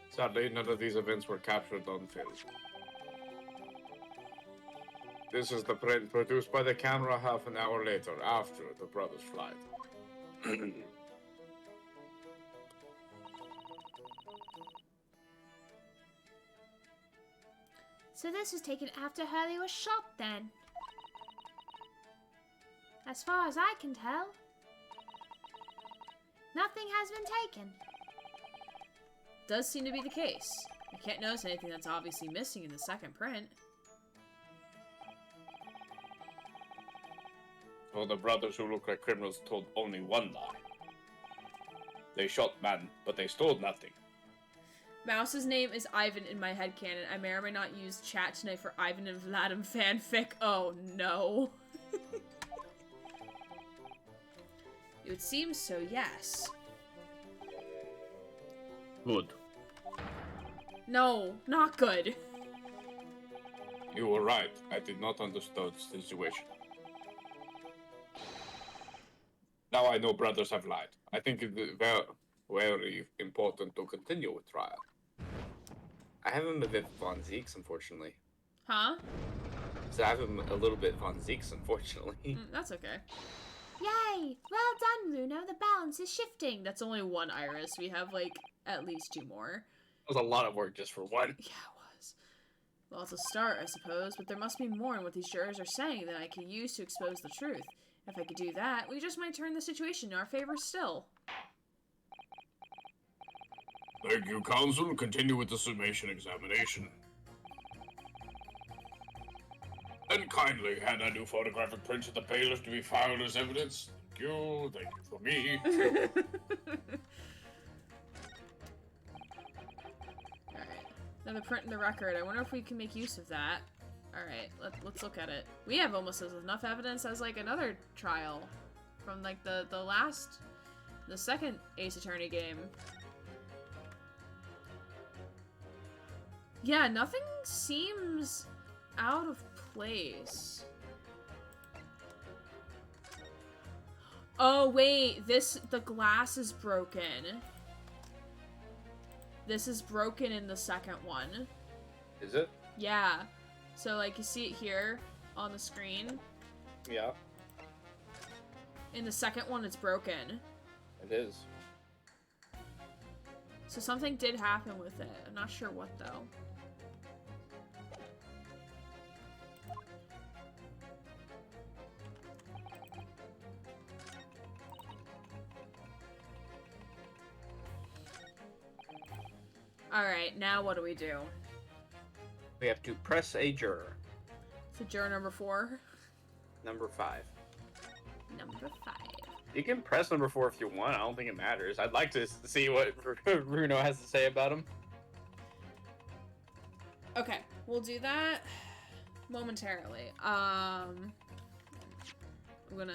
Sadly, none of these events were captured on film. This is the print produced by the camera half an hour later, after the brothers' flight. So this was taken after Hurley was shot, then? As far as I can tell, nothing has been taken. Does seem to be the case. I can't notice anything that's obviously missing in the second print. Well, the brothers who look like criminals told only one lie. They shot man, but they stole nothing. Mouse's name is Ivan in my headcanon. I may or may not use chat tonight for Ivan and Vladim fanfic. Oh no. It would seem so, yes. Good. No, not good. You were right. I did not understand the situation. Now I know brothers have lied. I think it is very, very important to continue with trial. I have him a bit Von Zeeks, unfortunately. Huh? So I have him a little bit Von Zeeks, unfortunately. That's okay. Yay! Well done, Luno. The balance is shifting. That's only one Iris. We have, like, at least two more. That was a lot of work just for one. Yeah, it was. Well, it's a start, I suppose, but there must be more in what these jurors are saying that I can use to expose the truth. If I could do that, we just might turn the situation in our favor still. Thank you, counsel. Continue with the summation examination. And kindly hand a new photographic prints of the bailiff to be filed as evidence. you for me. Alright. Another print in the record. I wonder if we can make use of that. Alright, let's look at it. We have almost as enough evidence as, like, another trial from, like, the second Ace Attorney game. Yeah, nothing seems out of place. Oh, wait, the glass is broken. This is broken in the second one. Is it? Yeah. So, like, you see it here on the screen. Yeah. In the second one, it's broken. It is. So something did happen with it. I'm not sure what, though. Alright, now what do we do? We have to press a juror. So juror number 4? Number 5. Number 5. You can press number 4 if you want. I don't think it matters. I'd like to see what Bruno has to say about him. Okay, we'll do that momentarily. I'm gonna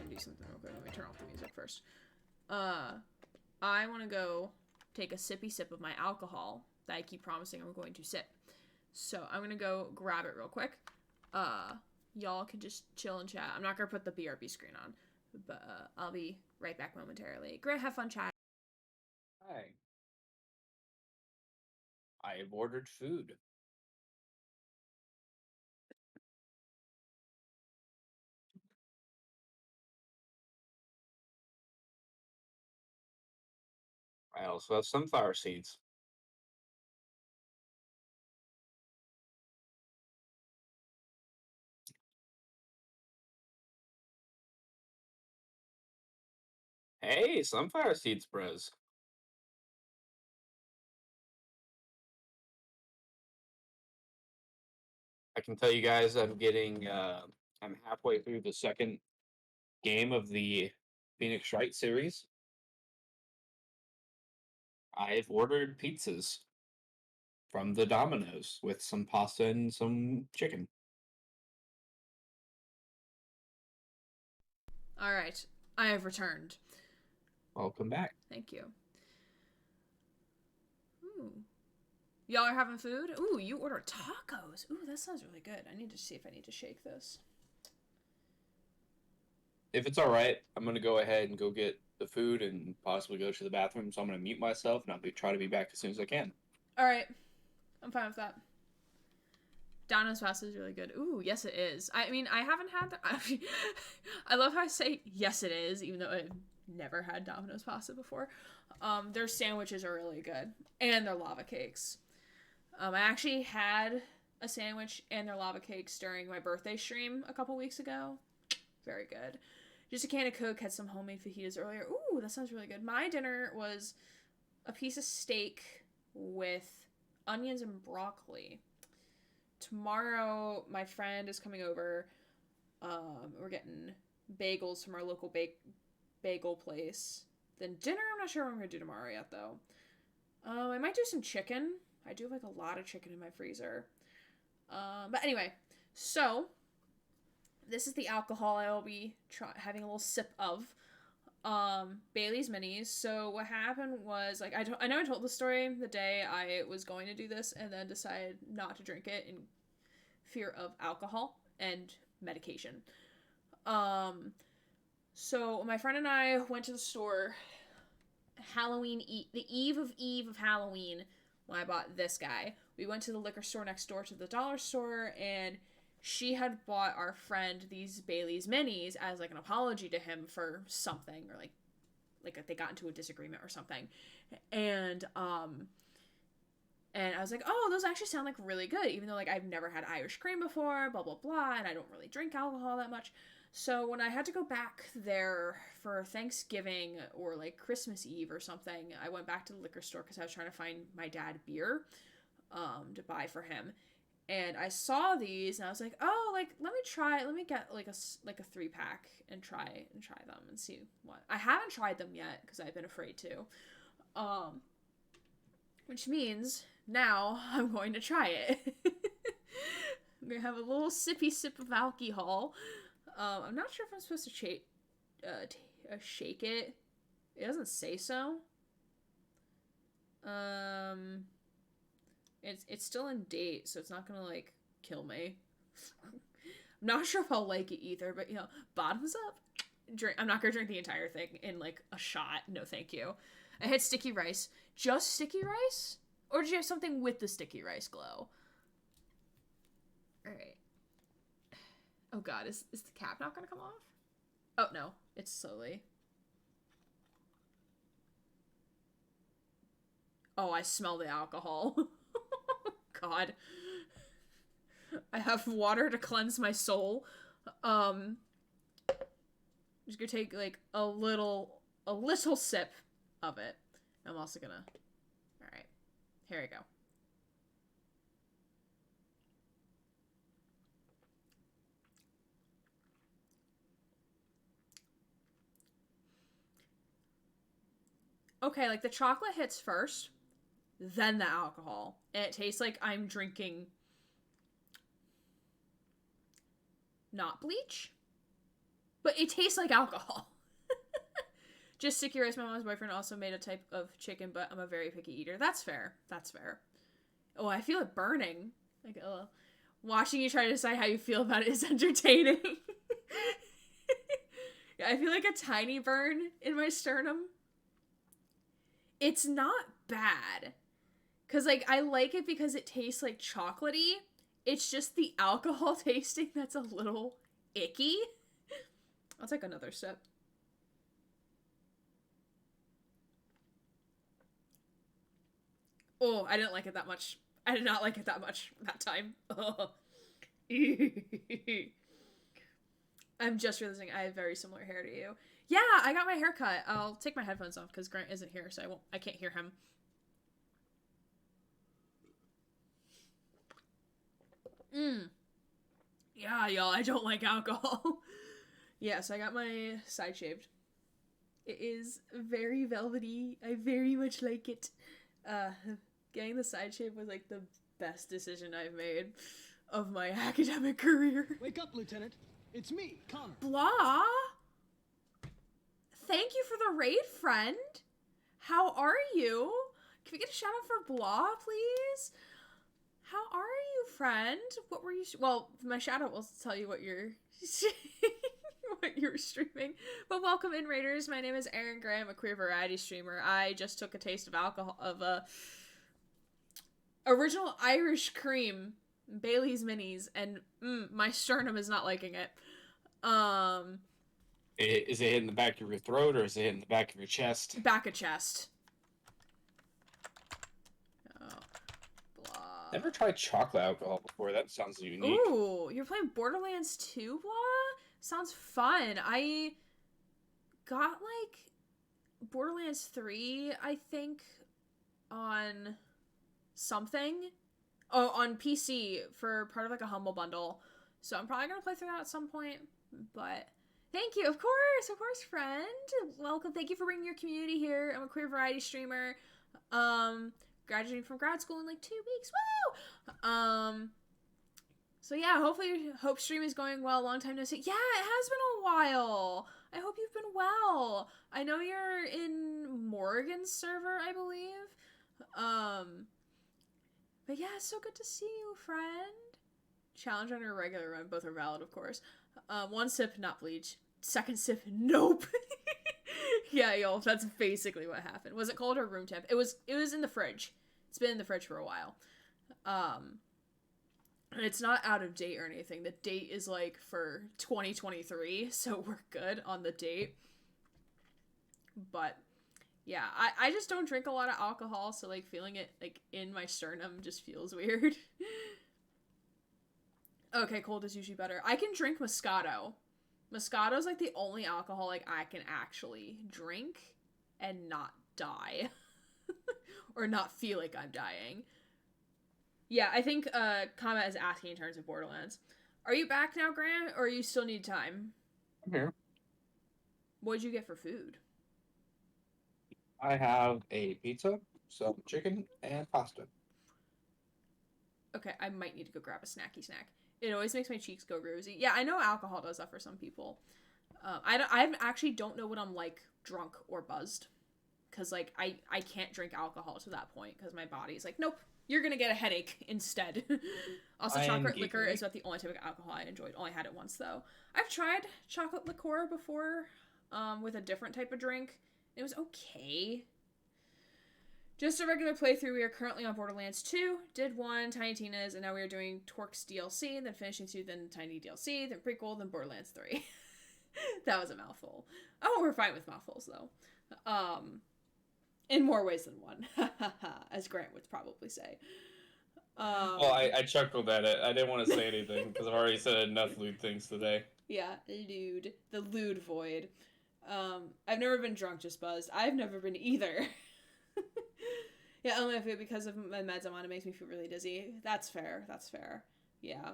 do something real quick. Let me turn off the music first. I want to go take a sippy sip of my alcohol that I keep promising I'm going to sip. So I'm gonna go grab it real quick. Y'all can just chill and chat. I'm not gonna put the BRB screen on, but I'll be right back momentarily. Great, have fun chat. Hi. I have ordered food. I also have sunflower seeds. Hey, sunflower seeds, bros. I can tell you guys I'm halfway through the second game of the Phoenix Wright series. I've ordered pizzas from the Domino's with some pasta and some chicken. Alright, I have returned. Welcome back. Thank you. Ooh. Y'all are having food? Ooh, you ordered tacos. Ooh, that sounds really good. I need to see if I need to shake this. If it's all right, I'm gonna go ahead and go get the food and possibly go to the bathroom. So I'm gonna mute myself and try to be back as soon as I can. Alright, I'm fine with that. Domino's pasta is really good. Ooh, yes it is. I mean, I haven't had that. I love how I say yes it is, even though I've never had Domino's pasta before. Their sandwiches are really good, and their lava cakes. I actually had a sandwich and their lava cakes during my birthday stream a couple weeks ago. Very good. Just a can of Coke, had some homemade fajitas earlier. Ooh, that sounds really good. My dinner was a piece of steak with onions and broccoli. Tomorrow, my friend is coming over. We're getting bagels from our local bagel place. Then dinner, I'm not sure what I'm going to do tomorrow yet, though. I might do some chicken. I do have, like, a lot of chicken in my freezer. But anyway, so this is the alcohol I will be having a little sip of. Bailey's Minis. So what happened was, like, I know I told the story the day I was going to do this and then decided not to drink it in fear of alcohol and medication. So my friend and I went to the store the eve of Halloween when I bought this guy. We went to the liquor store next door to the dollar store, and she had bought our friend these Bailey's Minis as, like, an apology to him for something, or like they got into a disagreement or something. And I was like, oh, those actually sound, like, really good, even though, like, I've never had Irish cream before, blah, blah, blah, and I don't really drink alcohol that much. So when I had to go back there for Thanksgiving or, like, Christmas Eve or something, I went back to the liquor store because I was trying to find my dad beer to buy for him. And I saw these and I was like, oh, like, let me get like a 3-pack and try them and see what. I haven't tried them yet because I've been afraid to. Which means now I'm going to try it. I'm going to have a little sippy sip of alcohol. I'm not sure if I'm supposed to shake it. It doesn't say so. It's still in date, so it's not gonna, like, kill me. I'm not sure if I'll like it either, but, you know, bottoms up. I'm not gonna drink the entire thing in, like, a shot. No, thank you. I had sticky rice. Just sticky rice? Or did you have something with the sticky rice glow? Alright. Oh god, is the cap not gonna come off? Oh, no. It's slowly. Oh, I smell the alcohol. God. I have water to cleanse my soul. I'm just gonna take, like, a little sip of it. I'm also gonna... Alright. Here we go. Okay, like, the chocolate hits first, then the alcohol. And it tastes like I'm drinking... not bleach? But it tastes like alcohol. Just sticky rice. My mom's boyfriend also made a type of chicken, but I'm a very picky eater. That's fair. That's fair. Oh, I feel it burning. Like, watching you try to decide how you feel about it is entertaining. Yeah, I feel like a tiny burn in my sternum. It's not bad. Because, like, I like it because it tastes like chocolatey. It's just the alcohol tasting that's a little icky. I'll take another sip. Oh, I didn't like it that much. I did not like it that much that time. I'm just realizing I have very similar hair to you. Yeah, I got my hair cut. I'll take my headphones off because Grant isn't here, so I can't hear him. Yeah, y'all, I don't like alcohol. Yeah, so I got my side shaved. It is very velvety. I very much like it. Getting the side shave was, like, the best decision I've made of my academic career. Wake up, Lieutenant. It's me, Connor. Blah. Thank you for the raid, friend. How are you? Can we get a shout out for Blah, please? How are you, friend? What were you... well, my shout out will tell you what you're... what you're streaming. But welcome in, Raiders. My name is Aaron Graham, a queer variety streamer. I just took a taste of alcohol... of, original Irish cream, Bailey's Minis, and my sternum is not liking it. Is it in the back of your throat or is it in the back of your chest? Back of chest. Oh, blah. Never tried chocolate alcohol before. That sounds unique. Ooh, you're playing Borderlands 2, blah? Sounds fun. I got, like, Borderlands 3, I think, on... something. Oh, on PC for part of, like, a Humble Bundle. So I'm probably gonna play through that at some point. But thank you, of course, friend. Welcome. Thank you for bringing your community here. I'm a queer variety streamer. Graduating from grad school in, like, 2 weeks. Woo! So yeah, hope stream is going well. Long time no see. Yeah, it has been a while. I hope you've been well. I know you're in Morgan's server, I believe. But yeah, it's so good to see you, friend. Challenge run or regular run, both are valid, of course. 1 sip, not bleach. 2nd sip, nope. Yeah, y'all, that's basically what happened. Was it cold or room temp? It was in the fridge. It's been in the fridge for a while. And it's not out of date or anything. The date is, like, for 2023, so we're good on the date. But... yeah, I just don't drink a lot of alcohol, so, like, feeling it, like, in my sternum just feels weird. Okay, cold is usually better. I can drink Moscato. Moscato's, like, the only alcohol, like, I can actually drink and not die. Or not feel like I'm dying. Yeah, I think Combat is asking in terms of Borderlands. Are you back now, Grant, or you still need time? I'm here. What'd you get for food? I have a pizza, some chicken, and pasta. Okay, I might need to go grab a snacky snack. It always makes my cheeks go rosy. Yeah, I know alcohol does that for some people. I actually don't know what I'm like drunk or buzzed. Because, like, I can't drink alcohol to that point because my body's like, nope, you're going to get a headache instead. Also, chocolate liquor is about the only type of alcohol I enjoyed. Only had it once, though. I've tried chocolate liqueur before with a different type of drink. It was okay. Just a regular playthrough. We are currently on Borderlands 2. Did 1, Tiny Tina's, and now we are doing Torque's DLC, then finishing 2, then Tiny DLC, then Prequel, then Borderlands 3. That was a mouthful. Oh, we're fine with mouthfuls, though. In more ways than one. As Grant would probably say. Well, I chuckled at it. I didn't want to say anything because I've already said enough lewd things today. Yeah, lewd. The lewd void. I've never been drunk, just buzzed. I've never been either. Yeah, only if it, because of my meds I'm on, it makes me feel really dizzy. That's fair. That's fair. Yeah.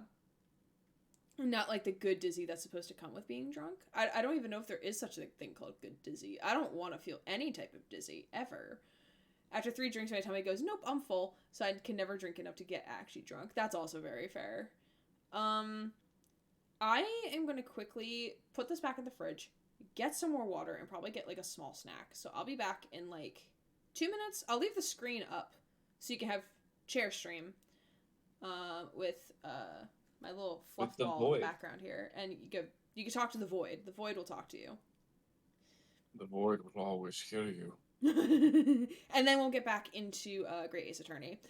Not like the good dizzy that's supposed to come with being drunk. I don't even know if there is such a thing called good dizzy. I don't want to feel any type of dizzy, ever. After 3 drinks, my tummy goes, nope, I'm full, so I can never drink enough to get actually drunk. That's also very fair. I am going to quickly put this back in the fridge, get some more water, and probably get, like, a small snack. So I'll be back in, like, 2 minutes. I'll leave the screen up so you can have chair stream with my little fluff ball in the background here, and you can talk to the void. The void will talk to you. The void will always kill you. And then we'll get back into Great Ace Attorney.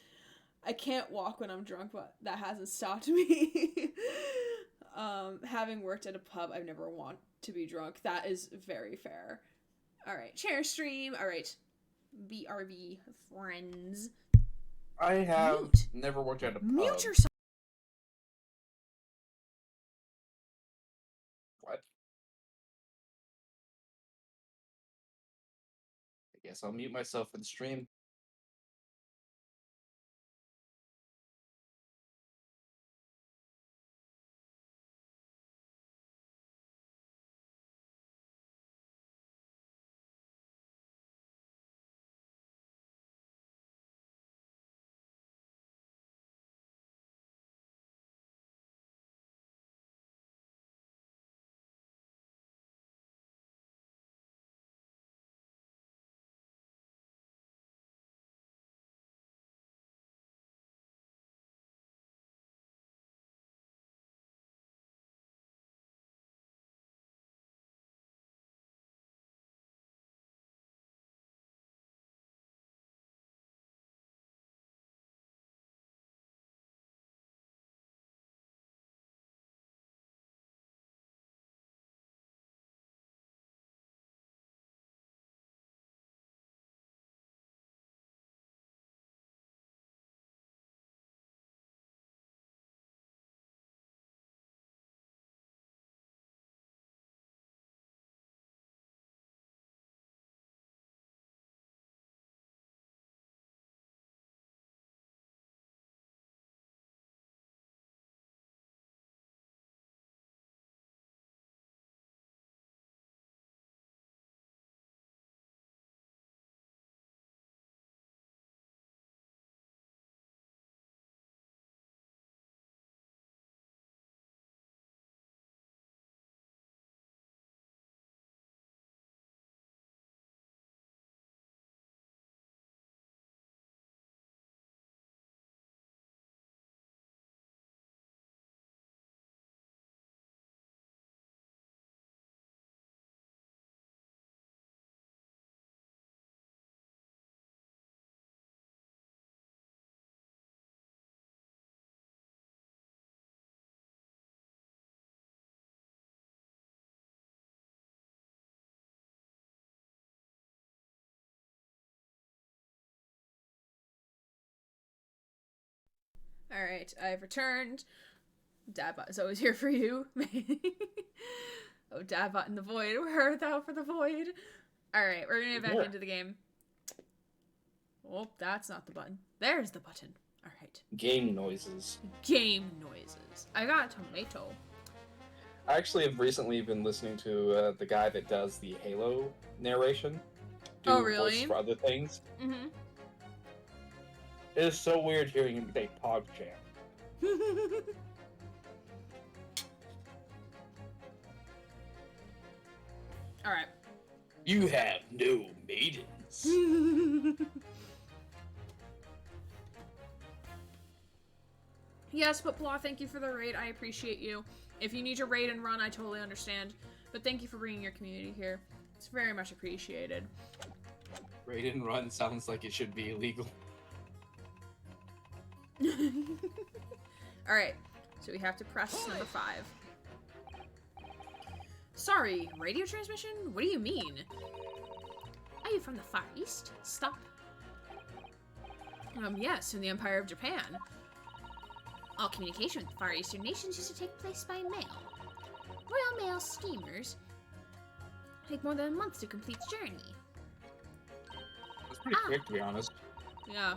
I can't walk when I'm drunk, but that hasn't stopped me. Having worked at a pub, I've never want to be drunk. That is very fair. All right, chair stream. All right, BRB friends. I have never worked at a pub. Mute yourself. What? I guess I'll mute myself in stream. All right, I've returned. Dadbot is always here for you. Oh, Dadbot in the void. Where art thou for the void? All right, we're gonna get back into the game. Oh, that's not the button. There's the button. Alright. Game noises. Game noises. I got a tomato. I actually have recently been listening to the guy that does the Halo narration. Do Oh, really? voices for other things. Mm-hmm. It is so weird hearing him say Pog Jam. Alright. You have no maidens. Yes, but Blah, thank you for the raid. I appreciate you. If you need your raid and run, I totally understand. But thank you for bringing your community here. It's very much appreciated. Raid and run sounds like it should be illegal. Alright, so we have to press number 5. Sorry, radio transmission? What do you mean? Are you from the Far East? Stop. Yes, in the Empire of Japan. All communication with the Far Eastern nations used to take place by mail. Royal Mail steamers take more than a month to complete the journey. It's pretty quick, to be honest. Yeah.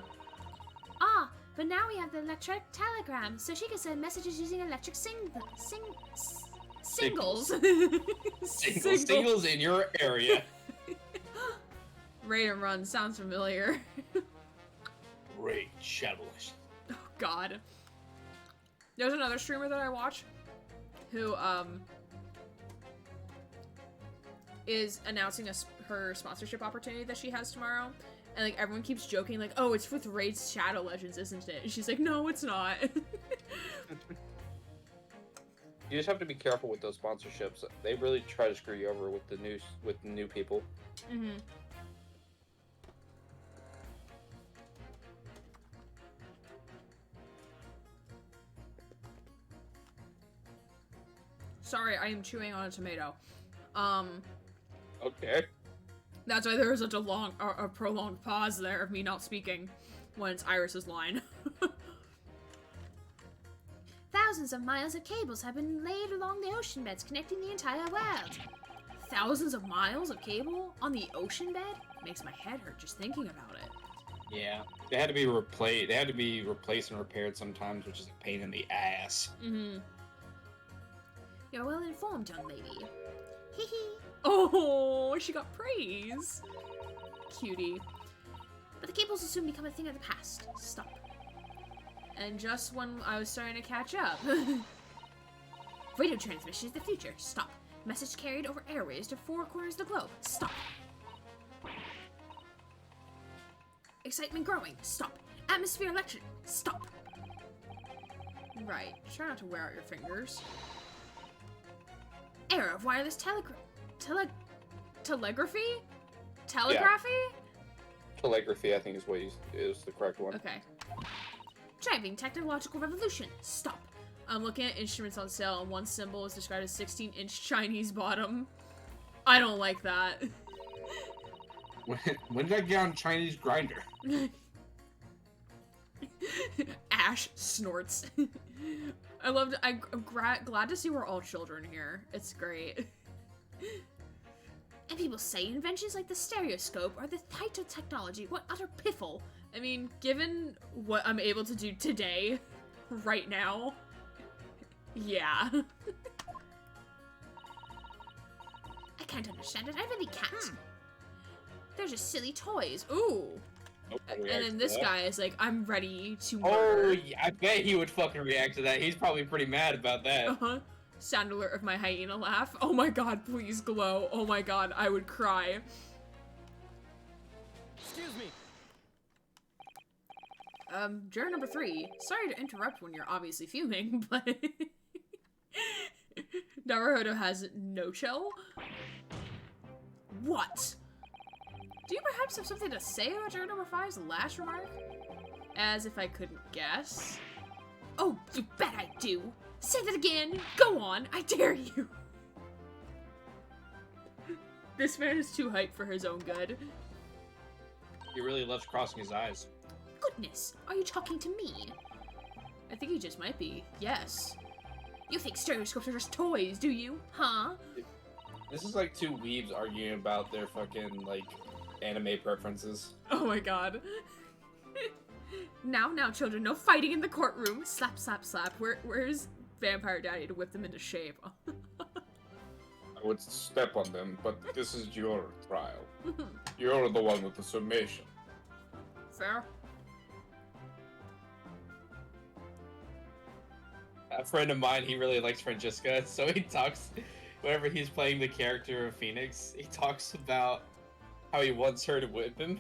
Ah, but now we have the electric telegram, so she can send messages using electric Singles. Singles in your area. Raid and run sounds familiar. Raid Shadowless. Oh god. There's another streamer that I watch who is announcing her sponsorship opportunity that she has tomorrow, and like everyone keeps joking like, oh, it's with Raid Shadow Legends, isn't it? And she's like, no, it's not. You just have to be careful with those sponsorships. They really try to screw you over with the new people. Mm-hmm. Sorry, I am chewing on a tomato. Okay. That's why there was such a prolonged pause there of me not speaking when it's Iris's line. Thousands of miles of cables have been laid along the ocean beds connecting the entire world. Thousands of miles of cable on the ocean bed? Makes my head hurt just thinking about it. Yeah, they had to be replaced. They had to be replaced and repaired sometimes, which is a pain in the ass. Mm-hmm. You're well informed, young lady. Hee hee. Oh, she got praise. Cutie. But the cables will soon become a thing of the past. Stop. And just when I was starting to catch up. Radio transmission is the future. Stop. Message carried over airways to 4 corners of the globe. Stop. Excitement growing. Stop. Atmosphere electric. Stop. Right. Try not to wear out your fingers. Era of wireless telegraphy? Telegraphy? Telegraphy, I think, is the correct one. Okay. Driving technological revolution. Stop. I'm looking at instruments on sale, and one symbol is described as 16-inch Chinese bottom. I don't like that. When did I get on Chinese Grinder? Ash snorts. I'm glad to see we're all children here. It's great. And people say inventions like the stereoscope are the height of technology. What utter piffle. I mean, given what I'm able to do today, right now, yeah. I can't understand it. I really can't. They're just silly toys. Ooh. And then this guy is like, I'm ready to murder. Oh, yeah, I bet he would fucking react to that. He's probably pretty mad about that. Uh-huh. Sound alert of my hyena laugh. Oh my god, please glow. Oh my god, I would cry. Excuse me. Juror number 3. Sorry to interrupt when you're obviously fuming, but... Naruhodo has no chill? What? Do you perhaps have something to say about juror number 5's last remark? As if I couldn't guess. Oh, you bet I do. Say that again. Go on. I dare you. This man is too hyped for his own good. He really loves crossing his eyes. Goodness, are you talking to me? I think he just might be. Yes. You think stereoscopes are just toys, do you? Huh? This is like 2 weebs arguing about their fucking, like, anime preferences. Oh my god. Now, children, no fighting in the courtroom. Slap, slap, slap. Where's Vampire Daddy to whip them into shape? I would step on them, but this is your trial. You're the one with the summation. Fair. A friend of mine, he really likes Francesca, so he talks, whenever he's playing the character of Phoenix, he talks about how he wants her to whip him.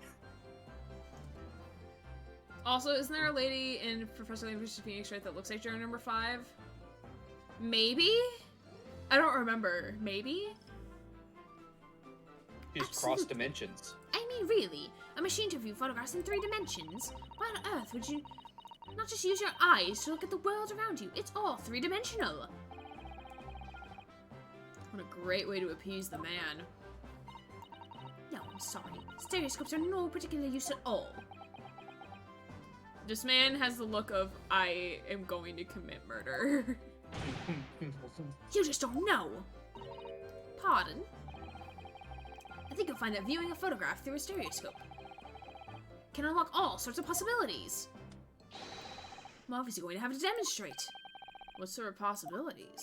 Also, isn't there a lady in Professor Layton vs. Phoenix, right, that looks like Journal number 5? Maybe? I don't remember. Maybe? She's cross dimensions. I mean, really? A machine to view photographs in 3 dimensions? Why on earth would you not just use your eyes to look at the world around you? It's all 3-dimensional. What a great way to appease the man. No, I'm sorry. Stereoscopes are no particular use at all. This man has the look of, I am going to commit murder. You just don't know. Pardon? I think you'll find that viewing a photograph through a stereoscope can unlock all sorts of possibilities. I'm obviously going to have to demonstrate. What sort of possibilities?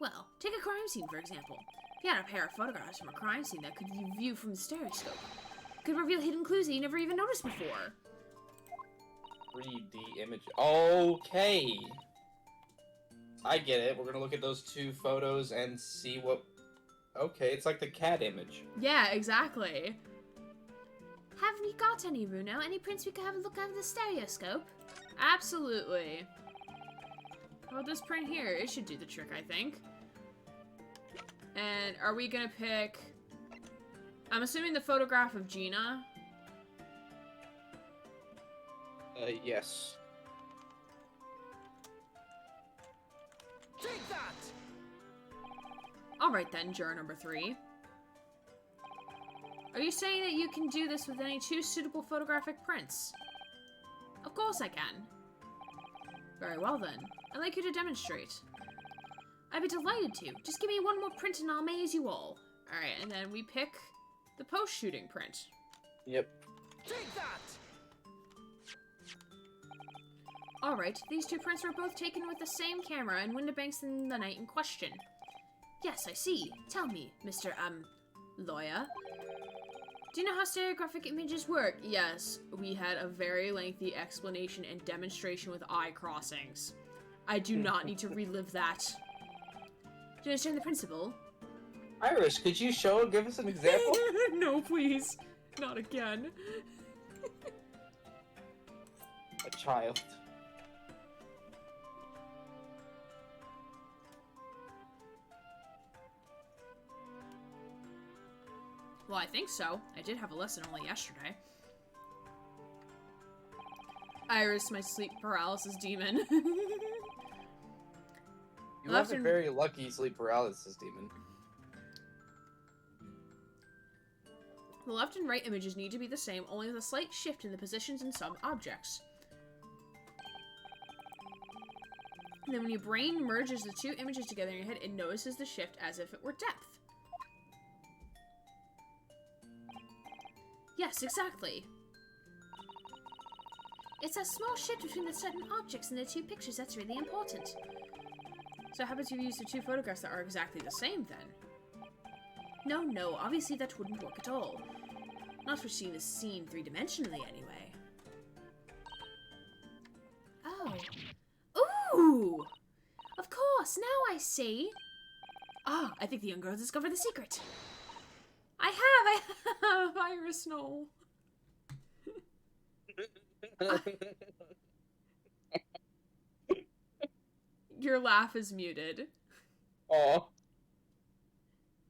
Well, take a crime scene, for example. If you had a pair of photographs from a crime scene that could be viewed from the stereoscope, it could reveal hidden clues that you never even noticed before. 3D image. Okay. I get it. We're gonna look at those 2 photos and see what... Okay, it's like the cat image. Yeah, exactly. Have we got any, Runo? Any prints we could have a look at the stereoscope? Absolutely. How about this print here? It should do the trick, I think. And are we gonna pick... I'm assuming the photograph of Gina. Yes. Take that! Alright then, juror number 3. Are you saying that you can do this with any 2 suitable photographic prints? Of course I can. Very well then. I'd like you to demonstrate. I'd be delighted to. Just give me one more print and I'll amaze you all. Alright, and then we pick the post-shooting print. Yep. Take that! Alright, these 2 prints were both taken with the same camera and Windibanks in the night in question. Yes, I see. Tell me, Mr. Lawyer. Do you know how stereographic images work? Yes, we had a very lengthy explanation and demonstration with eye crossings. I do not need to relive that. Do you understand the principle? Iris, could you give us an example? No, please. Not again. A child. Well, I think so. I did have a lesson only yesterday. Iris, my sleep paralysis demon. You have a very lucky sleep paralysis demon. The left and right images need to be the same, only with a slight shift in the positions in some objects. And then when your brain merges the 2 images together in your head, it notices the shift as if it were depth. Yes, exactly. It's that small shift between the certain objects in the 2 pictures that's really important. So how about you use the 2 photographs that are exactly the same, then? No, obviously that wouldn't work at all. Not for seeing the scene 3-dimensionally, anyway. Oh. Ooh! Of course, now I see. Ah, I think the young girl discovered the secret. I have! Iris, no. Your laugh is muted. Oh.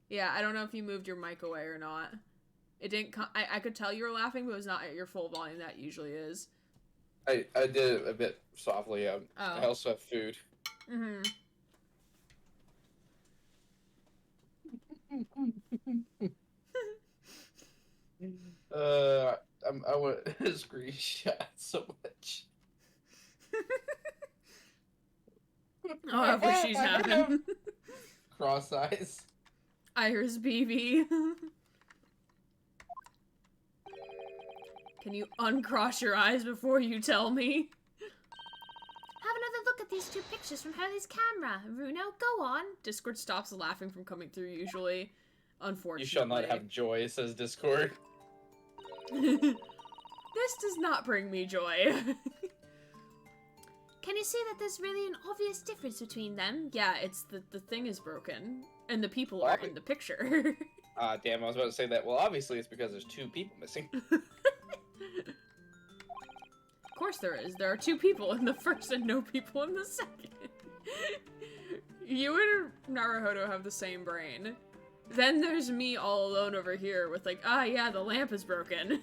Yeah, I don't know if you moved your mic away or not. It didn't come. I could tell you were laughing, but it was not at your full volume. That usually is. I did it a bit softly. I also have food. Mm-hmm. I want a screenshot so much. Oh, I wish she's having. Cross eyes. Iris BB. Can you uncross your eyes before you tell me? Have another look at these two pictures from Hurley's camera. Runo, go on. Discord stops laughing from coming through usually. Unfortunately. You shall not have joy, says Discord. This does not bring me joy. Can you see that there's really an obvious difference between them? Yeah, it's the thing is broken. And the people are in the picture. Damn, I was about to say that. Well, obviously it's because there's 2 people missing. Of course there is. There are 2 people in the first and no people in the second. You and Naruhodo have the same brain. Then there's me all alone over here with like, yeah, the lamp is broken.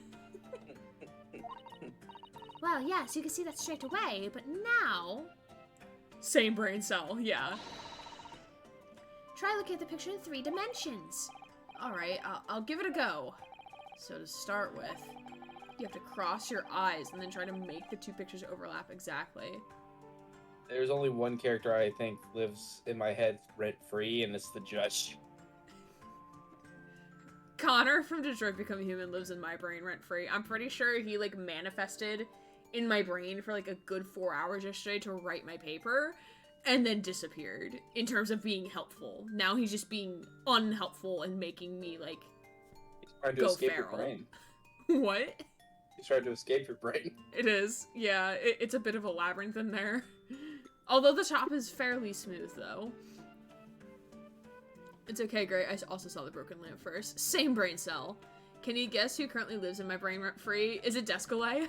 Well, yes, you can see that straight away, but now... Same brain cell, yeah. Try looking at the picture in 3 dimensions. Alright, I'll give it a go. So to start with, you have to cross your eyes and then try to make the 2 pictures overlap exactly. There's only one character I think lives in my head rent-free, and it's the judge. Connor from Detroit Become Human lives in my brain rent-free. I'm pretty sure he, like, manifested in my brain for, like, a good 4 hours yesterday to write my paper, and then disappeared in terms of being helpful. Now he's just being unhelpful and making me, like, he's trying to escape your brain. What? He's trying to escape your brain. It is. Yeah, it's a bit of a labyrinth in there. Although the top is fairly smooth, though. It's okay, Gray. I also saw the broken lamp first. Same brain cell. Can you guess who currently lives in my brain rent-free? Is it Descalay?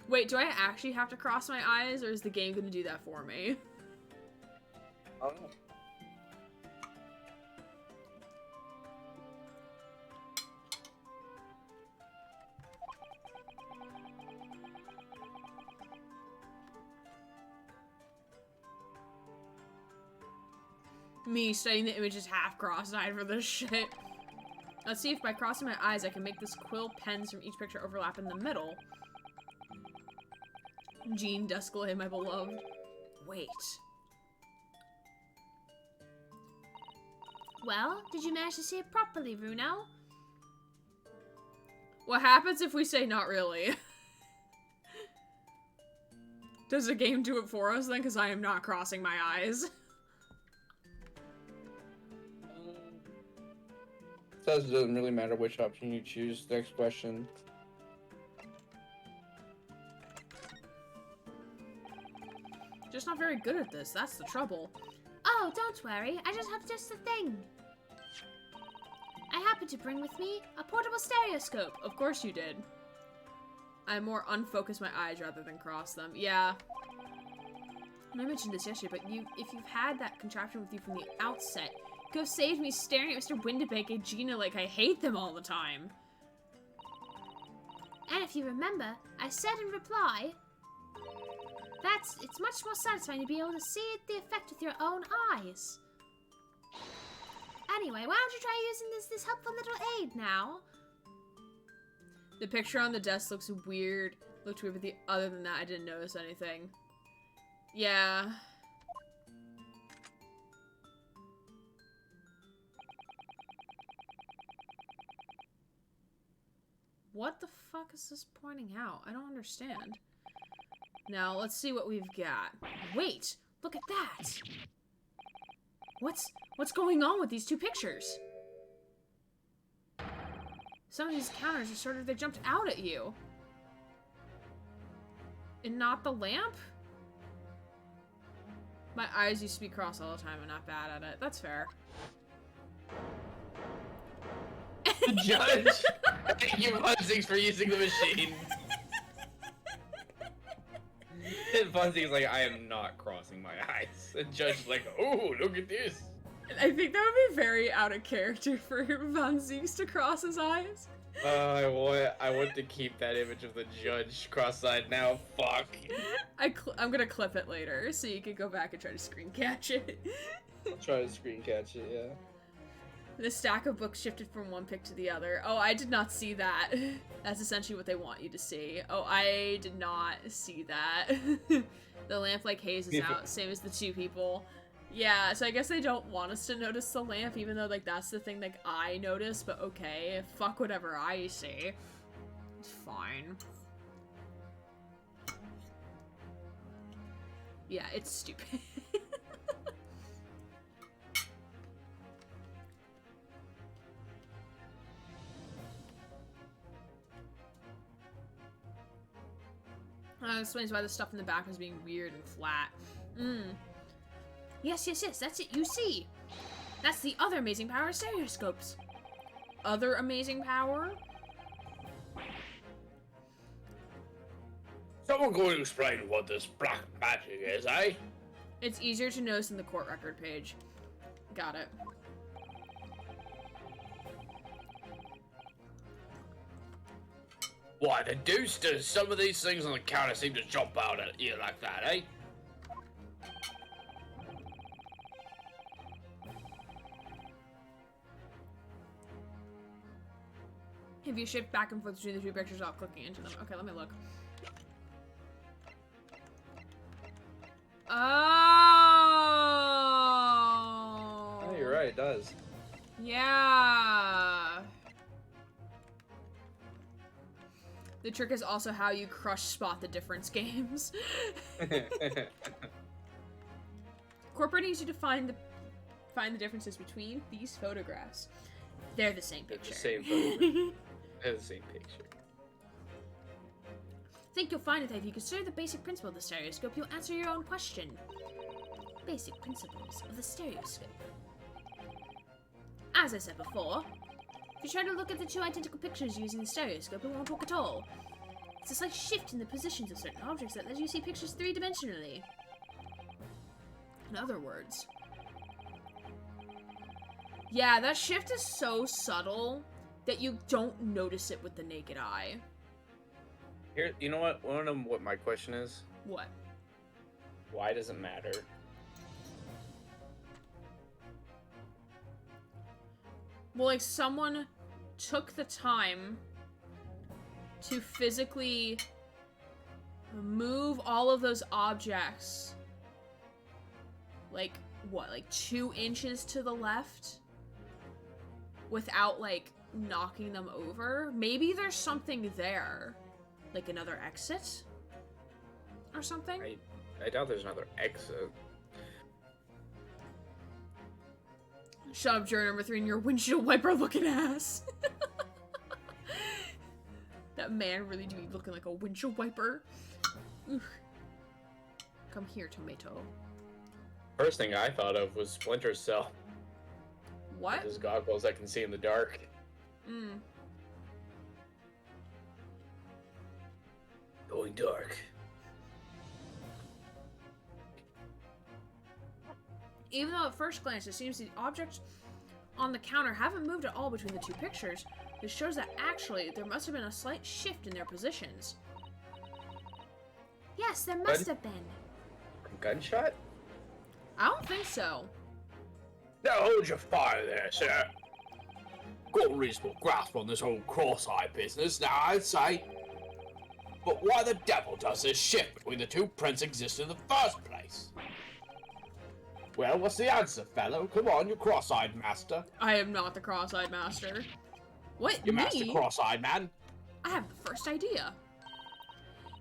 Wait, do I actually have to cross my eyes, or is the game gonna do that for me? I don't know. Me studying the images half cross-eyed for this shit. Let's see if by crossing my eyes I can make this quill pens from each picture overlap in the middle. Jean Descalay, my beloved. Wait. Well, did you manage to see it properly, Runo? What happens if we say not really? Does the game do it for us then? Because I am not crossing my eyes. Says it doesn't really matter which option you choose. Next question. Just not very good at this. That's the trouble. Oh, don't worry. I just have just the thing. I happen to bring with me a portable stereoscope. Of course you did. I more unfocus my eyes rather than cross them. Yeah. I mentioned this yesterday, but if you've had that contraption with you from the outset, you could have saved me staring at Mr. Windibank and Gina like I hate them all the time. And if you remember, I said in reply, it's much more satisfying to be able to see the effect with your own eyes. Anyway, why don't you try using this helpful little aid now? The picture on the desk looks weird. Looked weird, but other than that, I didn't notice anything. Yeah. What the fuck is this pointing out? I don't understand. Now, let's see what we've got. Wait! Look at that! What's going on with these 2 pictures? Some of these counters are sort of, they jumped out at you. And not the lamp? My eyes used to be crossed all the time. I'm not bad at it. That's fair. The judge! Thank you, Funzings, for using the machine. And Funzing's like, I am not crossing my eyes. And Judge's like, oh, look at this. I think that would be very out of character for Von Zeeks to cross his eyes. I want to keep that image of the judge cross-eyed now. Fuck. I'm gonna clip it later, so you can go back and try to screen catch it. I'll try to screen catch it, yeah. The stack of books shifted from one pick to the other. Oh, I did not see that. That's essentially what they want you to see. Oh, I did not see that. The lamp like hazes out, same as the 2 people. Yeah, so I guess they don't want us to notice the lamp, even though like that's the thing like I notice, but okay, fuck whatever I see. It's fine. Yeah, it's stupid. Explains why the stuff in the back was being weird and flat. Yes, that's it, you see. That's the other amazing power of stereoscopes. Other amazing power? Someone going to explain what this black magic is, eh? It's easier to notice in the court record page. Got it. Why, the deuce does some of these things on the counter seem to jump out at you like that, eh? If you shift back and forth between the two pictures without clicking into them. Okay, let me look. Oh! Oh, you're right, it does. Yeah. The trick is also how you crush spot the difference games. Corporate needs you to find the differences between these photographs. They're the same picture. They're the same photograph. They're the same picture. Think you'll find that if you consider the basic principle of the stereoscope, you'll answer your own question. Basic principles of the stereoscope. As I said before, if you try to look at the two identical pictures using the stereoscope, it won't work at all. It's a slight shift in the positions of certain objects that lets you see pictures three-dimensionally. In other words. Yeah, that shift is so subtle that you don't notice it with the naked eye. Here, you know what? Want to know what my question is? What? Why does it matter? Well, like, someone took the time to physically move all of those objects, like, what, like 2 inches to the left? Without, like, knocking them over? Maybe there's something there. Like another exit? Or something? I doubt there's another exit. Shut up, juror number 3, and your windshield wiper looking ass. That man really do be looking like a windshield wiper. Oof. Come here, tomato. First thing I thought of was Splinter Cell. What? With his goggles that can see in the dark. Going dark. Even though at first glance it seems the objects on the counter haven't moved at all between the two pictures, this shows that actually there must have been a slight shift in their positions. Yes, there must have been. Gunshot? I don't think so. Now hold your fire there, sir. Got a reasonable grasp on this whole cross-eye business now, I'd say. But why the devil does this shift between the two prints exist in the first place? Well, what's the answer, fellow? Come on, you cross-eyed master. I am not the cross-eyed master. What, You me? master cross-eyed man. I have the first idea.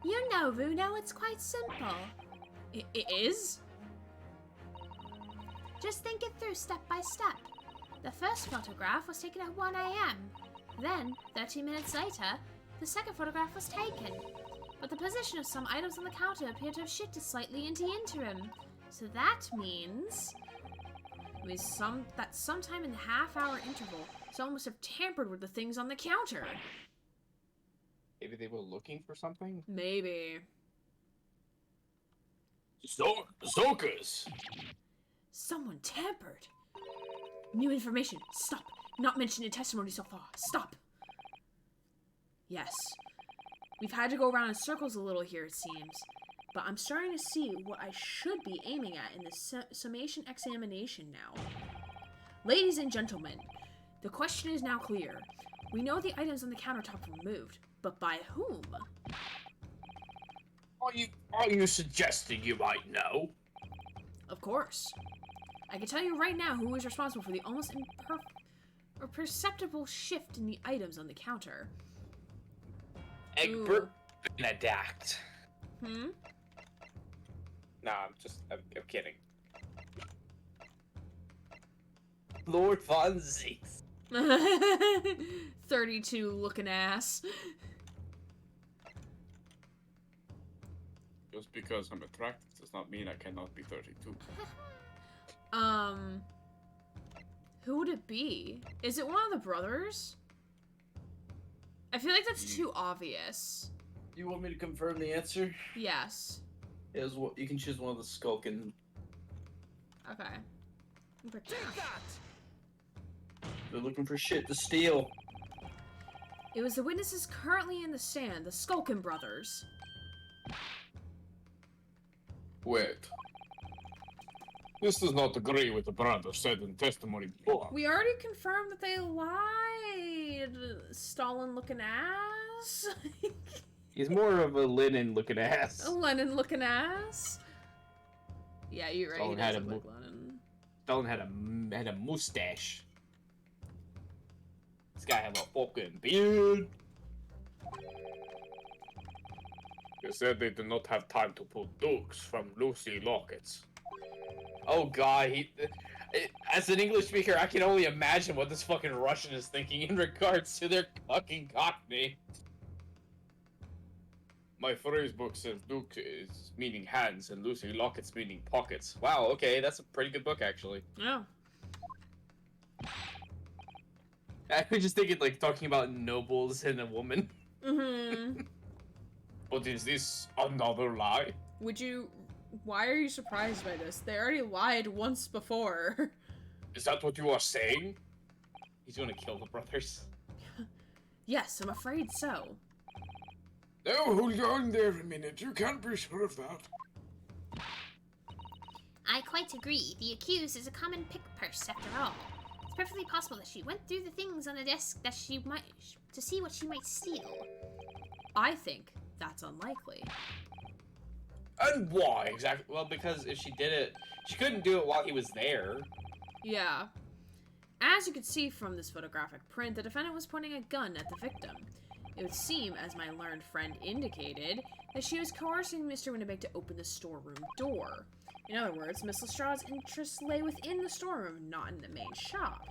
You know, Runo, it's quite simple. It is? Just think it through step by step. The first photograph was taken at 1 AM. Then, 30 minutes later, the second photograph was taken. But the position of some items on the counter appeared to have shifted slightly in the interim. So that means... that sometime in the half-hour interval, someone must have tampered with the things on the counter. Maybe they were looking for something? Maybe. Stalkers! Someone tampered. New information. Stop. Not mentioned in testimony so far. Stop. Yes. We've had to go around in circles a little here, it seems. But I'm starting to see what I should be aiming at in this summation examination now. Ladies and gentlemen, the question is now clear. We know the items on the countertop were moved, but by whom? Are you suggesting you might know? Of course. I can tell you right now who is responsible for the almost perceptible shift in the items on the counter. Egbert Benedict. Hmm? Nah, I'm kidding. Lord Von Zeeks. 32 looking ass. Just because I'm attractive does not mean I cannot be 32. Who would it be? Is it one of the brothers? I feel like that's too obvious. You want me to confirm the answer? Yes. You can choose one of the skulking. Okay. They're looking for shit to steal. It was the witnesses currently in the stand, the Skulkin brothers. Wait. This does not agree with the brother said in testimony before. We already confirmed that they lied. Stalin-looking ass. He's more of a Lenin-looking ass. A Lenin-looking ass. Yeah, you're right. Stalin He had does a look like Lenin. Stalin had a mustache. This guy had a fucking beard. They said they did not have time to pull dukes from Lucy lockets. Oh god, as an English speaker, I can only imagine what this fucking Russian is thinking in regards to their fucking cockney. My phrase book says duke is meaning hands and Lucy lockets meaning pockets. Wow, okay, that's a pretty good book, actually. Yeah. I was just thinking, like, talking about nobles and a woman. Mm-hmm. But is this another lie? Why are you surprised by this? They already lied once before. Is that what you are saying? He's gonna kill the brothers. Yes, I'm afraid so. Oh, hold on there a minute. You can't be sure of that. I quite agree. The accused is a common pick purse after all. It's perfectly possible that she went through the things on the desk that she might to see what she might steal. I think that's unlikely. And why Exactly. Well, because if she did it, she couldn't do it while he was there. Yeah. As you can see from this photographic print, the defendant was pointing a gun at the victim. It would seem, as my learned friend indicated, that she was coercing Mr. Winnebago to open the storeroom door. In other words, Miss Lestrade's interests lay within the storeroom, not in the main shop,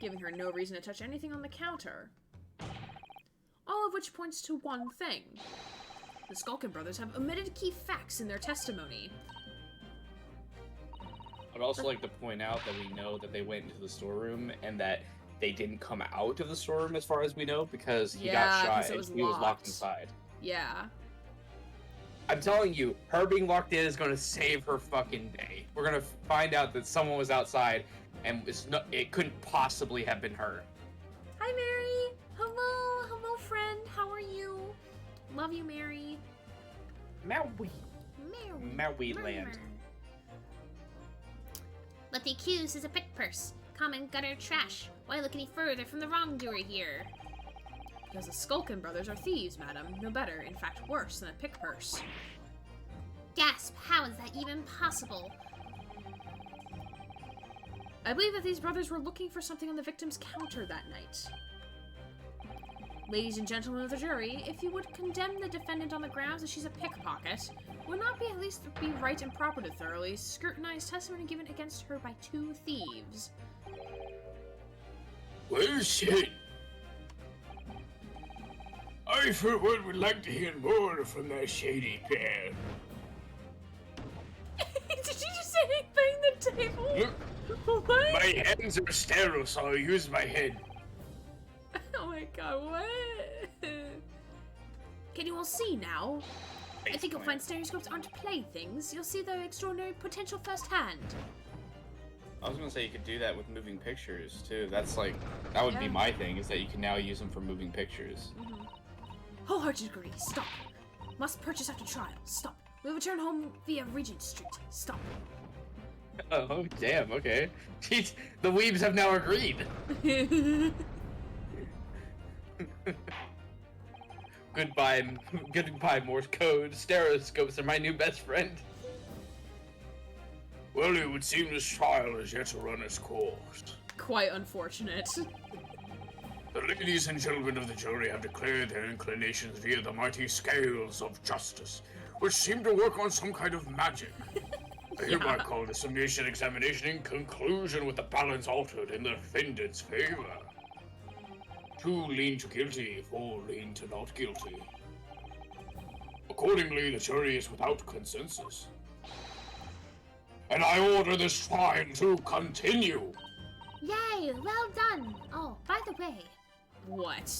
giving her no reason to touch anything on the counter. All of which points to one thing. The Skulkin brothers have omitted key facts in their testimony. I'd also like to point out that we know that they went into the storeroom and that they didn't come out of the storeroom as far as we know because he got shot and he was locked inside. Yeah. I'm telling you, her being locked in is going to save her fucking day. We're going to find out that someone was outside and it couldn't possibly have been her. Hi, Mary. Hello. Hello, friend. How are you? Love you, Mary. Maui. Maui land. But the accused is a pick purse. Common gutter trash. Why look any further from the wrongdoer here? Because the Skulkin brothers are thieves, madam. No better, in fact worse than a pick purse. Gasp! How is that even possible? I believe that these brothers were looking for something on the victim's counter that night. Ladies and gentlemen of the jury, if you would condemn the defendant on the grounds that she's a pickpocket, would not be at least be right and proper to thoroughly scrutinize testimony given against her by two thieves? Well said. I, for one, would like to hear more from that shady pair. Did you just say bang the table? Look, what? my hands are sterile, so I'll use my head. Oh my god, what? Can you all see now? I think you'll find stereoscopes aren't playthings. You'll see their extraordinary potential firsthand. I was gonna say you could do that with moving pictures too. That's like, that would be my thing, is that you can now use them for moving pictures. Mm-hmm. Wholehearted agree. Stop. Must purchase after trial. Stop. We'll return home via Regent Street. Stop. Oh, damn, okay. Jeez, the weebs have now agreed. Goodbye, Morse code. Stereoscopes are my new best friend. Well, it would seem this trial is yet to run its course. Quite unfortunate. The ladies and gentlemen of the jury have declared their inclinations via the mighty scales of justice, which seem to work on some kind of magic. I hereby call the summation examination in conclusion with the balance altered in the defendant's favor. 2 lean to guilty, 4 lean to not guilty. Accordingly, the jury is without consensus. And I order this trial to continue. Yay, well done. Oh, by the way, What?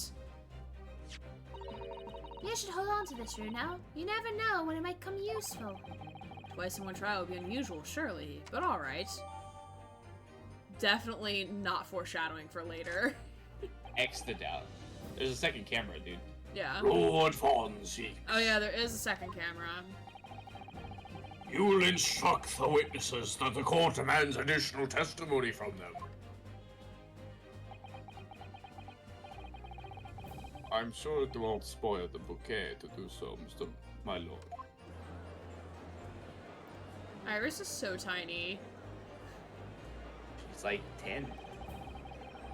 you should hold on to this, Runo. You never know when it might come useful. Twice in one trial would be unusual, surely, but alright. Definitely not foreshadowing for later. X the doubt. There's a second camera, dude. Yeah. Lord Fonzie, Oh yeah, there is a second camera. you will instruct the witnesses that the court demands additional testimony from them. I'm sure it won't spoil the bouquet to do so, my lord. Iris is so tiny. It's like 10.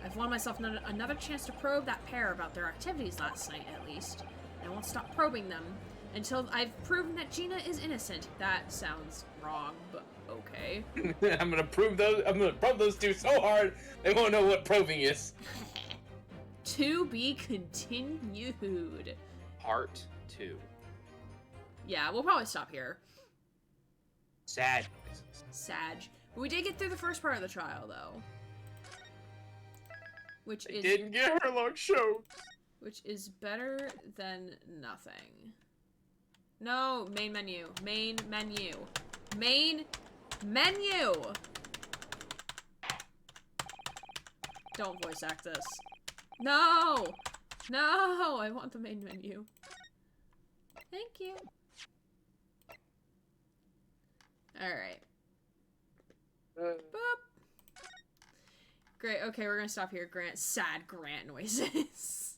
I've won myself another chance to probe that pair about their activities last night, at least. I won't stop probing them until I've proven that Gina is innocent. That sounds wrong, but okay. I'm gonna probe those two so hard they won't know what probing is. To be continued. Part 2. Yeah, we'll probably stop here. Sad. Sag. We did get through the first part of the trial, though. Which is Didn't get her long show. which is better than nothing. No, main menu. Main menu. Main menu! Don't voice act this. No! No! I want the main menu. Thank you. Alright. Boop. Great, okay, we're gonna stop here. Sad Grant noises.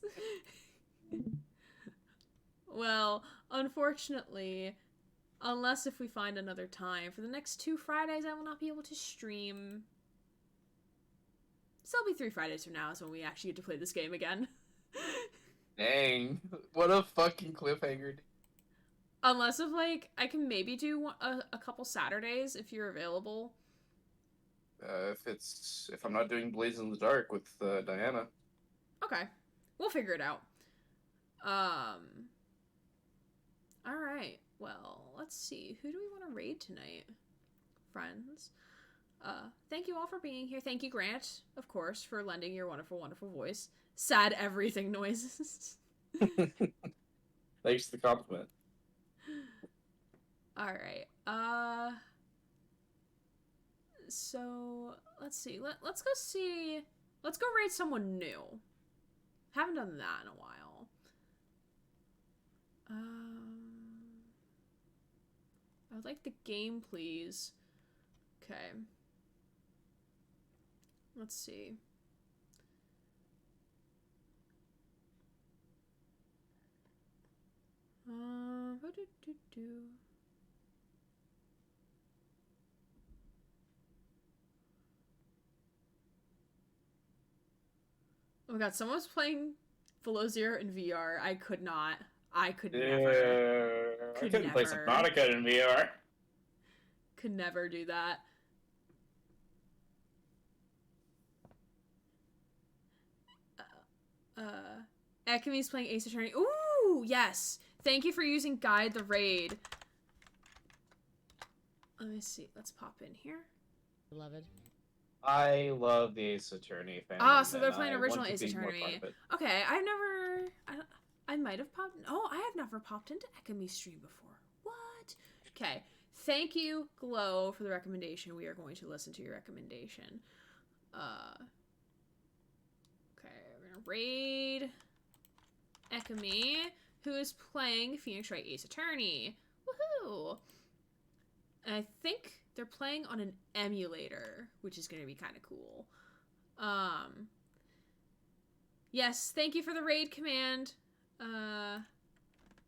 Well, unfortunately, unless if we find another time, for the next 2 Fridays I will not be able to stream. So it'll be 3 Fridays from now is when we actually get to play this game again. Dang. What a fucking cliffhanger. Unless if, like, I can maybe do a couple Saturdays if you're available. If I'm not doing Blaze in the Dark with Diana. Okay. We'll figure it out. Alright. Well, let's see. Who do we want to raid tonight? Friends. Thank you all for being here. Thank you, Grant, of course, for lending your wonderful, wonderful voice. Sad everything noises. Thanks for the compliment. Alright. So, let's see. Let's go see... Let's go raid someone new. Haven't done that in a while. I would like the game, please. Okay. Let's see. Oh my god, someone was playing Below Zero in VR. I could not. I could never. I couldn't play Subnautica in VR. Could never do that. Ekami's playing Ace Attorney. Ooh, yes. Thank you for using Guide the Raid. Let me see. Let's pop in here. Beloved. I love the Ace Attorney fandom. Ah, so they're playing and I original want to Ace be more Attorney. part of it. Okay, I might have popped. Oh, I have never popped into Ekami's stream before. What? Okay. Thank you, Glow, for the recommendation. We are going to listen to your recommendation. Okay, we're gonna raid Ekami, who is playing Phoenix Wright Ace Attorney. Woohoo! And I think they're playing on an emulator, which is going to be kind of cool. Yes, thank you for the raid command.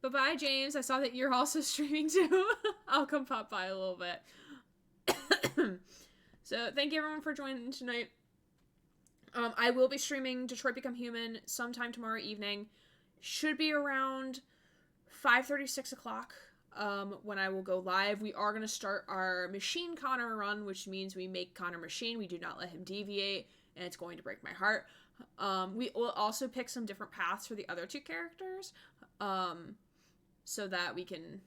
Bye-bye, James. I saw that you're also streaming too. I'll come pop by a little bit. So, thank you everyone for joining tonight. I will be streaming Detroit Become Human sometime tomorrow evening. Should be around 5:30, 6 o'clock when I will go live. We are going to start our Machine Connor run, which means we make Connor machine. We do not let him deviate, and it's going to break my heart. We will also pick some different paths for the other two characters so that we can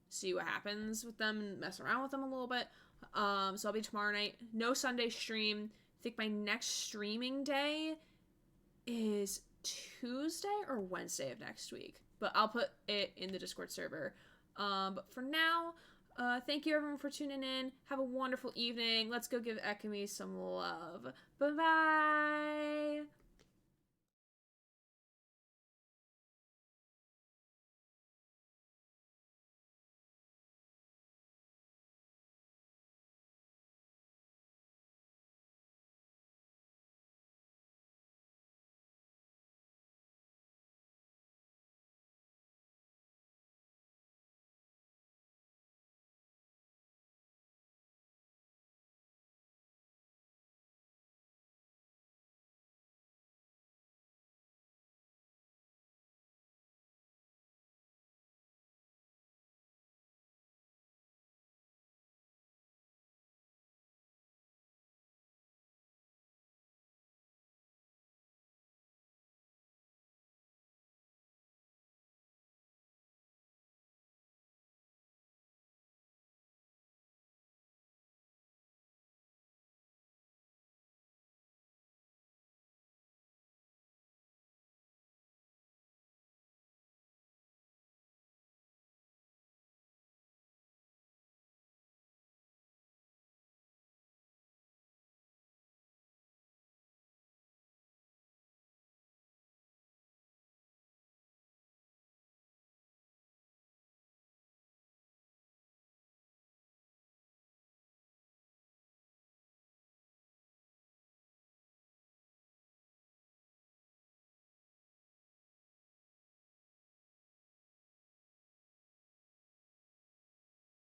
see what happens with them and mess around with them a little bit. So I'll be tomorrow night. No Sunday stream. I think my next streaming day is Tuesday or Wednesday of next week. But I'll put it in the Discord server. But for now, thank you everyone for tuning in. Have a wonderful evening. Let's go give Ekami some love. Bye-bye.